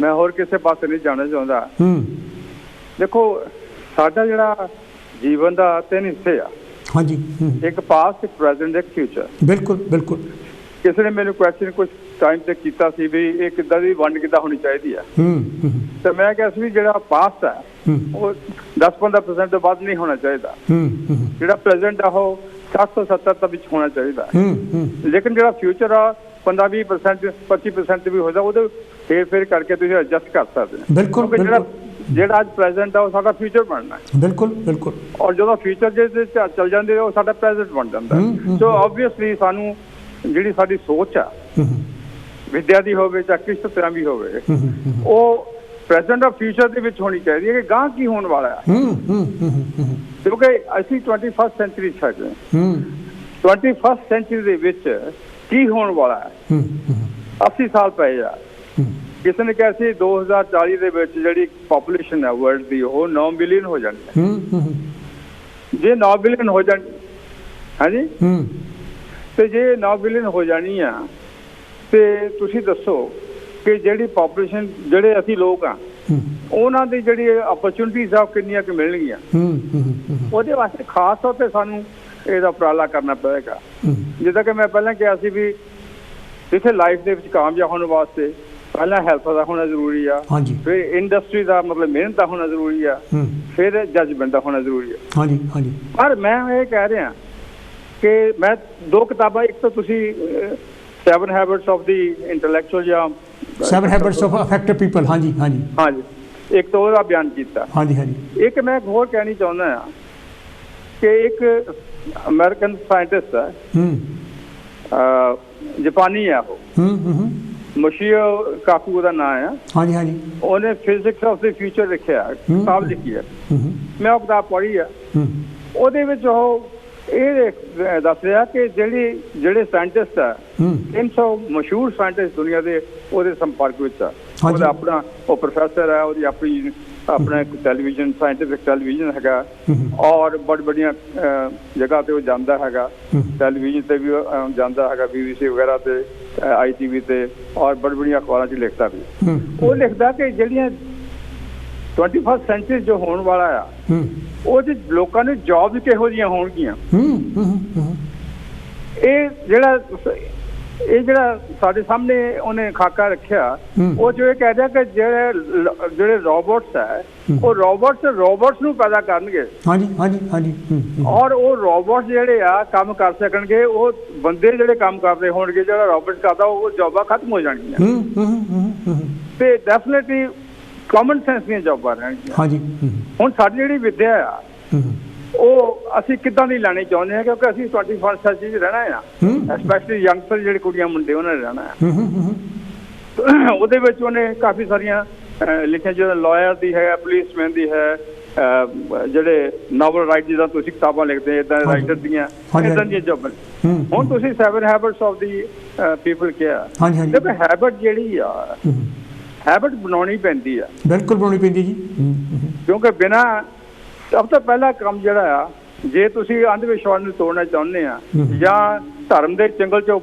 ਮੈਂ ਹੋਰ ਕਿਸੇ ਪਾਸੇ ਨਹੀਂ ਜਾਣਾ ਚਾਹੁੰਦਾ। ਦੇਖੋ, ਸਾਡਾ ਜਿਹੜਾ ਜੀਵਨ ਦਾ 3 ਹਿੱਸੇ ਆ। ਹਾਂਜੀ। ਇੱਕ ਪਾਸਟ, ਇੱਕ ਪ੍ਰੈਜ਼ੈਂਟ, ਇੱਕ ਫਿਊਚਰ। ਬਿਲਕੁਲ ਬਿਲਕੁਲ। ਕਿਸੇ ਨੇ ਮੈਨੂੰ ਕੁਐਸਚਨ ਕੁਝ ਟਾਈਮ ਤੇ ਕੀਤਾ ਸੀ ਵੀ ਇਹ ਕਿੱਦਾਂ ਦੀ ਵੰਡ ਕਿੱਦਾਂ ਹੋਣੀ ਚਾਹੀਦੀ ਆ। ਤੇ ਮੈਂ ਕਿਹਾ ਸੀ ਵੀ ਜਿਹੜਾ ਪਾਸਟ ਆ ਉਹ 10-15% ਤੋਂ ਵੱਧ ਨਹੀਂ ਹੋਣਾ ਚਾਹੀਦਾ। ਜਿਹੜਾ ਪ੍ਰੈਜ਼ੈਂਟ ਆ ਉਹ 60 ਤੋਂ 70 ਤੱਕ ਵਿੱਚ ਹੋਣਾ ਚਾਹੀਦਾ। ਲੇਕਿਨ ਜਿਹੜਾ ਫਿਊਚਰ ਆ 15-20%, 25% ਵੀ ਹੋ ਜਾ, ਉਹਦੇ ਫੇਰ ਕਰਕੇ ਤੁਸੀਂ ਐਡਜਸਟ ਕਰ ਸਕਦੇ ਹੋ। ਬਿਲਕੁਲ। ਜਿਹੜਾ ਅੱਜ ਪ੍ਰੈਜ਼ੈਂਟ ਆ ਉਹ ਸਾਡਾ ਫਿਊਚਰ ਬਣਨਾ। ਬਿਲਕੁਲ ਬਿਲਕੁਲ। ਔਰ ਜਦੋਂ ਫਿਊਚਰ ਜੇ ਚੱਲ ਜਾਂਦੇ ਉਹ ਸਾਡਾ ਪ੍ਰੈਜ਼ੈਂਟ ਬਣ ਜਾਂਦਾ। ਸੋ ਆਬਵੀਅਸਲੀ ਸਾਨੂੰ ਜਿਹੜੀ ਸਾਡੀ ਸੋਚ ਆ, ਵਿਦਿਆ ਦੀ ਹੋਵੇ ਜਾਂ ਕਿਸ ਤਰ੍ਹਾਂ ਵੀ ਹੋਵੇ, ਉਹ ਪ੍ਰੈਜ਼ੈਂਟ ਔਰ ਫਿਊਚਰ ਦੇ ਵਿੱਚ ਹੋਣੀ ਚਾਹੀਦੀ ਹੈ ਕਿ ਗਾਂ ਕੀ ਹੋਣ ਵਾਲਾ ਹੈ। ਕਿਉਂਕਿ ਅਸੀਂ 21st ਸੈਂਚੁਰੀ 'ਚ ਹੈਗੇ। 21st ਸੈਂਚੁਰੀ ਦੇ ਵਿੱਚ ਕੀ ਹੋਣ ਵਾਲਾ ਹੈ। 80 ਸਾਲ ਪਏ ਆ। ਕਿਸੇ ਨੇ ਕਿਹਾ ਸੀ 2040 ਦੇ ਵਿੱਚ ਜਿਹੜੀ ਪਾਪੂਲੇਸ਼ਨ ਹੈ ਵਰਲਡ ਦੀ ਉਹ 9 ਬਿਲੀਅਨ ਹੋ ਜਾਣੀ ਹੈ। ਜੇ 9 ਬਿਲੀਅਨ ਹੋ ਜਾਣੀ, ਹਾਂਜੀ, ਤੇ ਜੇ 9 ਬਿਲੀਅਨ ਹੋ ਜਾਣੀ ਆ ਤੇ ਤੁਸੀਂ ਦੱਸੋ ਕਿ ਜਿਹੜੀ ਪਾਪੂਲੇਸ਼ਨ, ਜਿਹੜੇ ਅਸੀਂ ਲੋਕ ਆ, ਉਹਨਾਂ ਦੀ ਜਿਹੜੀ ਅਪਰਚੁਨਿਟੀਜ਼ ਆ ਕਿੰਨੀਆਂ ਕੁ ਮਿਲਣਗੀਆਂ। ਉਹਦੇ ਵਾਸਤੇ ਖਾਸ ਤੌਰ ਤੇ ਸਾਨੂੰ ਇਹਦਾ ਉਪਰਾਲਾ ਕਰਨਾ ਪਏਗਾ। ਜਿੱਦਾਂ ਕਿ ਮੈਂ ਪਹਿਲਾਂ ਕਿਹਾ ਸੀ ਵੀ ਜਿੱਥੇ ਲਾਈਫ ਦੇ ਵਿੱਚ ਕਾਮਯਾਬ ਹੋਣ ਵਾਸਤੇ ਪਹਿਲਾਂ ਹੈਲਥ ਦਾ ਹੋਣਾ ਜ਼ਰੂਰੀ ਆ, ਫਿਰ ਇੰਡਸਟਰੀ ਦਾ ਮਤਲਬ ਮਿਹਨਤ ਦਾ ਹੋਣਾ ਜ਼ਰੂਰੀ ਆ, ਫਿਰ ਜਜਮੈਂਟ ਦਾ ਹੋਣਾ ਜ਼ਰੂਰੀ ਆ। ਹਾਂਜੀ ਹਾਂਜੀ। ਪਰ ਮੈਂ ਇਹ ਕਹਿ ਰਿਹਾ ਕਿ ਮੈਂ 2 ਕਿਤਾਬਾਂ, ਇੱਕ ਤਾਂ ਤੁਸੀਂ 7 ਹੈਬਿਟਸ ਆਫ ਦੀ ਇੰਟੈਲੈਕਚੁਅਲ ਜਾਂ 7 ਹੈਬਿਟਸ ਆਫ ਇਫੈਕਟਿਵ ਪੀਪਲ, ਹਾਂਜੀ ਹਾਂਜੀ ਹਾਂਜੀ, ਇੱਕ ਤਾਂ ਉਹਦਾ ਬਿਆਨ ਕੀਤਾ। ਹਾਂਜੀ ਹਾਂਜੀ। ਇੱਕ ਮੈਂ ਹੋਰ ਕਹਿਣੀ ਚਾਹੁੰਦਾ ਆ ਕਿ ਇੱਕ ਅਮਰੀਕਨ ਸਾਇੰਟਿਸਟ ਹੈ, ਜਾਪਾਨੀ ਆ ਉਹ, ਮਸ਼ੀਓ ਕਾਕੂ ਉਹਦਾ ਨਾਂ ਆ। ਹਾਂਜੀ ਹਾਂਜੀ। ਉਹਨੇ ਫਿਜ਼ਿਕਸ ਆਫ ਦ ਫਿਊਚਰ ਲਿਖਿਆ, ਕਿਤਾਬ ਲਿਖੀ ਹੈ, ਮੈਂ ਉਹ ਕਿਤਾਬ ਪੜ੍ਹੀ ਆ। ਉਹਦੇ ਵਿੱਚ ਉਹ ਇਹ ਦੱਸ ਰਿਹਾ ਕਿ ਜਿਹੜੇ ਸਾਇੰਟਿਸਟ ਆ 300 ਮਸ਼ਹੂਰ ਸਾਇੰਟਿਸਟ ਦੁਨੀਆ ਦੇ ਉਹਦੇ ਸੰਪਰਕ ਵਿੱਚ ਆ। ਉਹਦਾ ਆਪਣਾ ਉਹ ਪ੍ਰੋਫੈਸਰ ਹੈ, ਉਹਦੀ ਆਪਣਾ ਇੱਕ ਟੈਲੀਵਿਜ਼ਨ ਸਾਇੰਟਿਫਿਕ ਟੈਲੀਵਿਜ਼ਨ ਹੈਗਾ, ਔਰ ਬੜੀਆਂ ਜਗ੍ਹਾ ਤੇ ਉਹ ਜਾਂਦਾ ਹੈਗਾ, ਟੈਲੀਵਿਜ਼ਨ ਤੇ ਵੀ ਜਾਂਦਾ ਹੈਗਾ, BBC ਵਗੈਰਾ ਤੇ, ITV ਤੇ, ਔਰ ਬੜੀਆਂ ਅਖਬਾਰਾਂ 'ਚ ਲਿਖਦਾ ਵੀ। ਉਹ ਲਿਖਦਾ ਕਿ ਜਿਹੜੀਆਂ 21st ਸੈਂਚੁਰੀ ਜੋ ਹੋਣ ਵਾਲਾ ਆ ਉਹਦੇ ਲੋਕਾਂ ਨੂੰ ਜੌਬ ਕਿਹੋ ਜਿਹੀਆਂ ਹੋਣਗੀਆਂ। ਇਹ ਜਿਹੜਾ ਸਾਡੇ ਸਾਹਮਣੇ ਉਹਨੇ ਖਾਕਾ ਰੱਖਿਆ, ਉਹ ਜੋ ਇਹ ਕਹਿ ਰਿਹਾ ਕਿ ਜਿਹੜੇ ਰੋਬੋਟਸ ਹੈ ਉਹ ਰੋਬੋਟਸ ਨੂੰ ਪੈਦਾ ਕਰਨਗੇ। ਹਾਂਜੀ ਹਾਂਜੀ ਹਾਂਜੀ। ਔਰ ਉਹ ਰੋਬੋਟਸ ਜਿਹੜੇ ਆ ਕੰਮ ਕਰ ਸਕਣਗੇ, ਉਹ ਬੰਦੇ ਜਿਹੜੇ ਕੰਮ ਕਰਦੇ ਹੋਣਗੇ, ਜਿਹੜਾ ਰੋਬੋਟ ਕਰਦਾ ਉਹ ਜੌਬਾਂ ਖਤਮ ਹੋ ਜਾਣਗੀਆਂ ਤੇ ਡੈਫੀਨੇਟਲੀ ਕਾਮਨ ਸੈਂਸ ਦੀਆਂ ਜੌਬਾਂ ਰਹਿਣਗੀਆਂ। ਹਾਂਜੀ। ਹੁਣ ਸਾਡੀ ਜਿਹੜੀ ਵਿੱਦਿਆ ਆ ਉਹ ਅਸੀਂ ਕਿੱਦਾਂ ਦੀ ਲੈਣੀ ਚਾਹੁੰਦੇ ਹਾਂ, ਕਿਉਂਕਿ ਅਸੀਂ 21st ਸੈਂਚੁਰੀ 'ਚ ਰਹਿਣਾ ਆ, ਸਪੈਸ਼ਲੀ ਯੰਗਸਟਰ ਜਿਹੜੇ ਕੁੜੀਆਂ ਮੁੰਡੇ ਉਹਨਾਂ ਨੇ ਰਹਿਣਾ ਆ। ਉਹਦੇ ਵਿੱਚ ਉਹਨੇ ਕਾਫੀ ਸਾਰੀਆਂ ਲਿਖੀਆਂ, ਜਿਹੜਾ ਲਾਇਰ ਦੀ ਹੈ, ਪੁਲਿਸਮੈਨ ਦੀ ਹੈ, ਜਿਹੜੇ ਨਾਵਲ ਰਾਈਟ ਜਿੱਦਾਂ ਤੁਸੀਂ ਕਿਤਾਬਾਂ ਲਿਖਦੇ ਇੱਦਾਂ ਰਾਈਟਰ ਦੀਆਂ, ਇੱਦਾਂ ਦੀਆਂ ਜੌਬਾਂ। ਹੁਣ ਤੁਸੀਂ 7 ਹੈਬਿਟਸ ਆਫ ਦੀ ਪੀਪਲ ਕਿਹਾ, ਦੇਖੋ ਹੈਬਿਟ ਜਿਹੜੀ ਆ ਹੈਬਿਟ ਬਣਾਉਣੀ ਪੈਂਦੀ ਆ। ਬਿਲਕੁਲ ਬਣਾਉਣੀ ਪੈਂਦੀ ਜੀ, ਕਿਉਂਕਿ ਬਿਨਾਂ ਸਭ ਤੋਂ ਪਹਿਲਾ ਕੰਮ ਜਿਹੜਾ ਆ, ਜੇ ਤੁਸੀਂ ਅੰਧ ਵਿਸ਼ਵਾਸ ਨੂੰ ਤੋੜਨਾ ਚਾਹੁੰਦੇ ਆ ਜਾਂ ਧਰਮ ਦੇ ਚੰਗਲ ਚੋਂ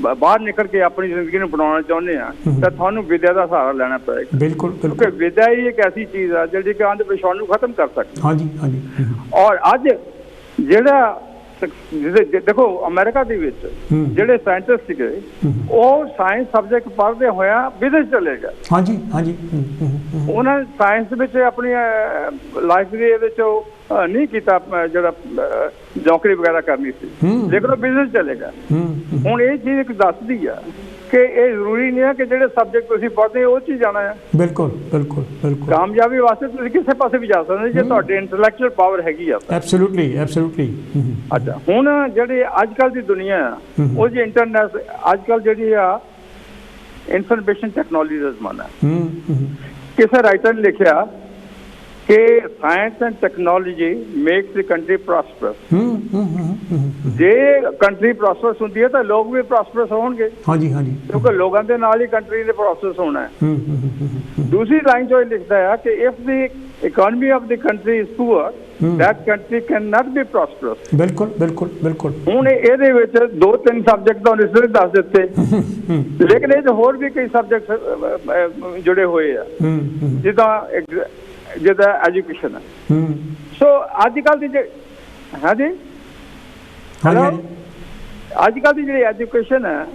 ਬਾਹਰ ਨਿਕਲ ਕੇ ਆਪਣੀ ਜ਼ਿੰਦਗੀ ਨੂੰ ਬਣਾਉਣਾ ਚਾਹੁੰਦੇ ਆ, ਤਾਂ ਤੁਹਾਨੂੰ ਵਿਦਿਆ ਦਾ ਸਹਾਰਾ ਲੈਣਾ ਪਏਗਾ। ਬਿਲਕੁਲ, ਕਿਉਂਕਿ ਵਿਦਿਆ ਹੀ ਇੱਕ ਐਸੀ ਚੀਜ਼ ਆ ਜਿਹੜੀ ਕਿ ਅੰਧ ਵਿਸ਼ਵਾਸ ਨੂੰ ਖਤਮ ਕਰ ਸਕਦੀ। ਹਾਂਜੀ ਹਾਂਜੀ। ਔਰ ਅੱਜ ਜਿਹੜਾ ਦੇਖੋ ਅਮਰੀਕਾ ਦੇ ਵਿੱਚ ਜਿਹੜੇ ਸਾਇੰਟਿਸਟ ਸੀਗੇ ਉਹ ਸਾਇੰਸ ਸਬਜੈਕਟ ਪੜ੍ਹਦੇ ਹੋਇਆ ਵਿਦੇਸ਼ ਚਲੇ ਗਏ। ਹਾਂਜੀ ਹਾਂਜੀ। ਉਹਨਾਂ ਸਾਇੰਸ ਵਿੱਚ ਆਪਣੀ ਲਾਈਫ ਦੇ ਵਿੱਚ ਨਹੀਂ ਕੀਤਾ, ਜਿਹੜਾ ਨੌਕਰੀ ਵਗੈਰਾ ਕਰਨੀ ਸੀ, ਲੇਕਿਨ ਉਹ ਬਿਜ਼ਨਸ ਚਲੇ ਗਏ। ਹੁਣ ਇਹ ਚੀਜ਼ ਇੱਕ ਦੱਸਦੀ ਆ ਕਿ ਇਹ ਜ਼ਰੂਰੀ ਨਹੀਂ ਹੈ ਕਿ ਜਿਹੜੇ ਸਬਜੈਕਟ ਤੁਸੀਂ ਪੜ੍ਹਦੇ ਉਹ 'ਚ ਹੀ ਜਾਣਾ ਹੈ। ਬਿਲਕੁਲ ਬਿਲਕੁਲ ਬਿਲਕੁਲ। ਕਾਮਯਾਬੀ ਵਾਸਤੇ ਤੁਸੀਂ ਕਿਸੇ ਪਾਸੇ ਵੀ ਜਾ ਸਕਦੇ ਜੇ ਤੁਹਾਡੇ ਇੰਟੈਲੈਕਚੁਅਲ ਪਾਵਰ ਹੈਗੀ ਆ। Absolutely absolutely. ਅੱਛਾ, ਹੁਣ ਜਿਹੜੀ ਅੱਜ ਕੱਲ੍ਹ ਦੀ ਦੁਨੀਆ ਆ ਉਹ ਜੀ ਇੰਟਰਨੈਟ, ਅੱਜ ਕੱਲ੍ਹ ਜਿਹੜੀ ਆ ਇਨਫੋਰਮੇਸ਼ਨ ਟੈਕਨੋਲੋਜੀ ਦਾ ਜ਼ਮਾਨਾ। ਕਿਸੇ ਰਾਈਟਰ ਨੇ ਲਿਖਿਆ ਕਿ science and technology makes the country ਪ੍ਰੋਸਪਰਸ। ਜੇ ਕੰਟਰੀ ਪ੍ਰੋਸਪਰਸ ਹੁੰਦੀ ਹੈ ਤਾਂ ਲੋਕ ਵੀ ਪ੍ਰੋਸਪਰਸ ਹੋਣਗੇ। ਹਾਂਜੀ ਹਾਂਜੀ। ਕਿਉਂਕਿ ਲੋਕਾਂ ਦੇ ਨਾਲ ਹੀ ਕੰਟਰੀ ਦੇ ਪ੍ਰੋਸਪਰਸ ਹੋਣਾ ਹੈ। ਦੂਸਰੀ ਲਾਈਨ ਜੋ ਲਿਖਦਾ ਹੈ ਕਿ if the economy of the country is poor that country cannot be prosperous। ਬਿਲਕੁਲ ਬਿਲਕੁਲ ਬਿਲਕੁਲ। ਹੁਣ ਇਹਦੇ ਵਿੱਚ 2-3 ਸਬਜੈਕਟ ਤਾਂ ਉਹਨੇ ਦੱਸ ਦਿੱਤੇ, ਲੇਕਿਨ ਇਹ ਹੋਰ ਵੀ ਕਈ ਸਬਜੈਕਟ ਜੁੜੇ ਹੋਏ ਆ, ਜਿੱਦਾਂ ਐਜੂਕੇਸ਼ਨ ਹੈ। ਸੋ ਅੱਜ ਕੱਲ੍ਹ ਦੀ ਹਾਂਜੀ ਹੈਲੋ, ਅੱਜ ਕੱਲ੍ਹ ਦੀ ਜਿਹੜੀ ਐਜੂਕੇਸ਼ਨ ਹੈ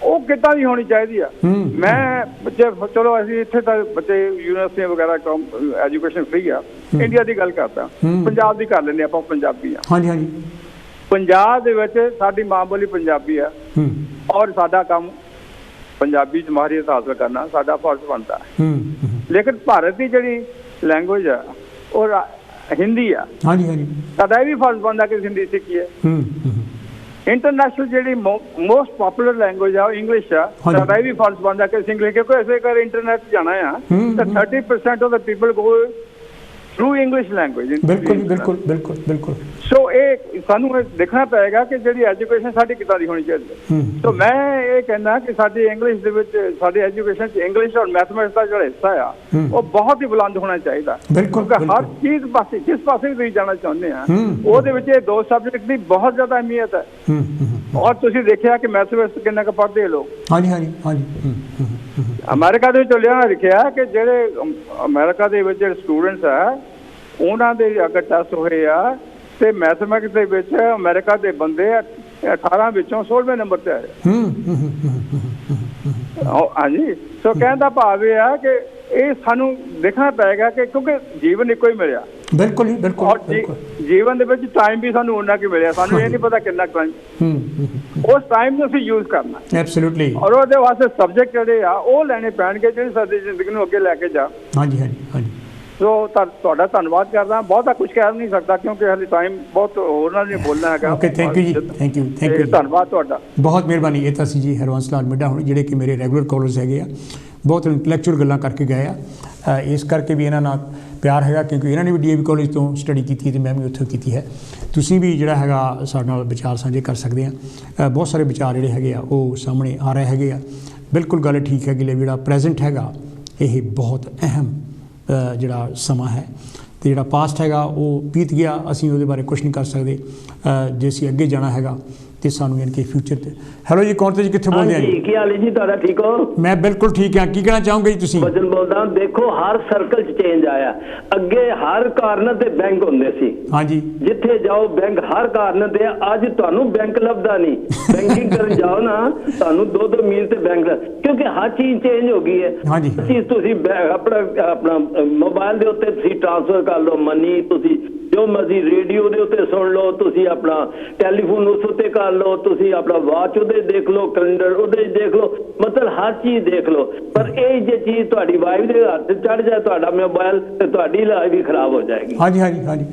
ਉਹ ਕਿੱਦਾਂ ਦੀ ਹੋਣੀ ਚਾਹੀਦੀ ਆ। ਮੈਂ ਬੱਚੇ, ਚਲੋ ਅਸੀਂ ਇੱਥੇ ਤਾਂ ਬੱਚੇ ਯੂਨੀਵਰਸਿਟੀਆਂ ਵਗੈਰਾ ਐਜੂਕੇਸ਼ਨ ਫ੍ਰੀ ਆ, ਇੰਡੀਆ ਦੀ ਗੱਲ ਕਰਦਾ, ਪੰਜਾਬ ਦੀ ਕਰ ਲੈਂਦੇ ਆਪਾਂ, ਪੰਜਾਬੀ ਆ। ਹਾਂਜੀ ਹਾਂਜੀ। ਪੰਜਾਬ ਦੇ ਵਿੱਚ ਸਾਡੀ ਮਾਂ ਬੋਲੀ ਪੰਜਾਬੀ ਆ ਔਰ ਸਾਡਾ ਕੰਮ ਪੰਜਾਬੀ 'ਚ ਮਾਹਿਰੀਅਤ ਹਾਸਲ ਕਰਨਾ ਸਾਡਾ ਫਰਜ਼ ਬਣਦਾ। ਲੇਕਿਨ ਭਾਰਤ ਦੀ ਜਿਹੜੀ ਲੈਂਗੁਏਜ ਆ ਉਹ ਹਿੰਦੀ ਆ। ਹਾਂਜੀ ਹਾਂਜੀ। ਸਾਡਾ ਇਹ ਵੀ ਫਰਜ਼ ਬਣਦਾ ਕਿ ਹਿੰਦੀ ਸਿੱਖੀਏ। ਇੰਟਰਨੈਸ਼ਨਲ ਜਿਹੜੀ ਮੋਸਟ ਪਪੂਲਰ ਲੈਂਗੁਏਜ ਆ ਉਹ ਇੰਗਲਿਸ਼ ਆ, ਸਾਡਾ ਇਹ ਵੀ ਫਰਜ਼ ਬਣਦਾ ਕਿ ਇੰਗਲਿਸ਼, ਕਿਉਂਕਿ ਇਸੇ ਕਰ ਇੰਟਰਨੈਟ ਜਾਣਾ ਆ ਤਾਂ 30% of the people go through English language. ਬਿਲਕੁਲ ਬਿਲਕੁਲ ਬਿਲਕੁਲ ਬਿਲਕੁਲ। ਸੋ ਇਹ ਸਾਨੂੰ ਇਹ ਦੇਖਣਾ ਪਏਗਾ ਕਿ ਜਿਹੜੀ ਐਜੂਕੇਸ਼ਨ ਸਾਡੀ ਕਿੱਦਾਂ ਦੀ ਹੋਣੀ ਚਾਹੀਦੀ ਹੈ। ਸੋ ਮੈਂ ਇਹ ਕਹਿੰਦਾ ਕਿ ਸਾਡੀ ਇੰਗਲਿਸ਼ ਦੇ ਵਿੱਚ, ਸਾਡੀ ਐਜੂਕੇਸ਼ਨ 'ਚ ਇੰਗਲਿਸ਼ ਔਰ ਮੈਥਮੈਟਿਕਸ ਦਾ ਜਿਹੜਾ ਹਿੱਸਾ ਆ ਉਹ ਬਹੁਤ ਹੀ ਬੁਲੰਦ ਹੋਣਾ ਚਾਹੀਦਾ। ਕਿਉਂਕਿ ਹਰ ਚੀਜ਼ ਪਾਸੇ, ਜਿਸ ਪਾਸੇ ਵੀ ਤੁਸੀਂ ਜਾਣਾ ਚਾਹੁੰਦੇ ਆ, ਉਹਦੇ ਵਿੱਚ ਇਹ 2 ਸਬਜੈਕਟ ਦੀ ਬਹੁਤ ਜ਼ਿਆਦਾ ਅਹਿਮੀਅਤ ਹੈ। ਔਰ ਤੁਸੀਂ ਦੇਖਿਆ ਕਿ ਮੈਥਮੈਟਿਕਸ ਕਿੰਨਾ ਕੁ ਪੜ੍ਹਦੇ ਲੋਕ। ਹਾਂਜੀ ਹਾਂਜੀ ਹਾਂਜੀ। ਅਮਰੀਕਾ ਦੇ ਵਿੱਚ ਲਿਖਿਆ ਕਿ ਜਿਹੜੇ ਅਮਰੀਕਾ ਦੇ ਵਿੱਚ ਜਿਹੜੇ ਸਟੂਡੈਂਟਸ ਆ ਉਹਨਾਂ ਦੇ ਅਗਰ ਟੈਸਟ ਹੋਏ ਆ ਤੇ ਮੈਥਮੈਟਿਕਸ ਦੇ ਵਿੱਚ ਅਮਰੀਕਾ ਦੇ ਬੰਦੇ 18 ਵਿੱਚੋਂ 16ਵੇਂ ਨੰਬਰ ਤੇ ਆਏ। ਹਾਂਜੀ। ਸੋ ਕਹਿਣ ਦਾ ਭਾਵ ਇਹ ਆ ਕਿ ਇਹ ਸਾਨੂੰ ਦੇਖਣਾ ਪਏਗਾ ਕਿ ਕਿਉਂਕਿ ਜੀਵਨ ਇੱਕੋ ਹੀ ਮਿਲਿਆ। ਬਿਲਕੁਲ ਹੀ ਬਿਲਕੁਲ। ਔਰ ਜੀਵਨ ਦੇ ਵਿੱਚ ਟਾਈਮ ਵੀ ਸਾਨੂੰ ਉਨਾ ਕਿ ਮਿਲਿਆ, ਸਾਨੂੰ ਇਹ ਨਹੀਂ ਪਤਾ ਕਿੰਨਾ ਟਾਈਮ, ਉਸ ਟਾਈਮ ਨੂੰ ਅਸੀਂ ਯੂਜ਼ ਕਰਨਾ। ਐਬਸੋਲੂਟਲੀ। ਔਰ ਉਹਦੇ ਵਾਸਤੇ ਸਬਜੈਕਟ ਜਿਹੜੇ ਆ ਉਹ ਲੈਣੇ ਪੈਣਗੇ ਜਿਹੜੇ ਸਾਡੀ ਜ਼ਿੰਦਗੀ ਨੂੰ ਅੱਗੇ ਲੈ ਕੇ ਜਾ। ਹਾਂਜੀ ਹਾਂਜੀ ਹਾਂਜੀ। ਸੋ ਤੁਹਾਡਾ ਧੰਨਵਾਦ ਕਰਦਾ। ਬਹੁਤਾ ਕੁਝ ਕਹਿ ਨਹੀਂ ਸਕਦਾ ਕਿਉਂਕਿ ਹਾਲੇ ਟਾਈਮ ਬਹੁਤ ਹੋਰ ਨਾਲ ਨਹੀਂ ਬੋਲਣਾ ਹੈਗਾ। ਓਕੇ, ਥੈਂਕ ਯੂ ਜੀ, ਥੈਂਕ ਯੂ ਧੰਨਵਾਦ ਤੁਹਾਡਾ, ਬਹੁਤ ਮਿਹਰਬਾਨੀ। ਇਹ ਤਾਂ ਸੀ ਜੀ ਹਰਵੰਸ ਲਾਲ ਮਿੱਡਾ ਹੁਣ ਜਿਹੜੇ ਕਿ ਮੇਰੇ ਰੈਗੂਲਰ ਕਾਲਰਸ ਹੈਗੇ ਆ, ਬਹੁਤ ਇੰਟਲੈਕਚੁਅਲ ਗੱਲਾਂ ਕਰਕੇ ਗਏ ਆ। ਇਸ ਕਰਕੇ ਵੀ ਇਹਨਾਂ ਨਾਲ ਪਿਆਰ ਹੈਗਾ ਕਿਉਂਕਿ ਇਹਨਾਂ ਨੇ ਵੀ DAV ਕਾਲਜ ਤੋਂ ਸਟੱਡੀ ਕੀਤੀ ਅਤੇ ਮੈਂ ਵੀ ਉੱਥੋਂ ਕੀਤੀ ਹੈ। ਤੁਸੀਂ ਵੀ ਜਿਹੜਾ ਹੈਗਾ ਸਾਡੇ ਨਾਲ ਵਿਚਾਰ ਸਾਂਝੇ ਕਰ ਸਕਦੇ ਆ। ਬਹੁਤ ਸਾਰੇ ਵਿਚਾਰ ਜਿਹੜੇ ਹੈਗੇ ਆ ਉਹ ਸਾਹਮਣੇ ਆ ਰਹੇ ਹੈਗੇ ਆ। ਬਿਲਕੁਲ ਗੱਲ ਠੀਕ ਹੈ ਕਿ ਜਿਹੜਾ ਪ੍ਰੈਜ਼ੈਂਟ ਹੈਗਾ ਇਹ ਬਹੁਤ ਅਹਿਮ ਜਿਹੜਾ ਸਮਾਂ ਹੈ ਅਤੇ ਜਿਹੜਾ ਪਾਸਟ ਹੈਗਾ ਉਹ ਬੀਤ ਗਿਆ, ਅਸੀਂ ਉਹਦੇ ਬਾਰੇ ਕੁਛ ਨਹੀਂ ਕਰ ਸਕਦੇ। ਜੇ ਅਸੀਂ ਅੱਗੇ ਜਾਣਾ ਹੈਗਾ ਤੇ ਸਾਨੂੰ ਯਾਨੀ ਕਿ ਫਿਊਚਰ 'ਤੇ। ਹੈਲੋ ਜੀ, ਕੌਣ ਤੇ ਜੀ, ਕਿੱਥੇ ਬੋਲਦੇ ਆ ਜੀ? ਕੀ ਹਾਲ ਹੈ ਜੀ ਤੁਹਾਡਾ? ਠੀਕ ਹੋ? ਮੈਂ ਬਿਲਕੁਲ ਠੀਕ ਹਾਂ। ਕੀ ਕਹਿਣਾ ਚਾਹੋਗੇ ਜੀ ਤੁਸੀਂ? ਵਜਨ ਬੋਲਦਾ। ਦੇਖੋ ਹਰ ਸਰਕਲ 'ਚ ਚੇਂਜ ਆਇਆ। ਅੱਗੇ ਹਰ ਕਾਰਨਰ ਤੇ ਬੈਂਕ ਹੁੰਦੇ ਸੀ। ਹਾਂਜੀ, ਜਿੱਥੇ ਜਾਓ ਬੈਂਕ ਹਰ ਕਾਰਨਰ ਤੇ। ਅੱਜ ਤੁਹਾਨੂੰ ਬੈਂਕ ਲੱਭਦਾ ਨਹੀਂ। ਬੈਂਕਿੰਗ ਕਰਨ ਜਾਓ ਨਾ ਤੁਹਾਨੂੰ 2-2 ਮੀਲ ਤੇ ਬੈਂਕ, ਕਿਉਂਕਿ ਹਰ ਚੀਜ਼ ਚੇਂਜ ਹੋ ਗਈ ਹੈ। ਹਾਂਜੀ, ਚੀਜ਼ ਤੁਸੀਂ ਆਪਣਾ ਮੋਬਾਈਲ ਦੇ ਉੱਤੇ ਤੁਸੀਂ ਟ੍ਰਾਂਸਫਰ ਕਰ ਲਓ ਮਨੀ, ਤੁਸੀਂ ਜੋ ਮਰਜ਼ੀ ਰੇਡੀਓ ਦੇ ਉੱਤੇ ਸੁਣ ਲਓ, ਤੁਸੀਂ ਆਪਣਾ ਟੈਲੀਫੋਨ ਉਸ ਉੱਤੇ ਕਰ ਲਓ, ਤੁਸੀਂ ਆਪਣਾ ਵਾਚ ਉਹਦੇ ਦੇਖ ਲਓ, ਕੈਲੰਡਰ ਉਹਦੇ ਦੇਖ ਲਓ, ਮਤਲਬ ਹਰ ਚੀਜ਼ ਦੇਖ ਲਓ। ਪਰ ਇਹ ਜੇ ਚੀਜ਼ ਤੁਹਾਡੀ ਵਾਈਫ ਦੇ ਹੱਥ ਚੜ ਜਾਏ ਤੁਹਾਡਾ ਮੋਬਾਈਲ, ਤੇ ਤੁਹਾਡੀ ਲਾਈਫ ਵੀ ਖਰਾਬ ਹੋ ਜਾਏਗੀ। ਹਾਂਜੀ ਹਾਂਜੀ ਹਾਂਜੀ,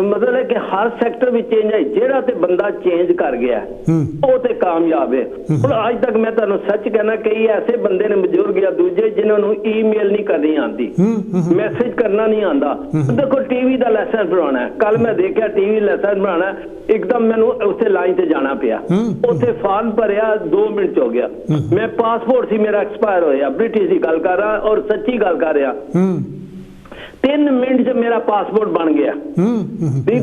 ਮਤਲਬ ਹੈ ਕਿ ਹਰ ਸੈਕਟਰ ਵਿੱਚ ਚੇਂਜ ਹੈ। ਜਿਹੜਾ ਤੇ ਬੰਦਾ ਚੇਂਜ ਕਰ ਗਿਆ ਉਹ ਤੇ ਕਾਮਯਾਬ ਹੈ। ਹੁਣ ਅੱਜ ਤੱਕ ਮੈਂ ਤੁਹਾਨੂੰ ਸੱਚ ਕਹਿਣਾ, ਕਈ ਐਸੇ ਬੰਦੇ ਨੇ ਬਜ਼ੁਰਗ ਜਾਂ ਦੂਜੇ ਜਿਨ੍ਹਾਂ ਨੂੰ ਈਮੇਲ ਨਹੀਂ ਕਰਨੀ ਆਉਂਦੀ, ਮੈਸੇਜ ਕਰਨਾ ਨਹੀਂ ਆਉਂਦਾ। ਦੇਖੋ ਟੀਵੀ ਦਾ ਲੈਸਨ ਪੜਾਉਣਾ, ਕੱਲ ਮੈਂ ਦੇਖਿਆ ਟੀਵੀ ਲੈਸਨ ਬਣਾਉਣਾ, ਇੱਕਦਮ ਮੈਨੂੰ ਉੱਥੇ ਲਾਈਨ ਤੇ ਜਾਣਾ ਪਿਆ। ਉੱਥੇ ਫਾਰਮ ਭਰਿਆ, 2 ਮਿੰਟ 'ਚ ਹੋ ਗਿਆ। ਮੈਂ ਪਾਸਪੋਰਟ ਸੀ ਮੇਰਾ ਐਕਸਪਾਇਰ ਹੋਇਆ, ਬ੍ਰਿਟਿਸ਼ ਦੀ ਗੱਲ ਕਰ ਰਹਾ ਔਰ ਸੱਚੀ ਗੱਲ ਕਰ ਰਿਹਾ। 3 ਮਿੰਟ 'ਚ ਮੇਰਾ ਪਾਸਪੋਰਟ ਬਣ ਗਿਆ।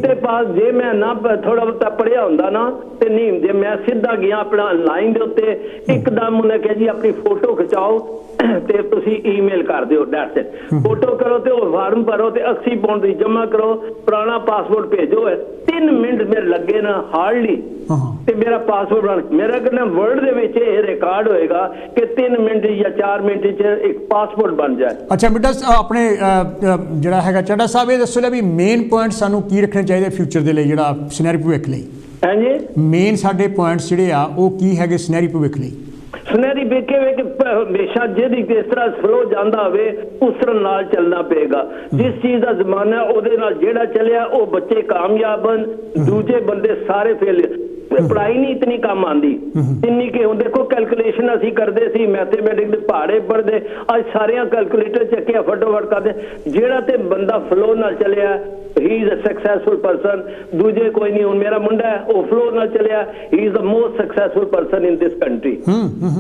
ਤੇ ਪਾਸ ਜੇ ਮੈਂ ਨਾ ਥੋੜਾ ਬਹੁਤਾ ਪੜਿਆ ਹੁੰਦਾ ਨਾ ਤੇ ਨਹੀਂ, ਜੇ ਮੈਂ ਸਿੱਧਾ ਗਿਆ ਆਪਣਾ ਲਾਈਨ ਦੇ ਉੱਤੇ, ਇੱਕਦਮ ਉਹਨੇ ਕਿਹਾ ਜੀ ਆਪਣੀ ਫੋਟੋ ਖਿਚਾਓ ਤੇ ਤੁਸੀਂ ਈਮੇਲ ਕਰ ਦਿਓ, ਡੈਟਸ ਇਟ। ਫੋਟੋ ਕਰੋ ਤੇ ਉਹ ਫਾਰਮ ਭਰੋ ਤੇ 80 ਪਾਉਂਡ ਦੀ ਜਮ੍ਹਾਂ ਕਰੋ, ਪੁਰਾਣਾ ਪਾਸਪੋਰਟ ਭੇਜੋ। 3 ਮਿੰਟ ਮੇਰੇ ਲੱਗੇ ਨਾ ਹਾਰਡਲੀ, ਤੇ ਮੇਰਾ ਪਾਸਪੋਰਟ ਬਣ। ਮੇਰਾ ਕਹਿੰਦਾ ਵਰਲਡ ਦੇ ਵਿੱਚ ਇਹ ਰਿਕਾਰਡ ਹੋਏਗਾ ਕਿ 3 ਮਿੰਟ ਜਾਂ 4 ਮਿੰਟ 'ਚ ਇੱਕ ਪਾਸਪੋਰਟ ਬਣ ਜਾਏ। ਅੱਛਾ ਬੇਟਾ, ਆਪਣੇ ਜਿਹੜਾ ਹੈਗਾ ਚੱਡਾ ਸਾਹਿਬ, ਇਹ ਦੱਸੋ ਵੀ ਮੇਨ ਪੁਆਇੰਟ ਸਾਨੂੰ ਕੀ ਰੱਖਣੇ ਚਾਹੀਦੇ ਫਿਊਚਰ ਦੇ ਲਈ, ਜਿਹੜਾ ਸੁਨਹਿਰੀ ਭਵਿੱਖ ਲਈ? ਹਾਂਜੀ, ਮੇਨ ਸਾਡੇ ਪੁਆਇੰਟਸ ਜਿਹੜੇ ਆ ਉਹ ਕੀ ਹੈਗੇ ਸੁਨਹਿਰੀ ਭਵਿੱਖ ਲਈ? ਸੁਨਹਿਰੀ ਵੇਖੇ ਵੇ ਕਿ ਹਮੇਸ਼ਾ ਜਿਹਦੀ ਜਿਸ ਤਰ੍ਹਾਂ ਫਲੋ ਜਾਂਦਾ ਹੋਵੇ ਉਸ ਤਰ੍ਹਾਂ ਨਾਲ ਚੱਲਣਾ ਪਏਗਾ। ਜਿਸ ਚੀਜ਼ ਦਾ ਜ਼ਮਾਨਾ ਉਹਦੇ ਨਾਲ ਜਿਹੜਾ ਚੱਲਿਆ ਉਹ ਬੱਚੇ ਕਾਮਯਾਬ ਹਨ, ਦੂਜੇ ਬੰਦੇ ਸਾਰੇ ਫੇਲ। ਪੜ੍ਹਾਈ ਨਹੀਂ ਇਤਨੀ ਕੰਮ ਆਉਂਦੀ ਜਿੰਨੀ ਕਿ ਹੁਣ ਦੇਖੋ ਕੈਲਕੂਲੇਸ਼ਨ ਅਸੀਂ ਕਰਦੇ ਸੀ, ਮੈਥਮੈਟਿਕਸ ਦੇ ਪਹਾੜੇ ਪੜ੍ਹਦੇ, ਅੱਜ ਸਾਰਿਆਂ ਕੈਲਕੂਲੇਟਰ ਚੱਕਿਆ ਫਟੋਫਟ ਕਰਦੇ। ਜਿਹੜਾ ਤੇ ਬੰਦਾ ਫਲੋ ਨਾਲ ਚੱਲਿਆ he is a successful person। ਦੂਜੇ ਕੋਈ ਨਹੀਂ। ਹੁਣ ਮੇਰਾ ਮੁੰਡਾ ਹੈ ਉਹ ਫਲੋ ਨਾਲ ਚੱਲਿਆ, he is the most successful person in this country।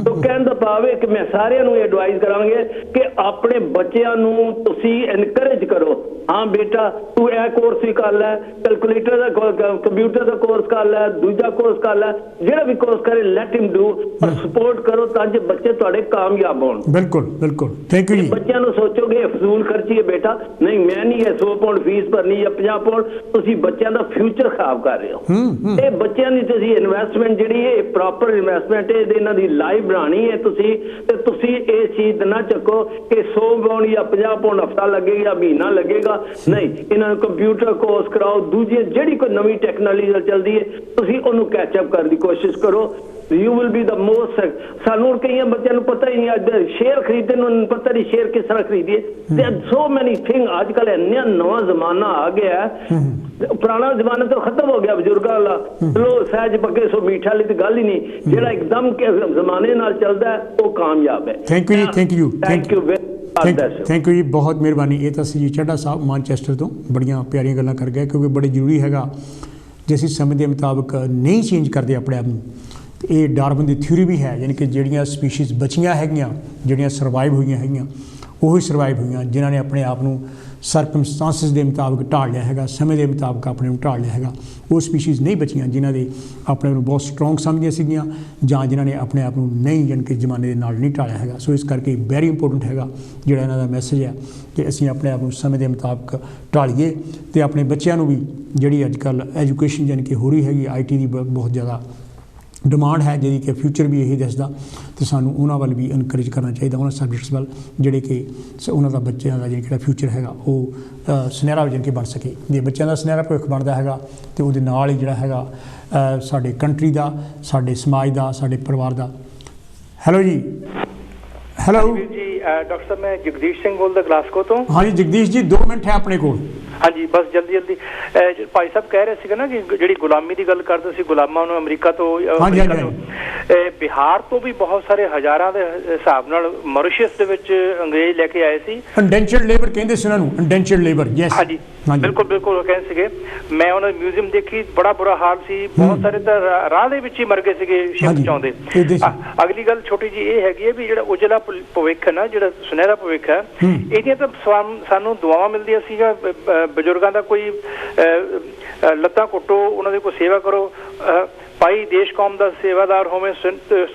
तो ਕਹਿਣ ਦਾ ਭਾਵ ਹੈ ਕਿ ਮੈਂ ਸਾਰਿਆਂ ਨੂੰ ਐਡਵਾਈਸ ਕਰਾਂਗੇ ਕਿ ਆਪਣੇ ਬੱਚਿਆਂ ਨੂੰ ਤੁਸੀਂ ਐਨਕਰੇਜ ਕਰੋ। ਹਾਂ ਬੇਟਾ ਤੂੰ ਇਹ ਕੋਰਸ ਵੀ ਕਰ ਲੈ, ਕੈਲਕੂਲੇਟਰ ਦਾ ਕੰਪਿਊਟਰ ਦਾ ਕੋਰਸ ਕਰ ਲੈ, ਦੂਜਾ ਕੋਰਸ ਕਰ ਲੈ, ਜਿਹੜਾ ਵੀ ਕੋਰਸ ਕਰੇ ਲੈਟ ਹਿਮ ਡੂ, ਪਰ ਸਪੋਰਟ ਕਰੋ ਤਾਂ ਕਿ ਬੱਚੇ ਤੁਹਾਡੇ ਕਾਮਯਾਬ ਹੋਣ। ਬਿਲਕੁਲ ਬਿਲਕੁਲ, ਥੈਂਕ ਯੂ ਜੀ। ਬੱਚਿਆਂ ਨੂੰ ਸੋਚੋਗੇ ਫਜ਼ੂਲ ਖਰਚੀ ਹੈ ਬੇਟਾ, ਨਹੀਂ ਮੈਂ ਨਹੀਂ ਇਹ 100 ਪਾਉਂਡ ਫੀਸ ਭਰਨੀ ਜਾਂ 50 ਪਾਉਂਡ, ਤੁਸੀਂ ਬੱਚਿਆਂ ਦਾ ਫਿਊਚਰ ਖਰਾਬ ਕਰ ਰਹੇ ਹੋ। ਇਹ ਬੱਚਿਆਂ ਦੀ ਤੁਸੀਂ ਇਨਵੈਸਟਮੈਂਟ ਜਿਹੜੀ ਹੈ ਪ੍ਰੋਪਰ ਇਨਵੈਸਟਮੈਂਟ ਹੈ, ਇਹਨਾਂ ਦੀ ਲਾਈਫ ਬਣਾਉਣੀ ਹੈ ਤੁਸੀਂ, ਤੇ ਤੁਸੀਂ ਇਹ ਚੀਜ਼ ਨਾ ਚੱਕੋ ਕਿ 100 ਪਾਉਂਡ ਜਾਂ 50 ਪਾਉਂਡ ਹਫਤਾ ਲੱਗੇਗਾ ਜਾਂ ਮਹੀਨਾ ਲੱਗੇਗਾ। ਨਹੀਂ, ਇਹਨਾਂ ਨੂੰ ਕੰਪਿਊਟਰ ਕੋਰਸ ਕਰਾਓ, ਦੂਜੀ ਜਿਹੜੀ ਕੋਈ ਨਵੀਂ ਟੈਕਨੋਲੋਜੀ ਚੱਲਦੀ ਹੈ ਤੁਸੀਂ ਉਹਨੂੰ ਕੈਚਅਪ ਕਰਨ ਦੀ ਕੋਸ਼ਿਸ਼ ਕਰੋ। You will be the most। ਸਾਨੂੰ ਕਈਆਂ ਬੱਚਿਆਂ ਨੂੰ ਪਤਾ ਹੀ ਨਹੀਂ, ਅੱਜ ਸ਼ੇਅਰ ਖਰੀਦਣ ਨੂੰ ਪਤਾ ਨਹੀਂ ਸ਼ੇਅਰ ਕਿਸ ਤਰ੍ਹਾਂ ਖਰੀਦੀਏ। ਤੇ ਸੋ ਮੈਨੀ ਥਿੰਗ ਅੱਜ ਕੱਲ੍ਹ ਇੰਨਾ ਨਵਾਂ ਜ਼ਮਾਨਾ ਆ ਗਿਆ, ਪੁਰਾਣਾ ਜ਼ਮਾਨਾ ਤਾਂ ਖਤਮ ਹੋ ਗਿਆ ਬਜ਼ੁਰਗਾਂ ਵਾਲਾ, ਚਲੋ ਸਹਿਜ ਪੱਕੇ ਸੋ ਮੀਠਾ ਵਾਲੀ ਤੇ ਗੱਲ ਹੀ ਨਹੀਂ। ਜਿਹੜਾ ਇੱਕਦਮ ਜ਼ਮਾਨੇ ਨਾਲ ਚੱਲਦਾ ਉਹ ਕਾਮਯਾਬ ਹੈ। ਥੈਂਕ ਯੂ ਜੀ, thank you, thank you, thank you ਜੀ, ਬਹੁਤ ਮਿਹਰਬਾਨੀ। ਇਹ ਤਾਂ ਸੀ ਜੀ ਚੱਡਾ ਸਾਹਿਬ ਮਾਨਚੈਸਟਰ ਤੋਂ, ਬੜੀਆਂ ਪਿਆਰੀਆਂ ਗੱਲਾਂ ਕਰ ਗਏ ਕਿਉਂਕਿ ਬੜੇ ਜ਼ਰੂਰੀ ਹੈਗਾ ਜੇ ਅਸੀਂ ਸਮੇਂ ਦੇ ਮੁਤਾਬਕ ਨਹੀਂ ਚੇਂਜ ਕਰਦੇ ਆਪਣੇ ਆਪ ਨੂੰ। ਇਹ ਡਾਰਵਿਨ ਦੀ ਥਿਊਰੀ ਵੀ ਹੈ, ਯਾਨੀ ਕਿ ਜਿਹੜੀਆਂ ਸਪੀਸ਼ੀਜ਼ ਬਚੀਆਂ ਹੈਗੀਆਂ, ਜਿਹੜੀਆਂ ਸਰਵਾਈਵ ਹੋਈਆਂ ਹੈਗੀਆਂ, ਉਹੀ ਸਰਵਾਈਵ ਹੋਈਆਂ ਜਿਨ੍ਹਾਂ ਨੇ ਆਪਣੇ ਆਪ ਨੂੰ ਸਰਕਮਸਟੈਂਸਿਸ ਦੇ ਮੁਤਾਬਕ ਢਾਲ ਲਿਆ ਹੈਗਾ, ਸਮੇਂ ਦੇ ਮੁਤਾਬਕ ਆਪਣੇ ਨੂੰ ਢਾਲ ਲਿਆ ਹੈਗਾ। ਉਹ ਸਪੀਸ਼ੀਜ਼ ਨਹੀਂ ਬਚੀਆਂ ਜਿਨ੍ਹਾਂ ਦੇ ਆਪਣੇ ਨੂੰ ਬਹੁਤ ਸਟਰੋਂਗ ਸਮਝਦੀਆਂ ਸੀਗੀਆਂ, ਜਾਂ ਜਿਨ੍ਹਾਂ ਨੇ ਆਪਣੇ ਆਪ ਨੂੰ ਨਹੀਂ ਯਾਨੀ ਕਿ ਜ਼ਮਾਨੇ ਦੇ ਨਾਲ ਨਹੀਂ ਢਾਲਿਆ ਹੈਗਾ। ਸੋ ਇਸ ਕਰਕੇ ਵੈਰੀ ਇੰਪੋਰਟੈਂਟ ਹੈਗਾ ਜਿਹੜਾ ਇਹਨਾਂ ਦਾ ਮੈਸੇਜ ਹੈ ਕਿ ਅਸੀਂ ਆਪਣੇ ਆਪ ਨੂੰ ਸਮੇਂ ਦੇ ਮੁਤਾਬਕ ਢਾਲੀਏ, ਅਤੇ ਆਪਣੇ ਬੱਚਿਆਂ ਨੂੰ ਵੀ ਜਿਹੜੀ ਅੱਜ ਕੱਲ੍ਹ ਐਜੂਕੇਸ਼ਨ ਯਾਨੀ ਕਿ ਹੋ ਰਹੀ ਹੈਗੀ IT ਦੀ ਬਹੁਤ ਜ਼ਿਆਦਾ ਡਿਮਾਂਡ ਹੈ, ਜਿਹਦੀ ਕਿ ਫਿਊਚਰ ਵੀ ਇਹੀ ਦੱਸਦਾ, ਅਤੇ ਸਾਨੂੰ ਉਹਨਾਂ ਵੱਲ ਵੀ ਇਨਕਰੇਜ ਕਰਨਾ ਚਾਹੀਦਾ, ਉਹਨਾਂ ਸਬਜੈਕਟਸ ਵੱਲ ਜਿਹੜੇ ਕਿ ਉਹਨਾਂ ਦਾ ਬੱਚਿਆਂ ਦਾ ਜਿਹੜਾ ਫਿਊਚਰ ਹੈਗਾ ਉਹ ਸੁਨਹਿਰਾ ਜਾਣੀ ਕਿ ਬਣ ਸਕੇ। ਜੇ ਬੱਚਿਆਂ ਦਾ ਸੁਨਹਿਰਾ ਭਵਿੱਖ ਬਣਦਾ ਹੈਗਾ ਅਤੇ ਉਹਦੇ ਨਾਲ ਹੀ ਜਿਹੜਾ ਹੈਗਾ ਸਾਡੇ ਕੰਟਰੀ ਦਾ, ਸਾਡੇ ਸਮਾਜ ਦਾ, ਸਾਡੇ ਪਰਿਵਾਰ ਦਾ। ਹੈਲੋ ਜੀ, ਹੈਲੋ ਜੀ, ਡਾਕਟਰ ਸਾਹਿਬ ਮੈਂ ਜਗਦੀਸ਼ ਸਿੰਘ ਬੋਲਦਾ ਗਲਾਸਕੋ ਤੋਂ। ਹਾਂਜੀ ਜਗਦੀਸ਼ ਜੀ 2 ਮਿੰਟ ਹੈ ਆਪਣੇ ਕੋਲ। ਹਾਂਜੀ ਬਸ ਜਲਦੀ ਭਾਈ ਸਾਹਿਬ ਕਹਿ ਰਹੇ ਸੀਗੇ ਨਾ ਕਿ ਜਿਹੜੀ ਗੁਲਾਮੀ ਦੀ ਗੱਲ ਕਰਦੇ ਸੀ, ਗੁਲਾਮਾਂ ਨੂੰ ਅਮਰੀਕਾ ਤੋਂ ਬਿਹਾਰ ਤੋਂ ਵੀ ਬਹੁਤ ਸਾਰੇ ਹਜ਼ਾਰਾਂ ਦੇ ਹਿਸਾਬ ਨਾਲ ਮੌਰੀਸ਼ੀਅਸ ਦੇ ਵਿੱਚ ਅੰਗਰੇਜ਼ ਲੈ ਕੇ ਆਏ ਸੀ। ਇੰਡੈਂਚਰਡ ਲੇਬਰ ਕਹਿੰਦੇ ਸੀ ਉਹਨਾਂ ਨੂੰ, ਇੰਡੈਂਚਰਡ ਲੇਬਰ। ਯੈਸ ਹਾਂਜੀ ਬਿਲਕੁਲ ਬਿਲਕੁਲ ਕਹਿੰਦੇ ਸੀਗੇ। ਮੈਂ ਉਹਨਾਂ ਦੀ ਮਿਊਜ਼ੀਅਮ ਦੇਖੀ, ਬੜਾ ਬੁਰਾ ਹਾਲ ਸੀ। ਬਹੁਤ ਸਾਰੇ ਤਾਂ ਰਾਹ ਦੇ ਵਿੱਚ ਹੀ ਮਰ ਗਏ ਸੀਗੇ ਸ਼ਿਪ ਚ ਆਉਂਦੇ। ਅਗਲੀ ਗੱਲ ਛੋਟੀ ਜੀ ਇਹ ਹੈਗੀ ਹੈ ਵੀ ਜਿਹੜਾ ਉਜਲਾ ਭਵਿੱਖ ਹੈ ਨਾ, ਜਿਹੜਾ ਸੁਨਹਿਰਾ ਭਵਿੱਖ ਹੈ, ਇਹਦੀਆਂ ਤਾਂ ਸਾਨੂੰ ਦੁਆਵਾਂ ਮਿਲਦੀਆਂ ਸੀਗਾ ਬਜ਼ੁਰਗਾਂ ਦਾ, ਕੋਈ ਲੱਤਾਂ ਕੁੱਟੋ, ਉਹਨਾਂ ਦੀ ਕੋਈ ਸੇਵਾ ਕਰੋ, ਭਾਈ ਦੇਸ਼ ਕੌਮ ਦਾ ਸੇਵਾਦਾਰ ਹੋਵੇ,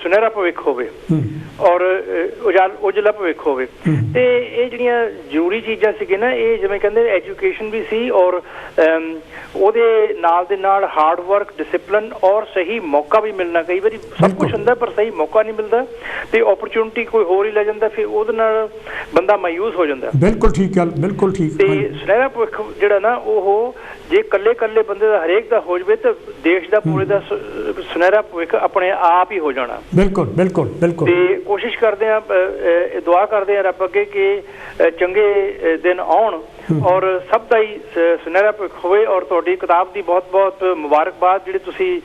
ਸੁਨਹਿਰਾ ਭਵਿੱਖ ਹੋਵੇ ਔਰ ਉਜਲਾ ਭਵਿੱਖ ਹੋਵੇ। ਤੇ ਇਹ ਜਿਹੜੀਆਂ ਜ਼ਰੂਰੀ ਚੀਜ਼ਾਂ ਸੀਗੀਆਂ ਨਾ, ਇਹ ਜਿਵੇਂ ਕਹਿੰਦੇ ਐਜੂਕੇਸ਼ਨ ਵੀ ਸੀ ਔਰ ਉਹਦੇ ਨਾਲ ਦੇ ਨਾਲ ਹਾਰਡ ਵਰਕ, ਡਿਸਿਪਲਿਨ ਔਰ ਸਹੀ ਮੌਕਾ ਵੀ ਮਿਲਣਾ। ਕਈ ਵਾਰੀ ਸਭ ਕੁਝ ਹੁੰਦਾ ਪਰ ਸਹੀ ਮੌਕਾ ਨਹੀਂ ਮਿਲਦਾ ਤੇ ਓਪਰਚੁਨਿਟੀ ਕੋਈ ਹੋਰ ਹੀ ਲੈ ਜਾਂਦਾ, ਫਿਰ ਉਹਦੇ ਨਾਲ ਬੰਦਾ ਮਾਯੂਸ ਹੋ ਜਾਂਦਾ। ਬਿਲਕੁਲ ਠੀਕ ਗੱਲ, ਬਿਲਕੁਲ ਠੀਕ। ਤੇ ਸੁਨਹਿਰਾ ਭਵਿੱਖ ਜਿਹੜਾ ਨਾ, ਉਹ ਜੇ ਕੱਲੇ ਬੰਦੇ ਦਾ ਹਰੇਕ ਦਾ ਹੋ ਜਾਵੇ ਤਾਂ ਦੇਸ਼ ਦਾ ਪੂਰੇ ਦਾ ਸੁਨਹਿਰਾ ਭਵਿੱਖ ਆਪਣੇ ਆਪ ਹੀ ਹੋ ਜਾਣਾ। ਬਿਲਕੁਲ ਬਿਲਕੁਲ ਬਿਲਕੁਲ। ਤੇ ਕੋਸ਼ਿਸ਼ ਕਰਦੇ ਆ, ਦੁਆ ਕਰਦੇ ਆ ਰੱਬ ਅੱਗੇ ਕਿ ਚੰਗੇ ਦਿਨ ਆਉਣ ਔਰ ਸਭ ਦਾ ਹੀ ਸੁਨਹਿਰਾ ਭਵਿੱਖ ਹੋਵੇ। ਔਰ ਤੁਹਾਡੀ ਕਿਤਾਬ ਦੀ ਬਹੁਤ ਬਹੁਤ ਮੁਬਾਰਕਬਾਦ, ਜਿਹੜੇ ਤੁਸੀਂ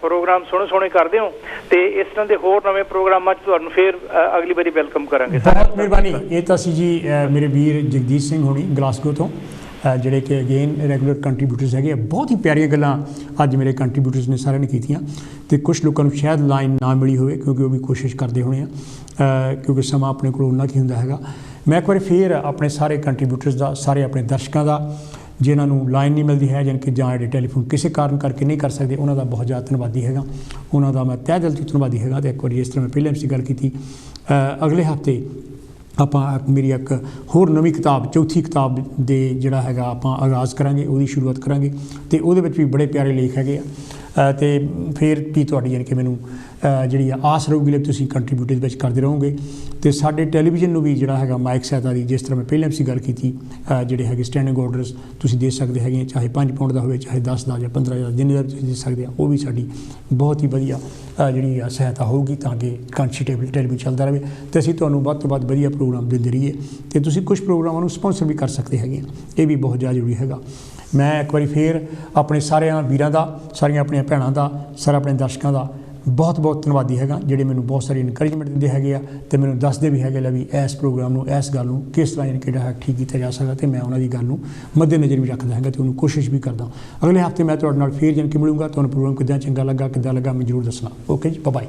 ਪ੍ਰੋਗਰਾਮ ਸੋਹਣੇ ਕਰਦੇ ਹੋ ਤੇ ਇਸ ਤਰ੍ਹਾਂ ਦੇ ਹੋਰ ਨਵੇਂ ਪ੍ਰੋਗਰਾਮਾਂ 'ਚ ਤੁਹਾਨੂੰ ਫਿਰ ਅਗਲੀ ਵਾਰੀ ਵੈਲਕਮ ਕਰਾਂਗੇ। ਬਹੁਤ ਮਿਹਰਬਾਨੀ। ਇਹ ਤਾਂ ਸੀ ਜੀ ਮੇਰੇ ਵੀਰ ਜਗਦੀਸ਼ ਸਿੰਘ ਹੋਣੀ ਗਲਾਸਗੋ ਤੋਂ, ਜਿਹੜੇ ਕਿ ਅਗੇਨ ਰੈਗੂਲਰ ਕੰਟਰੀਬਿਊਟਰਸ ਹੈਗੇ। ਬਹੁਤ ਹੀ ਪਿਆਰੀਆਂ ਗੱਲਾਂ ਅੱਜ ਮੇਰੇ ਕੰਟਰੀਬਿਊਟਰਸ ਨੇ ਸਾਰਿਆਂ ਨੇ ਕੀਤੀਆਂ ਤੇ ਕੁਛ ਲੋਕਾਂ ਨੂੰ ਸ਼ਾਇਦ ਲਾਈਨ ਨਾ ਮਿਲੀ ਹੋਵੇ ਕਿਉਂਕਿ ਉਹ ਵੀ ਕੋਸ਼ਿਸ਼ ਕਰਦੇ ਹੋਣੇ ਆ, ਕਿਉਂਕਿ ਸਮਾਂ ਆਪਣੇ ਕੋਲ ਉਨਾ ਕੀ ਹੁੰਦਾ ਹੈਗਾ। ਮੈਂ ਇੱਕ ਵਾਰੀ ਫਿਰ ਆਪਣੇ ਸਾਰੇ ਕੰਟਰੀਬਿਊਟਰਸ ਦਾ, ਸਾਰੇ ਆਪਣੇ ਦਰਸ਼ਕਾਂ ਦਾ, ਜਿਨ੍ਹਾਂ ਨੂੰ ਲਾਈਨ ਨਹੀਂ ਮਿਲਦੀ ਹੈ ਜਾਣੀ ਕਿ ਜਾਂ ਜਿਹੜੇ ਟੈਲੀਫੋਨ ਕਿਸੇ ਕਾਰਨ ਕਰਕੇ ਨਹੀਂ ਕਰ ਸਕਦੇ, ਉਹਨਾਂ ਦਾ ਬਹੁਤ ਜ਼ਿਆਦਾ ਧੰਨਵਾਦੀ ਹੈਗਾ। ਉਹਨਾਂ ਦਾ ਮੈਂ ਤਹਿ ਦਿਲ ਤੋਂ ਧੰਨਵਾਦੀ ਹੈਗਾ। ਅਤੇ ਇੱਕ ਵਾਰੀ ਇਸ ਤਰ੍ਹਾਂ ਮੈਂ ਪਹਿਲਾਂ ਵੀ ਗੱਲ ਕੀਤੀ, ਅਗਲੇ ਹਫ਼ਤੇ ਆਪਾਂ ਮੇਰੀ ਇੱਕ ਹੋਰ ਨਵੀਂ ਕਿਤਾਬ, ਚੌਥੀ ਕਿਤਾਬ ਦੇ ਜਿਹੜਾ ਹੈਗਾ ਆਪਾਂ ਆਗਾਜ਼ ਕਰਾਂਗੇ, ਉਹਦੀ ਸ਼ੁਰੂਆਤ ਕਰਾਂਗੇ ਅਤੇ ਉਹਦੇ ਵਿੱਚ ਵੀ ਬੜੇ ਪਿਆਰੇ ਲੇਖ ਹੈਗੇ ਆ। ਅਤੇ ਫਿਰ ਵੀ ਤੁਹਾਡੀ ਯਾਨੀ ਕਿ ਮੈਨੂੰ ਜਿਹੜੀ ਆਸ ਰਹੂਗੀ ਕਿ ਤੁਸੀਂ ਕੰਟਰੀਬਿਊਟਰ ਵਿੱਚ ਕਰਦੇ ਰਹੋਗੇ। ਅਤੇ ਸਾਡੇ ਟੈਲੀਵਿਜ਼ਨ ਨੂੰ ਵੀ ਜਿਹੜਾ ਹੈਗਾ ਮਾਇਕ ਸਹਾਇਤਾ ਦੀ, ਜਿਸ ਤਰ੍ਹਾਂ ਮੈਂ ਪਹਿਲਾਂ ਵੀ ਗੱਲ ਕੀਤੀ, ਜਿਹੜੇ ਹੈਗੇ ਸਟੈਂਡਿੰਗ ਆਰਡਰਸ ਤੁਸੀਂ ਦੇ ਸਕਦੇ ਹੈਗੇ, ਚਾਹੇ 5 ਪਾਉਂਡ ਦਾ ਹੋਵੇ, ਚਾਹੇ 10 ਦਾ ਜਾਂ 15,000 ਜਿੰਨੇ ਦਾ ਤੁਸੀਂ ਦੇ ਸਕਦੇ ਆ, ਉਹ ਵੀ ਸਾਡੀ ਬਹੁਤ ਹੀ ਵਧੀਆ ਜਿਹੜੀ ਸਹਾਇਤਾ ਹੋਊਗੀ ਤਾਂ ਕਿ ਕੰਟੀਨਿਊ ਟੈਲੀਵਿਜ਼ਨ ਚੱਲਦਾ ਰਹੇ ਅਤੇ ਅਸੀਂ ਤੁਹਾਨੂੰ ਵੱਧ ਤੋਂ ਵੱਧ ਵਧੀਆ ਪ੍ਰੋਗਰਾਮ ਦਿੰਦੇ ਰਹੀਏ। ਅਤੇ ਤੁਸੀਂ ਕੁਛ ਪ੍ਰੋਗਰਾਮਾਂ ਨੂੰ ਸਪੋਂਸਰ ਵੀ ਕਰ ਸਕਦੇ ਹੈਗੇ, ਇਹ ਵੀ ਬਹੁਤ ਜ਼ਿਆਦਾ ਜ਼ਰੂਰੀ ਹੈਗਾ। ਮੈਂ ਇੱਕ ਵਾਰੀ ਫਿਰ ਆਪਣੇ ਸਾਰਿਆਂ ਵੀਰਾਂ ਦਾ, ਸਾਰੀਆਂ ਆਪਣੀਆਂ ਭੈਣਾਂ ਦਾ, ਸਾਰੇ ਆਪਣੇ ਦਰਸ਼ਕਾਂ ਦਾ ਬਹੁਤ ਬਹੁਤ ਧੰਨਵਾਦੀ ਹੈਗਾ, ਜਿਹੜੇ ਮੈਨੂੰ ਬਹੁਤ ਸਾਰੀ ਇਨਕਰੇਜਮੈਂਟ ਦਿੰਦੇ ਹੈਗੇ ਆ ਅਤੇ ਮੈਨੂੰ ਦੱਸਦੇ ਵੀ ਹੈਗੇ ਲੈ ਵੀ ਇਸ ਪ੍ਰੋਗਰਾਮ ਨੂੰ, ਇਸ ਗੱਲ ਨੂੰ ਕਿਸ ਤਰ੍ਹਾਂ ਯਾਨੀ ਕਿ ਜਿਹੜਾ ਠੀਕ ਕੀਤਾ ਜਾ ਸਕਦਾ। ਅਤੇ ਮੈਂ ਉਹਨਾਂ ਦੀ ਗੱਲ ਨੂੰ ਮੱਦੇਨਜ਼ਰ ਵੀ ਰੱਖਦਾ ਹੈਗਾ ਅਤੇ ਉਹਨੂੰ ਕੋਸ਼ਿਸ਼ ਵੀ ਕਰਦਾ। ਅਗਲੇ ਹਫ਼ਤੇ ਮੈਂ ਤੁਹਾਡੇ ਨਾਲ ਫਿਰ ਜਾਣ ਕੇ ਮਿਲੂੰਗਾ। ਤੁਹਾਨੂੰ ਪ੍ਰੋਗਰਾਮ ਕਿੱਦਾਂ ਚੰਗਾ ਲੱਗਾ, ਕਿੱਦਾਂ ਲੱਗਾ, ਮੈਂ ਜ਼ਰੂਰ ਦੱਸਣਾ। ਓਕੇ ਜੀ, ਬਾਏ।